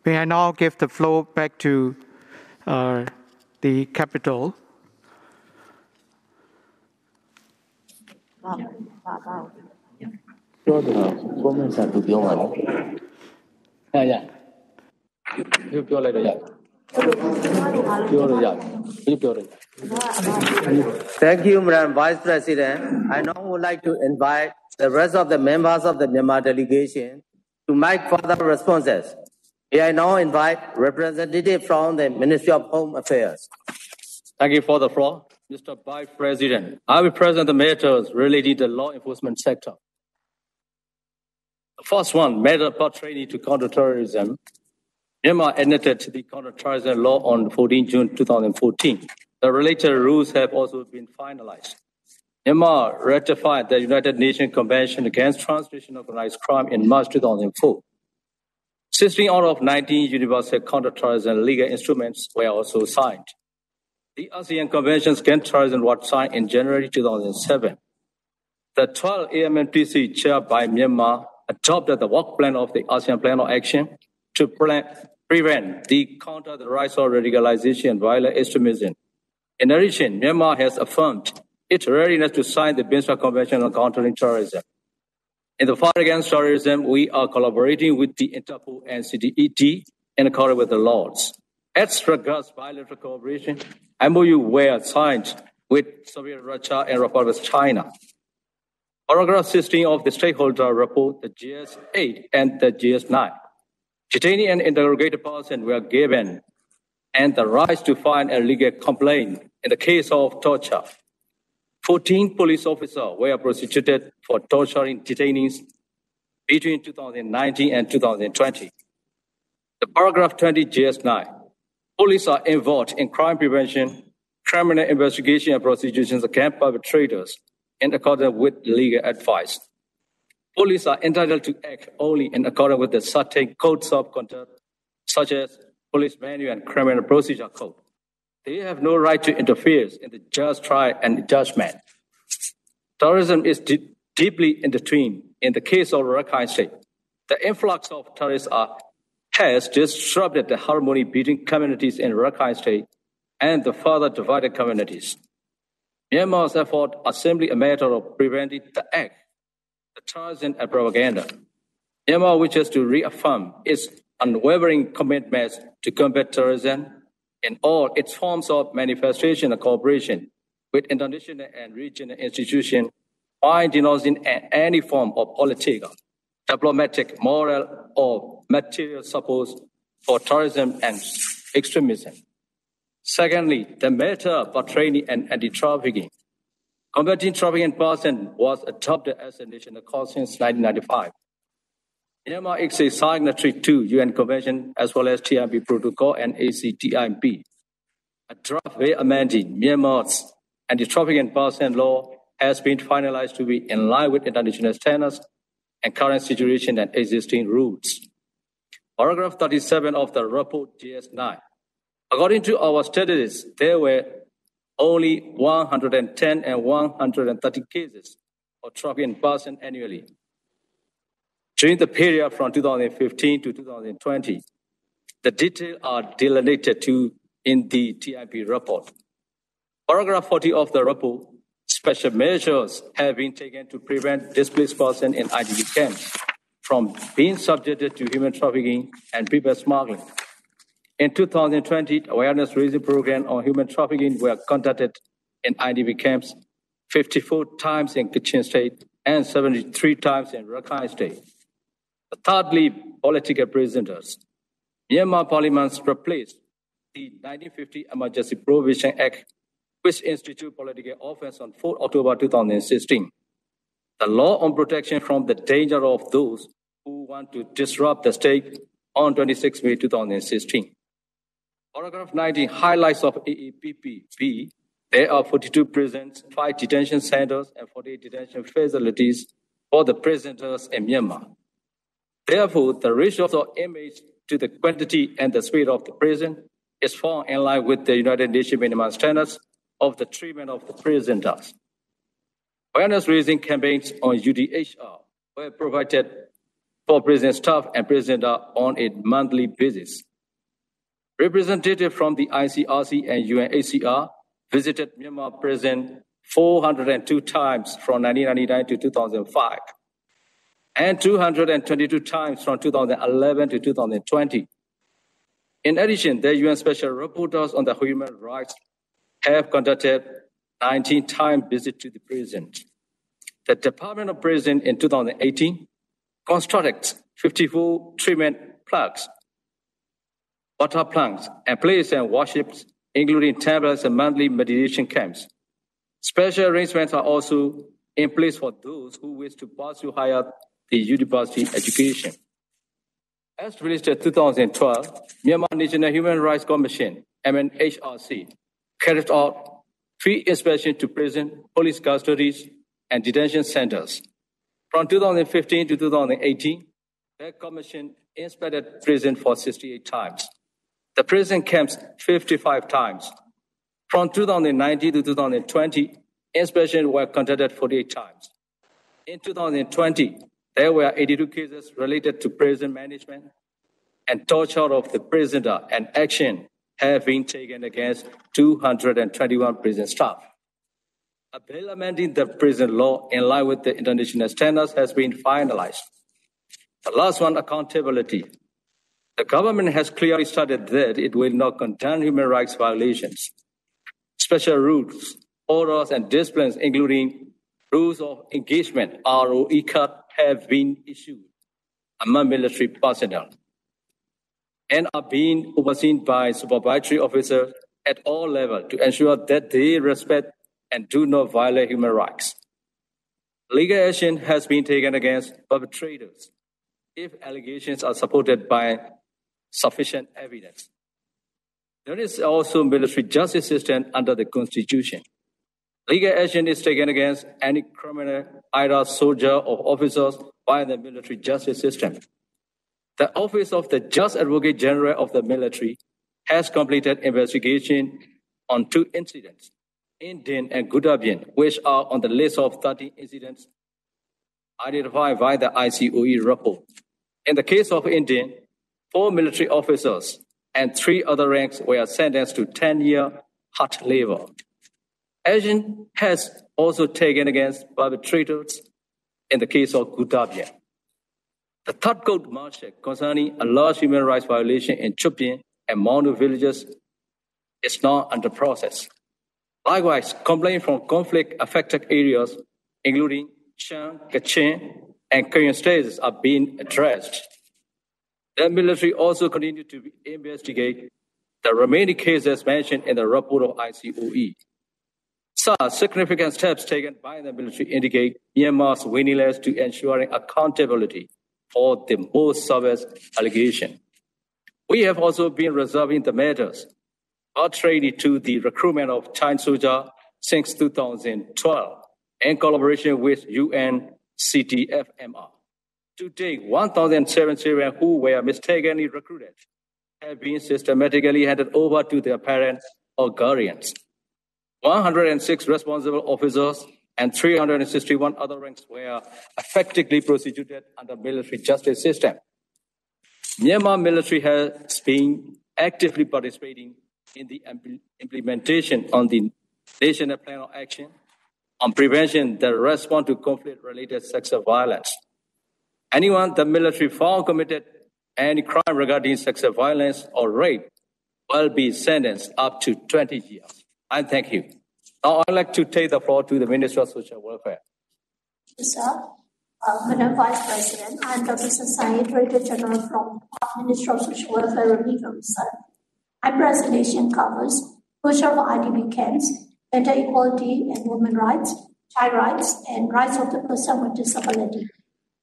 May I now give the floor back to the capital. Thank you, Madam Vice President. I now would like to invite the rest of the members of the Myanmar delegation to make further responses. May I now invite representatives from the Ministry of Home Affairs. Thank you for the floor. Mr. Vice President, I will present the matters related to the law enforcement sector. The first one, matter pertaining to counterterrorism. Myanmar enacted the counterterrorism law on 14 June 2014. The related rules have also been finalized. Myanmar ratified the United Nations Convention Against Transnational Organized Crime in March 2004. 16 out of 19 universal counterterrorism legal instruments were also signed. The ASEAN Convention Against Terrorism was signed in January 2007. The 12 AMNTC chaired by Myanmar adopted the work plan of the ASEAN Plan of Action to prevent the counter the rise of radicalization and violent extremism. In addition, Myanmar has affirmed its readiness to sign the Binstra Convention on Countering Terrorism. In the fight against terrorism, we are collaborating with the Interpol and CTET in accordance with the laws. As regards bilateral cooperation, MOU were signed with Soviet Russia and Republic of China. Paragraph 16 of the stakeholder report, the GS8 and the GS9. Detainee and interrogated person were given and the right to file a legal complaint in the case of torture. 14 police officers were prosecuted for torturing detainees between 2019 and 2020. The paragraph 20 GS9. Police are involved in crime prevention, criminal investigation and prosecutions against perpetrators in accordance with legal advice. Police are entitled to act only in accordance with the certain codes of conduct, such as Police Manual and Criminal Procedure Code. They have no right to interfere in the just trial and judgment. Terrorism is deeply intertwined in the case of Rakhine State. The influx of terrorists has disrupted the harmony between communities in Rakhine State and the further divided communities. Myanmar's efforts are simply a matter of preventing the act, the terrorism and propaganda. Myanmar wishes to reaffirm its unwavering commitment to combat terrorism in all its forms of manifestation and cooperation with international and regional institutions, while denouncing any form of political, diplomatic, moral, or material support for terrorism and extremism. Secondly, the matter of training and anti-trafficking. Combating trafficking persons was adopted as a national cause since 1995. Myanmar is a signatory to UN Convention as well as TMP Protocol and ACTIMP. A draft way amending Myanmar's anti-trafficking person law has been finalized to be in line with international standards and current situation and existing rules. Paragraph 37 of the report GS9. According to our studies, there were only 110 and 130 cases of trafficking persons annually. During the period from 2015 to 2020, the details are delineated in the TIP report. Paragraph 40 of the report, special measures have been taken to prevent displaced persons in IDP camps from being subjected to human trafficking and people smuggling. In 2020, awareness raising programs on human trafficking were conducted in IDP camps 54 times in Kachin State and 73 times in Rakhine State. Thirdly, political prisoners. Myanmar Parliament replaced the 1950 Emergency Prohibition Act, which instituted political offence on 4 October 2016. The law on protection from the danger of those who want to disrupt the state on 26 May 2016. Paragraph 19 highlights of AAPP. There are 42 prisons, 5 detention centers, and 48 detention facilities for the prisoners in Myanmar. Therefore, the ratio of inmates to the quantity and the speed of the prison is found in line with the United Nations minimum standards of the treatment of the prisoners. Awareness raising campaigns on UDHR were provided for prison staff and prisoners on a monthly basis. Representatives from the ICRC and UNHCR visited Myanmar prison 402 times from 1999 to 2005, and 222 times from 2011 to 2020. In addition, the UN Special Rapporteurs on the Human Rights have conducted 19 times visits to the prison. The Department of Prison in 2018 constructed 54 treatment plugs, water plants, and places and worships, including temples and monthly meditation camps. Special arrangements are also in place for those who wish to pursue higher the university education. As released in 2012, Myanmar National Human Rights Commission, MNHRC, carried out 3 inspections to prison, police custodies, and detention centers. From 2015 to 2018, the commission inspected prison for 68 times. The prison camps 55 times. From 2019 to 2020, inspections were conducted 48 times. In 2020, there were 82 cases related to prison management and torture of the prisoner, and action have been taken against 221 prison staff. A bill amending the prison law in line with the international standards has been finalized. The last one, accountability. The government has clearly stated that it will not condone human rights violations. Special rules, orders, and disciplines, including rules of engagement, ROE cut, have been issued among military personnel and are being overseen by supervisory officers at all levels to ensure that they respect and do not violate human rights. Legal action has been taken against perpetrators if allegations are supported by sufficient evidence. There is also military justice system under the Constitution. Legal action is taken against any criminal, either soldier or officers, by the military justice system. The Office of the Just Advocate General of the Military has completed investigation on 2 incidents, Indian and Gudabian, which are on the list of 30 incidents identified by the ICOE report. In the case of Indian, 4 military officers and 3 other ranks were sentenced to 10-year hard labor. Action has also taken against perpetrators in the case of Gudabian. The third court martial concerning a large human rights violation in Chupien and Maunu villages is now under process. Likewise, complaints from conflict-affected areas, including Shan, Kachin, and Kachin states, are being addressed. The military also continue to investigate the remaining cases mentioned in the report of ICOE. Such significant steps taken by the military indicate Myanmar's willingness to ensuring accountability for the most serious allegation. We have also been reserving the matters contrary to the recruitment of Chinese soldiers since 2012 in collaboration with UNCTFMR. To date, 1,007 Syrians who were mistakenly recruited have been systematically handed over to their parents or guardians. 106 responsible officers and 361 other ranks were effectively prosecuted under military justice system. Myanmar military has been actively participating in the implementation on the National Plan of Action on prevention that respond to conflict-related sexual violence. Anyone the military found committed any crime regarding sexual violence or rape will be sentenced up to 20 years. I thank you. Now I'd like to take the floor to the Minister of Social Welfare. Sir, Madam Vice President, I am Dr. Sasai, Director General from Ministry of Social Welfare Relief and Research. My presentation covers closure of IDP camps, gender equality and women's rights, child rights, and rights of the person with disability.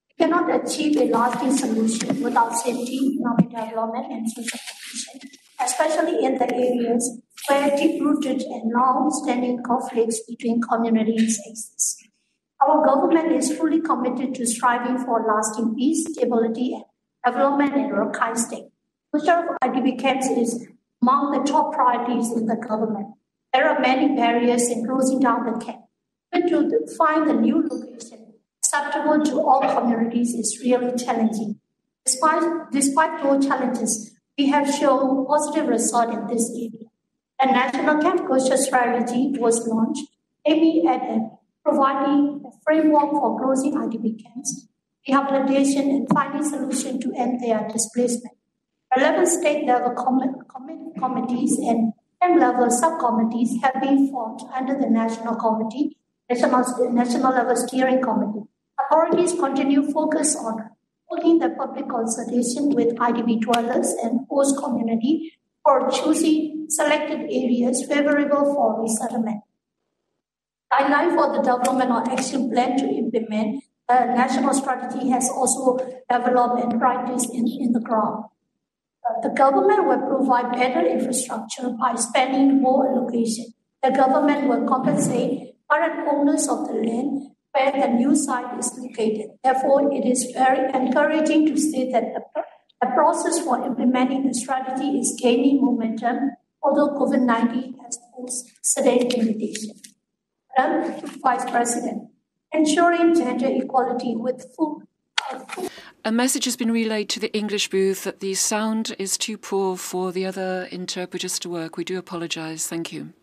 We cannot achieve a lasting solution without safety, economic development, and social cohesion, especially in the areas where deep-rooted and long-standing conflicts between communities exist. Our government is fully committed to striving for lasting peace, stability, and development in Rakhine State. Closure of IDP camps is among the top priorities in the government. There are many barriers in closing down the camp. But to find a new location acceptable to all communities is really challenging. Despite those challenges, we have shown positive results in this area. A national camp closure strategy was launched, aiming at providing a framework for closing IDP camps, rehabilitation, and finding solutions to end their displacement. 11 state-level committees and 10-level subcommittees have been formed under the National Committee, National Level Steering Committee. Authorities continue focus on holding the public consultation with IDP dwellers and host community for choosing selected areas favorable for resettlement. Guideline for the development or action plan to implement a national strategy has also developed and practiced in the ground. The government will provide better infrastructure by spending more allocation. The government will compensate current owners of the land where the new site is located. Therefore, it is very encouraging to see that the process for implementing the strategy is gaining momentum, although COVID-19 has posed certain limitations. Vice President, ensuring gender equality with full. A message has been relayed to the English booth that the sound is too poor for the other interpreters to work. We do apologise. Thank you.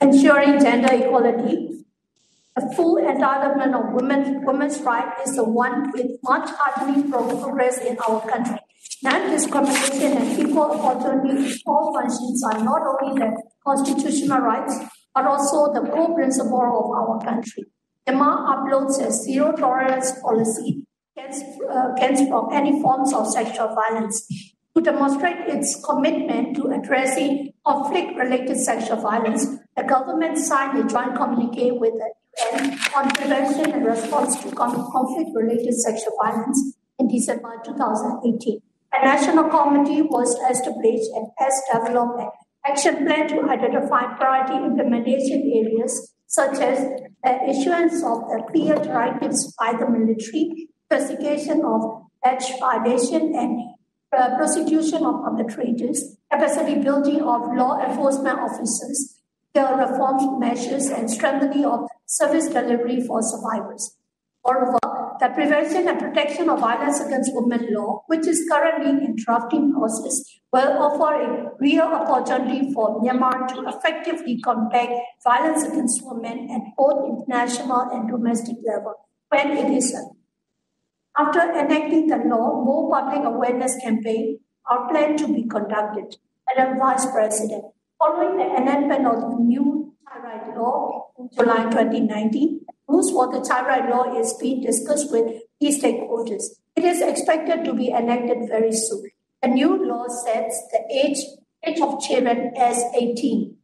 Ensuring gender equality, the full entitlement of women's rights is the one with much heartening progress in our country. Non-discrimination and equal opportunity in all functions are not only the constitutional rights, but also the core principle of our country. Myanmar uploads a zero tolerance policy against any forms of sexual violence. To demonstrate its commitment to addressing conflict-related sexual violence, the government signed a joint communique with the UN on prevention and response to conflict-related sexual violence in December 2018. A national committee was established and has developed an action plan to identify priority implementation areas such as the issuance of the clear directives by the military, investigation of alleged violation and prosecution of perpetrators, capacity building of law enforcement officers, the reform measures, and strengthening of service delivery for survivors. Moreover, the Prevention and Protection of Violence Against Women law, which is currently in drafting process, will offer a real opportunity for Myanmar to effectively combat violence against women at both international and domestic level when it is after enacting the law, more public awareness campaigns are planned to be conducted. Madam Vice President, following the enactment of the new child rights law in July 2019, rules for the child rights law is being discussed with key stakeholders. It is expected to be enacted very soon. The new law sets the age of children as 18.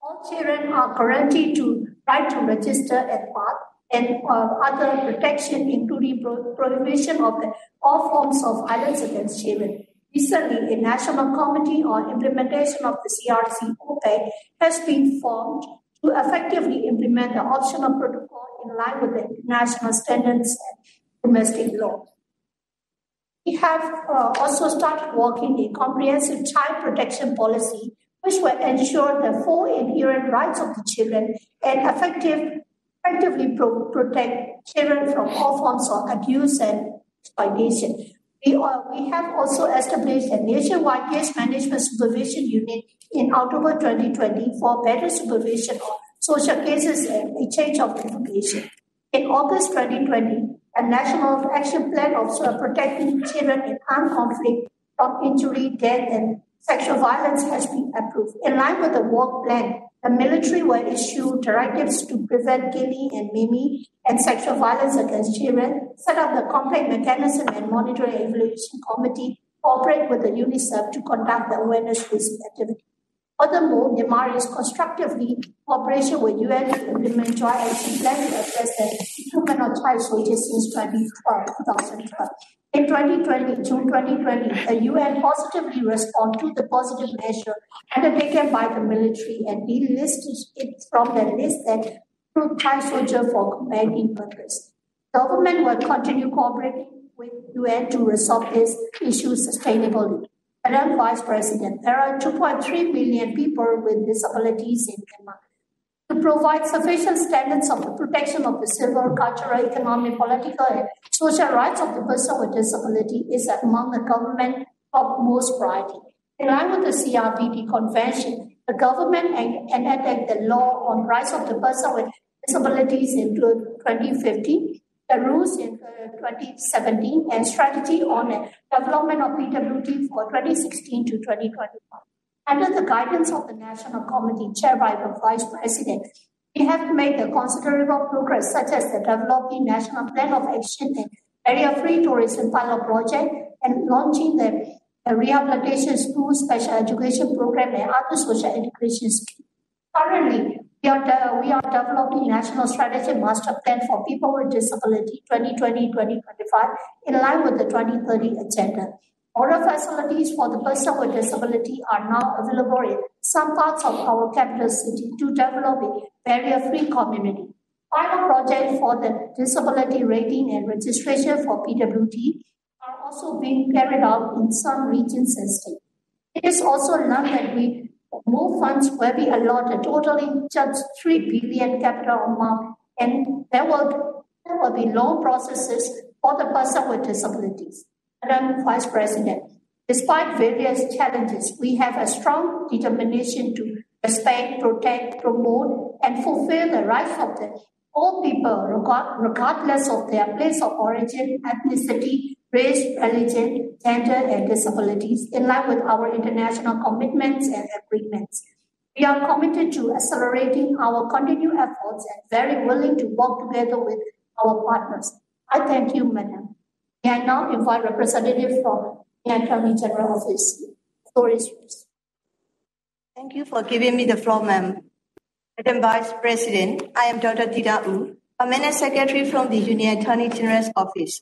All children are guaranteed to right to register at birth and other protection, including prohibition of all forms of violence against children. Recently, a National Committee on Implementation of the CRC OPEC has been formed to effectively implement the optional protocol in line with the international standards and domestic law. We have also started working a comprehensive child protection policy which will ensure the full inherent rights of the children and effectively protect children from all forms of abuse and exploitation. We have also established a nationwide case management supervision unit in October 2020 for better supervision of social cases and exchange of information. In August 2020, a national action plan of protecting children in armed conflict from injury, death, and sexual violence has been approved. In line with the work plan, the military will issue directives to prevent killing and maiming and sexual violence against children, set up the complex mechanism and monitoring and evaluation committee, cooperate with the UNICEF to conduct the awareness-raising activity. Furthermore, Myanmar is constructively cooperation with UN to implement joint action plan to address the recruitment of child soldiers since 2012. In June 2020, the UN positively responded to the positive measure undertaken by the military and delisted it from the list that recruit child soldiers for combating purpose. Government will continue cooperating with UN to resolve this issue sustainably. Madam Vice President, there are 2.3 million people with disabilities in Myanmar. To provide sufficient standards of the protection of the civil, cultural, economic, political, and social rights of the person with disability is among the government's topmost priority. In line with the CRPD Convention, the government enacted the law on rights of the person with disabilities in 2015, the rules in 2017, and strategy on the development of PWD for 2016 to 2021. Under the guidance of the National Committee chaired by the Vice President, we have made considerable progress, such as the developing National Plan of Action and Barrier-Free Tourism Pilot Project and launching the Rehabilitation School Special Education Program and other social education schemes. Currently, we are developing National Strategic Master Plan for People with Disability 2020-2025 in line with the 2030 Agenda. Oral facilities for the person with disability are now available in some parts of our capital city to develop a barrier-free community. Pilot projects for the disability rating and registration for PWD are also being carried out in some regions and states. It is also learned that more funds will be allotted, totaling just 3 billion capital amount, and there will be long processes for the person with disabilities. Madam Vice President, despite various challenges, we have a strong determination to respect, protect, promote, and fulfill the rights of all people, regardless of their place of origin, ethnicity, race, religion, gender, and disabilities, in line with our international commitments and agreements. We are committed to accelerating our continued efforts and very willing to work together with our partners. I thank you, Madam. May I now invite representatives from the Attorney General Office. The floor is yours. Thank you for giving me the floor, ma'am. Madam Vice President, I am Dr. Tita Wu, Permanent Secretary from the Union Attorney General's Office.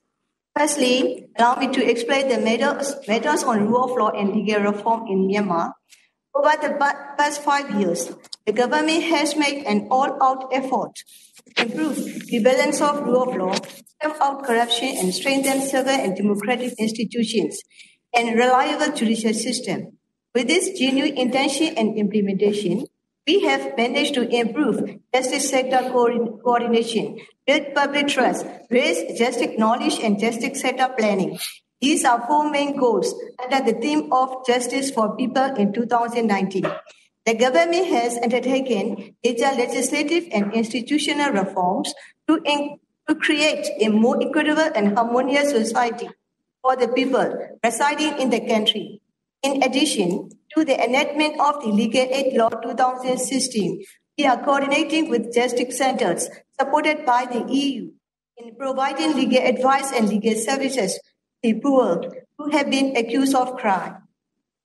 Firstly, allow me to explain the matters on rule of law and legal reform in Myanmar. Over the past 5 years, the government has made an all-out effort to improve the balance of rule of law, stamp out corruption, and strengthen civil and democratic institutions and reliable judicial system. With this genuine intention and implementation, we have managed to improve justice sector coordination, build public trust, raise justice knowledge, and justice sector planning. These are 4 main goals under the theme of Justice for People in 2019. The government has undertaken major legislative and institutional reforms to create a more equitable and harmonious society for the people residing in the country. In addition to the enactment of the Legal Aid Law 2016, we are coordinating with justice centers supported by the EU in providing legal advice and legal services the poor who have been accused of crime.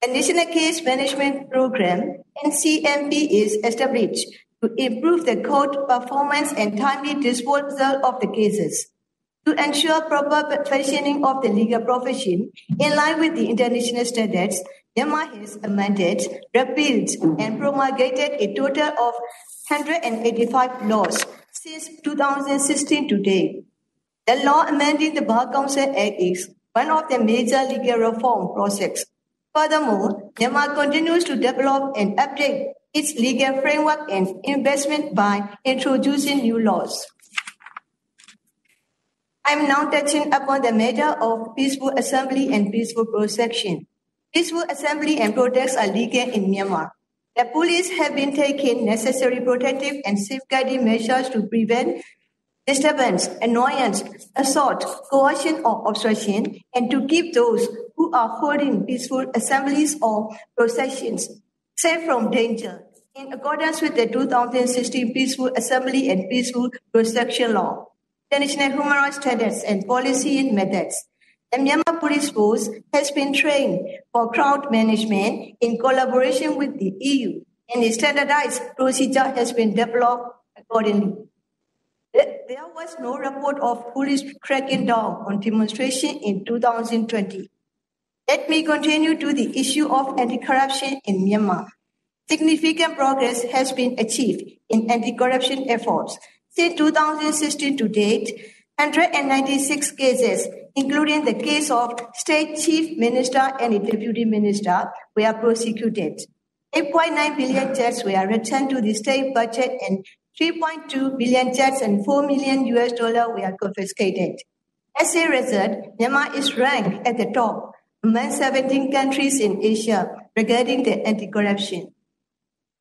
A National Case Management Program, NCMP, is established to improve the court performance and timely disposal of the cases. To ensure proper functioning of the legal profession in line with the international standards, Myanmar has amended, repealed, and promulgated a total of 185 laws since 2016 to date. The law amending the Bar Council Act is one of the major legal reform projects. Furthermore, Myanmar continues to develop and update its legal framework and investment by introducing new laws. I am now touching upon the matter of peaceful assembly and peaceful protest. Peaceful assembly and protests are legal in Myanmar. The police have been taking necessary protective and safeguarding measures to prevent disturbance, annoyance, assault, coercion, or obstruction, and to keep those who are holding peaceful assemblies or processions safe from danger, in accordance with the 2016 Peaceful Assembly and Peaceful Procession Law, international human rights standards, and policy and methods. The Myanmar Police Force has been trained for crowd management in collaboration with the EU, and a standardized procedure has been developed accordingly. There was no report of police cracking down on demonstration in 2020. Let me continue to the issue of anti-corruption in Myanmar. Significant progress has been achieved in anti-corruption efforts. Since 2016 to date, 196 cases, including the case of State Chief Minister and a Deputy Minister, were prosecuted. 8.9 billion kyats were returned to the state budget and 3.2 billion kyats and $4 million were confiscated. As a result, Myanmar is ranked at the top among 17 countries in Asia regarding the anti-corruption.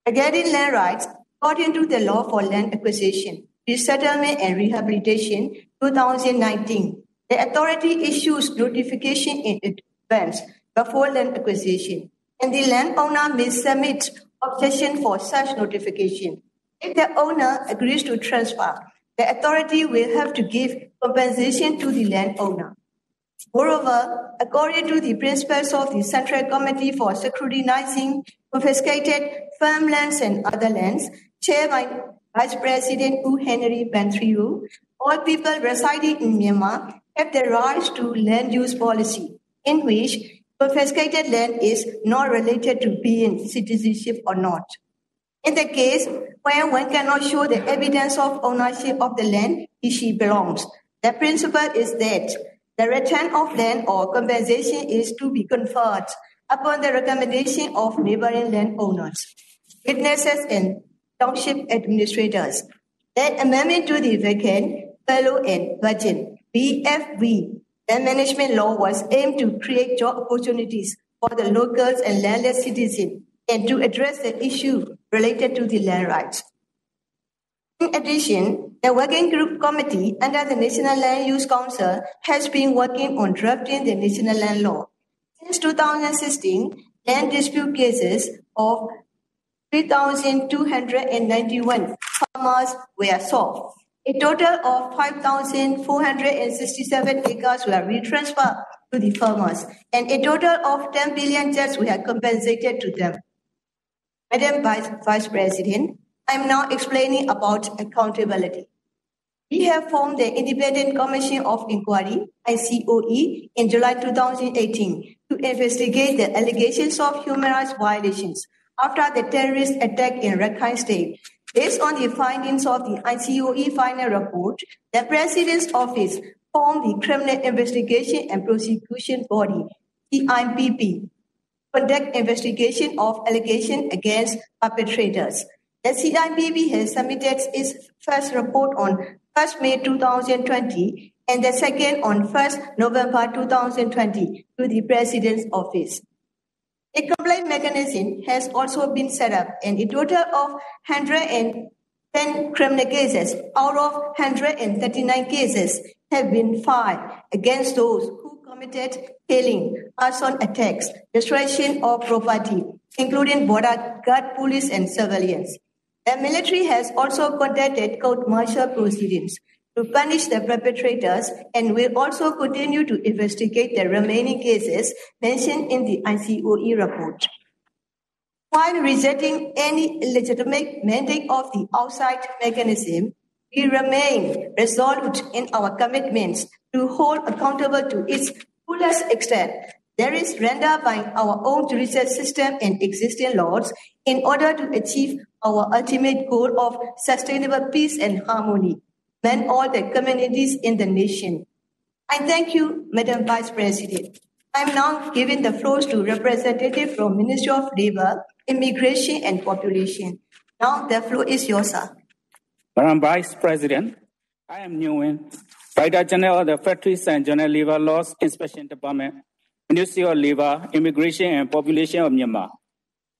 Regarding land rights, according to the Law for Land Acquisition, Resettlement and Rehabilitation 2019, the authority issues notification in advance before land acquisition, and the landowner may submit objection for such notification. If the owner agrees to transfer, the authority will have to give compensation to the landowner. Moreover, according to the principles of the Central Committee for Scrutinizing Confiscated Farmlands and Other Lands, chaired by Vice President U. Henry Bantriu, all people residing in Myanmar have the right to land use policy, in which confiscated land is not related to being citizenship or not. In the case where one cannot show the evidence of ownership of the land she belongs, the principle is that the return of land or compensation is to be conferred upon the recommendation of neighboring landowners, witnesses, and township administrators. The amendment to the Vacant, Fallow, and Virgin (VFV) land management law was aimed to create job opportunities for the locals and landless citizens and to address the issue related to the land rights. In addition, the Working Group Committee under the National Land Use Council has been working on drafting the National Land Law. Since 2016, land dispute cases of 3,291 farmers were solved. A total of 5,467 acres were retransferred to the farmers, and a total of 10 billion kyats were compensated to them. Madam Vice President, I am now explaining about accountability. We have formed the Independent Commission of Inquiry, ICOE, in July 2018 to investigate the allegations of human rights violations after the terrorist attack in Rakhine State. Based on the findings of the ICOE final report, the President's Office formed the Criminal Investigation and Prosecution Body, CIMPP, conduct investigation of allegations against perpetrators. The CIMPP has submitted its first report on 1st May 2020 and the second on 1st November 2020 to the President's Office. A complaint mechanism has also been set up, and a total of 110 criminal cases out of 139 cases have been filed against those who committed killing, arson attacks, destruction of property, including border guard police and civilians. The military has also conducted court-martial proceedings to punish the perpetrators and will also continue to investigate the remaining cases mentioned in the ICOE report. While rejecting any illegitimate mandate of the outside mechanism, we remain resolute in our commitments to hold accountable to its fullest extent. There is rendered by our own judicial system and existing laws in order to achieve our ultimate goal of sustainable peace and harmony among all the communities in the nation. I thank you, Madam Vice President. I'm now giving the floor to representative from Ministry of Labour, Immigration and Population. Now the floor is yours, sir. Madam Vice President, I am Nguyen, Director General of the Factories and General Labour Laws Inspection Department, Ministry of Labour, Immigration and Population of Myanmar.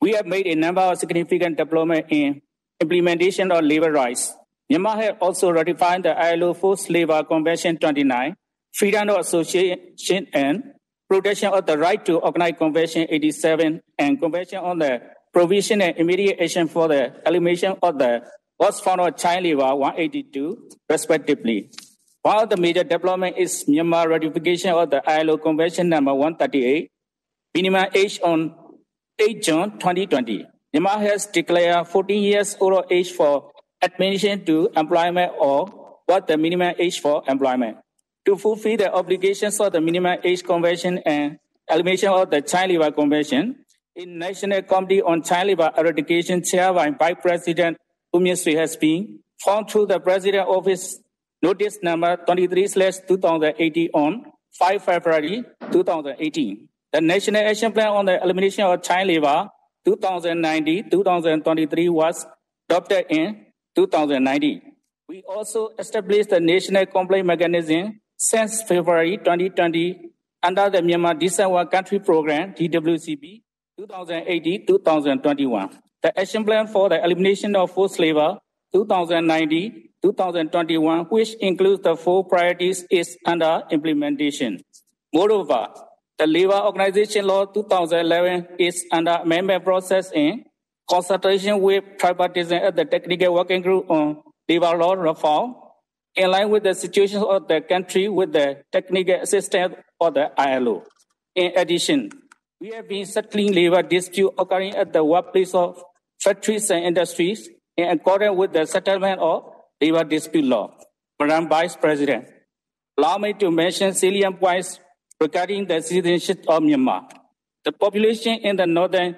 We have made a number of significant developments in implementation of labour rights. Myanmar has also ratified the ILO Forced Labour Convention 29, Freedom of Association and Protection of the Right to Organize Convention 87, and Convention on the Provision and Immediate Action for the Elimination of the Worst Form of Child Labour 182, respectively. One of the major developments is Myanmar ratification of the ILO Convention number 138, minimum age on 8 June 2020. Myanmar has declared 14 years old age for admission to employment or what the minimum age for employment. To fulfill the obligations of the Minimum Age Convention and elimination of the Child Labour Convention, in National Committee on Child Labour Eradication chaired by Vice President U Min Swee has been formed through the President Office Notice number 23/2018 on 5 February 2018. The National Action Plan on the Elimination of Child Labour 2019-2023 was adopted in 2019. We also established the National Complaint Mechanism since February 2020 under the Myanmar Decent Work Country Program, DWCP, 2018-2021. The Action Plan for the Elimination of Forced Labour 2019-2021, which includes the 4 priorities, is under implementation. Moreover, the Labour Organization Law 2011 is under amendment process in consultation with tripartism at the Technical Working Group on Labour Law Reform, in line with the situation of the country with the technical assistance of the ILO. In addition, we have been settling labour disputes occurring at the workplace of factories and industries in accordance with the settlement of labour dispute law. Madam Vice President, allow me to mention salient points regarding the citizenship of Myanmar. The population in the northern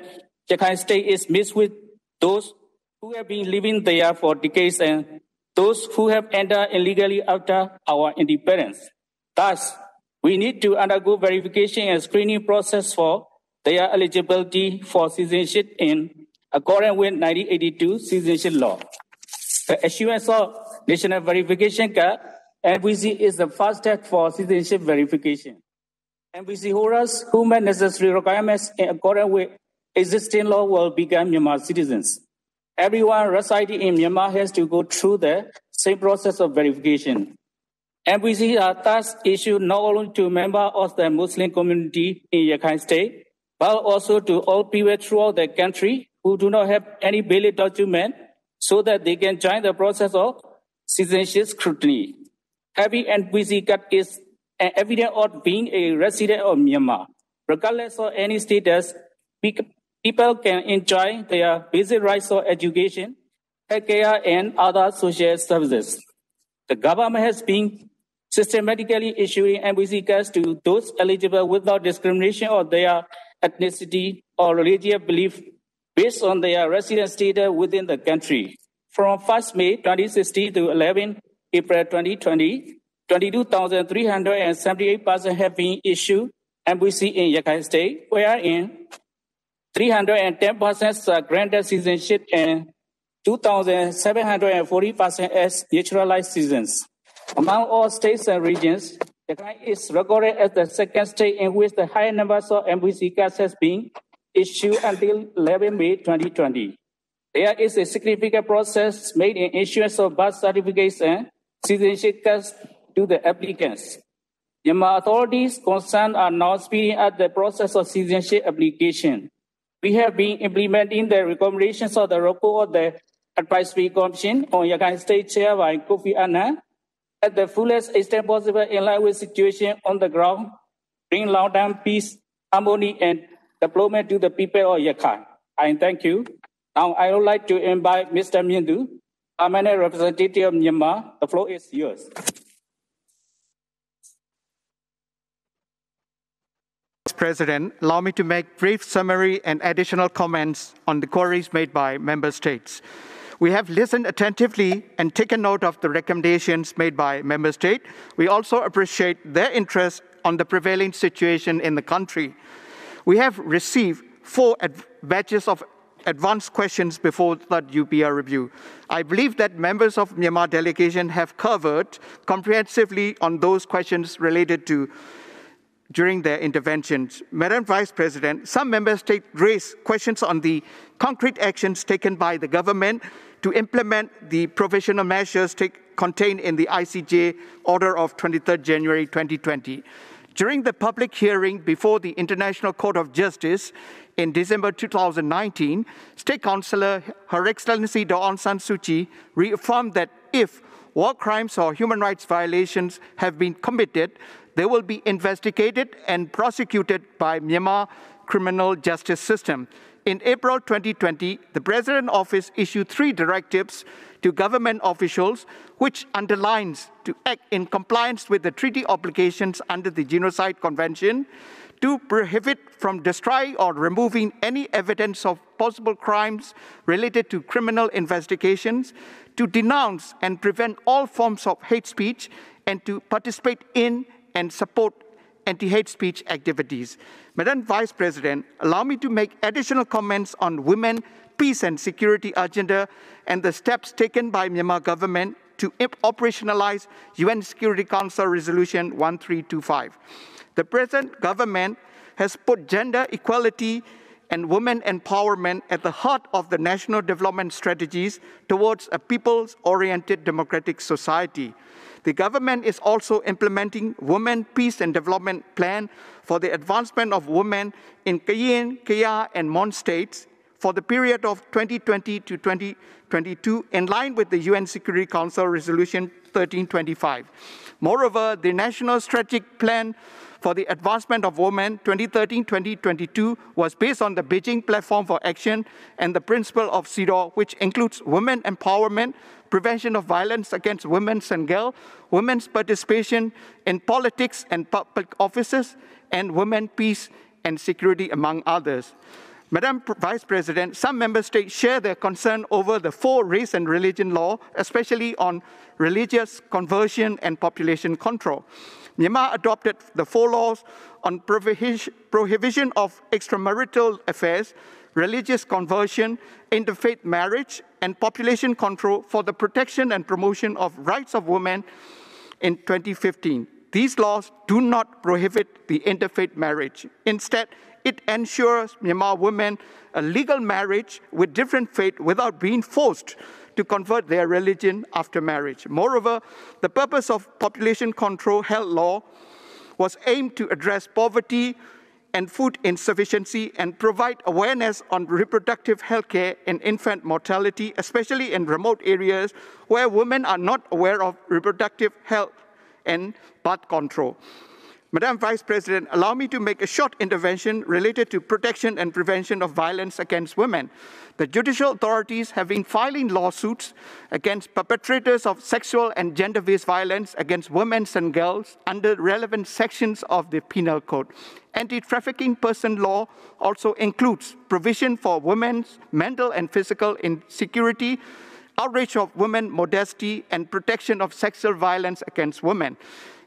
Rakhine State is mixed with those who have been living there for decades and those who have entered illegally after our independence. Thus, we need to undergo verification and screening process for their eligibility for citizenship in accordance with 1982 citizenship law. The issuance of national verification card, NVC, is the first step for citizenship verification. NVC holders who meet necessary requirements in accordance with existing law will become Myanmar citizens. Everyone residing in Myanmar has to go through the same process of verification. NVCs are thus issued not only to members of the Muslim community in Rakhine State, but also to all people throughout the country who do not have any valid document so that they can join the process of citizenship scrutiny. Having NVC card is an evidence of being a resident of Myanmar. Regardless of any status, people can enjoy their basic rights of education, healthcare, and other social services. The government has been systematically issuing NVC cards to those eligible without discrimination of their ethnicity or religious belief based on their resident status within the country. From 1st May 2016 to 11 April 2020, 22,378 persons have been issued NVC in Rakhine State, wherein 310 persons are granted citizenship and 2,740 persons as naturalized citizens. Among all states and regions, Rakhine is recorded as the second state in which the highest numbers of NVC cards has been issued until 11 May 2020. There is a significant process made in issuance of birth certificates and citizenship cards to the applicants. Myanmar authorities concerned are now speeding up the process of citizenship application. We have been implementing the recommendations of the report of the Advisory Commission on Rakhine State chaired by Kofi Annan, at the fullest extent possible in line with situation on the ground, bring long-term peace, harmony, and development to the people of Rakhine. I thank you. Now I would like to invite Mr. Mien Tu, Permanent Representative of Myanmar. The floor is yours. President, allow me to make brief summary and additional comments on the queries made by member states. We have listened attentively and taken note of the recommendations made by member states. We also appreciate their interest on the prevailing situation in the country. We have received 4 batches of advanced questions before the UPR review. I believe that members of Myanmar delegation have covered comprehensively on those questions related to during their interventions. Madam Vice President, some member states raised questions on the concrete actions taken by the government to implement the provisional measures contained in the ICJ order of 23rd January 2020. During the public hearing before the International Court of Justice in December 2019, State Councillor Her Excellency Daw Aung San Suu Kyi reaffirmed that if war crimes or human rights violations have been committed, they will be investigated and prosecuted by Myanmar criminal justice system. In April 2020, the President's Office issued 3 directives to government officials, which underlines to act in compliance with the treaty obligations under the Genocide Convention, to prohibit from destroying or removing any evidence of possible crimes related to criminal investigations, to denounce and prevent all forms of hate speech, and to participate in and support anti-hate speech activities. Madam Vice President, allow me to make additional comments on women, peace and security agenda and the steps taken by Myanmar government to operationalize UN Security Council Resolution 1325. The present government has put gender equality and women empowerment at the heart of the national development strategies towards a peoples-oriented democratic society. The government is also implementing Women, Peace and Development Plan for the advancement of women in Kayin, Kaya and Mon states for the period of 2020 to 2022 in line with the UN Security Council Resolution 1325. Moreover, the National Strategic Plan for the Advancement of Women 2013-2022 was based on the Beijing Platform for Action and the principle of CEDAW, which includes women empowerment, prevention of violence against women and girls, women's participation in politics and public offices, and women, peace and security, among others. Madam Vice President, some member states share their concern over the 4 race and religion law, especially on religious conversion and population control. Myanmar adopted the 4 laws on prohibition of extramarital affairs, religious conversion, interfaith marriage, and population control for the protection and promotion of rights of women in 2015. These laws do not prohibit the interfaith marriage. Instead, it ensures Myanmar women a legal marriage with different faith without being forced to convert their religion after marriage. Moreover, the purpose of population control health law was aimed to address poverty and food insufficiency and provide awareness on reproductive health care and infant mortality, especially in remote areas where women are not aware of reproductive health and birth control. Madam Vice President, allow me to make a short intervention related to protection and prevention of violence against women. The judicial authorities have been filing lawsuits against perpetrators of sexual and gender-based violence against women and girls under relevant sections of the Penal Code. Anti-trafficking person law also includes provision for women's mental and physical insecurity, outrage of women modesty, and protection of sexual violence against women.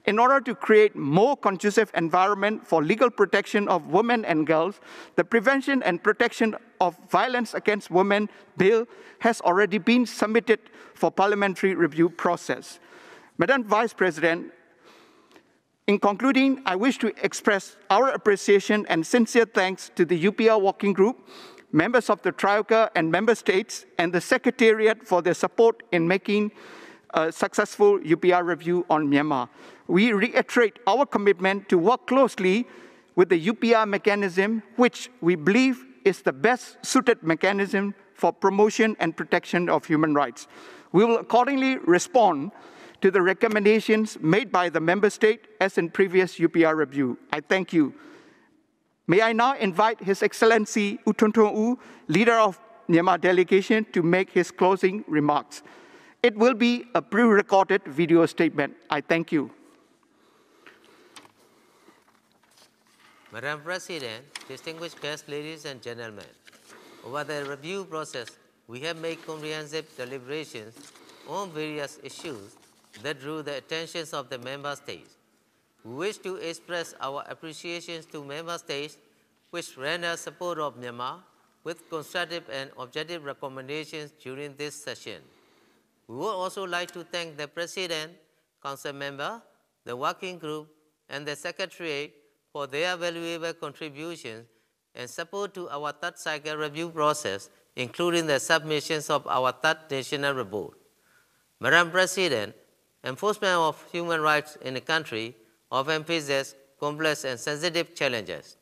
In order to create more conducive environment for legal protection of women and girls, the Prevention and Protection of Violence Against Women Bill has already been submitted for parliamentary review process. Madam Vice President, in concluding, I wish to express our appreciation and sincere thanks to the UPR Working Group, members of the TRIOCA and member states, and the Secretariat for their support in making a successful UPR review on Myanmar. We reiterate our commitment to work closely with the UPR mechanism, which we believe is the best suited mechanism for promotion and protection of human rights. We will accordingly respond to the recommendations made by the member state as in previous UPR review. I thank you. May I now invite His Excellency U Thong Thong U, leader of Myanmar delegation, to make his closing remarks. It will be a pre-recorded video statement. I thank you. Madam President, distinguished guests, ladies and gentlemen, over the review process, we have made comprehensive deliberations on various issues that drew the attention of the member states. We wish to express our appreciation to member states which render support of Myanmar with constructive and objective recommendations during this session. We would also like to thank the President, Council member, the Working Group, and the Secretariat for their valuable contributions and support to our third cycle review process, including the submissions of our third national report. Madam President, enforcement of human rights in the country often faces complex and sensitive challenges.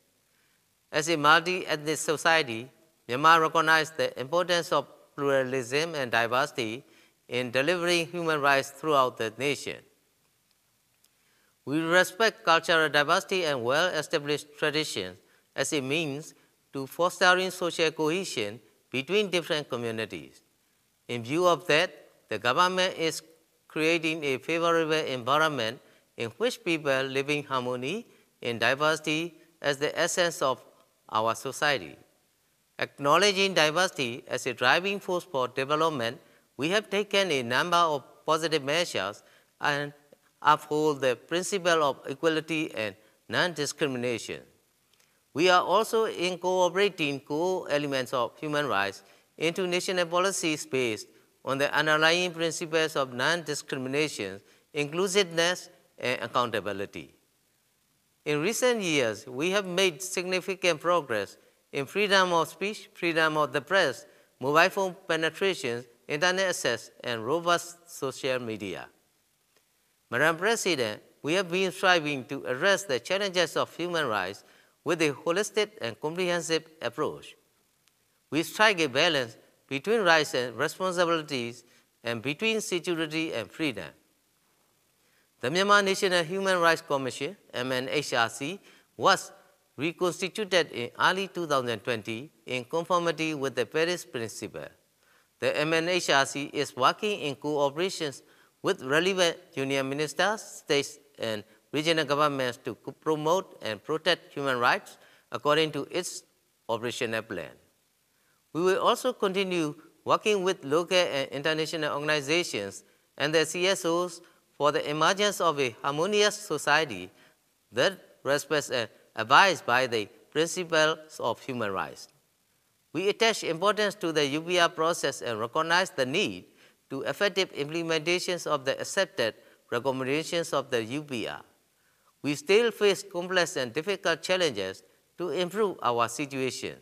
As a multi-ethnic society, Myanmar recognizes the importance of pluralism and diversity in delivering human rights throughout the nation. We respect cultural diversity and well-established traditions as a means to fostering social cohesion between different communities. In view of that, the government is creating a favorable environment in which people live in harmony and diversity as the essence of our society. Acknowledging diversity as a driving force for development, we have taken a number of positive measures and uphold the principle of equality and non-discrimination. We are also incorporating core elements of human rights into national policies based on the underlying principles of non-discrimination, inclusiveness, and accountability. In recent years, we have made significant progress in freedom of speech, freedom of the press, mobile phone penetration, internet access, and robust social media. Madam President, we have been striving to address the challenges of human rights with a holistic and comprehensive approach. We strike a balance between rights and responsibilities and between security and freedom. The Myanmar National Human Rights Commission, MNHRC, was reconstituted in early 2020 in conformity with the Paris Principle. The MNHRC is working in cooperation with relevant union ministers, states, and regional governments to promote and protect human rights according to its operational plan. We will also continue working with local and international organizations and the CSOs for the emergence of a harmonious society that respects and abides by the principles of human rights. We attach importance to the UPR process and recognize the need to effective implementations of the accepted recommendations of the UPR. We still face complex and difficult challenges to improve our situation.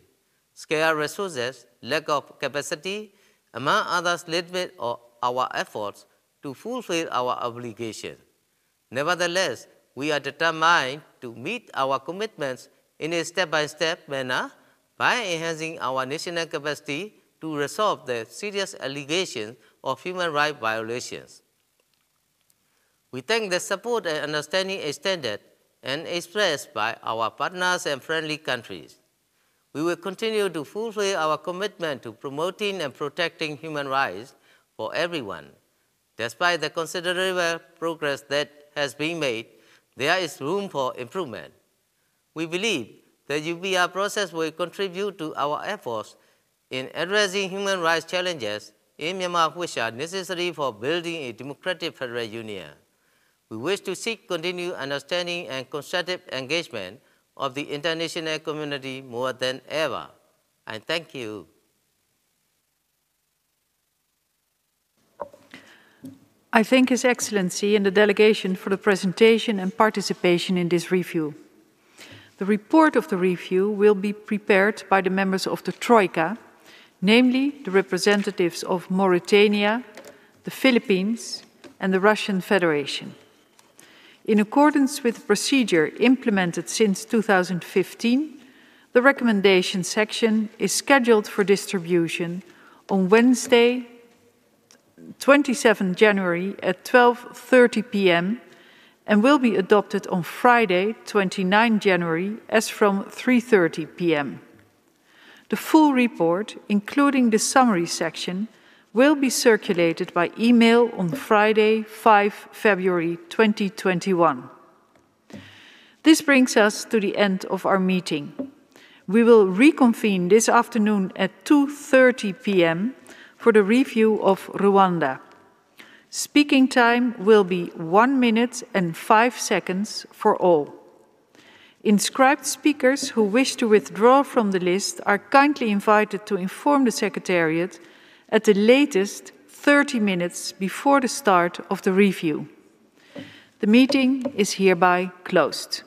Scarce resources, lack of capacity, among others, limit our efforts to fulfill our obligations. Nevertheless, we are determined to meet our commitments in a step-by-step manner by enhancing our national capacity to resolve the serious allegations of human rights violations. We thank the support and understanding extended and expressed by our partners and friendly countries. We will continue to fulfill our commitment to promoting and protecting human rights for everyone. Despite the considerable progress that has been made, there is room for improvement. We believe the UPR process will contribute to our efforts in addressing human rights challenges in Myanmar which are necessary for building a democratic federal union. We wish to seek continued understanding and constructive engagement of the international community more than ever. I thank you. I thank His Excellency and the delegation for the presentation and participation in this review. The report of the review will be prepared by the members of the Troika, namely the representatives of Mauritania, the Philippines, and the Russian Federation. In accordance with the procedure implemented since 2015, the recommendation section is scheduled for distribution on Wednesday, 27 January at 12:30 p.m. and will be adopted on Friday, 29 January, as from 3:30 p.m. The full report, including the summary section, will be circulated by email on Friday, 5 February 2021. This brings us to the end of our meeting. We will reconvene this afternoon at 2:30 p.m. for the review of Rwanda. Speaking time will be 1 minute and 5 seconds for all. Inscribed speakers who wish to withdraw from the list are kindly invited to inform the Secretariat at the latest 30 minutes before the start of the review. The meeting is hereby closed.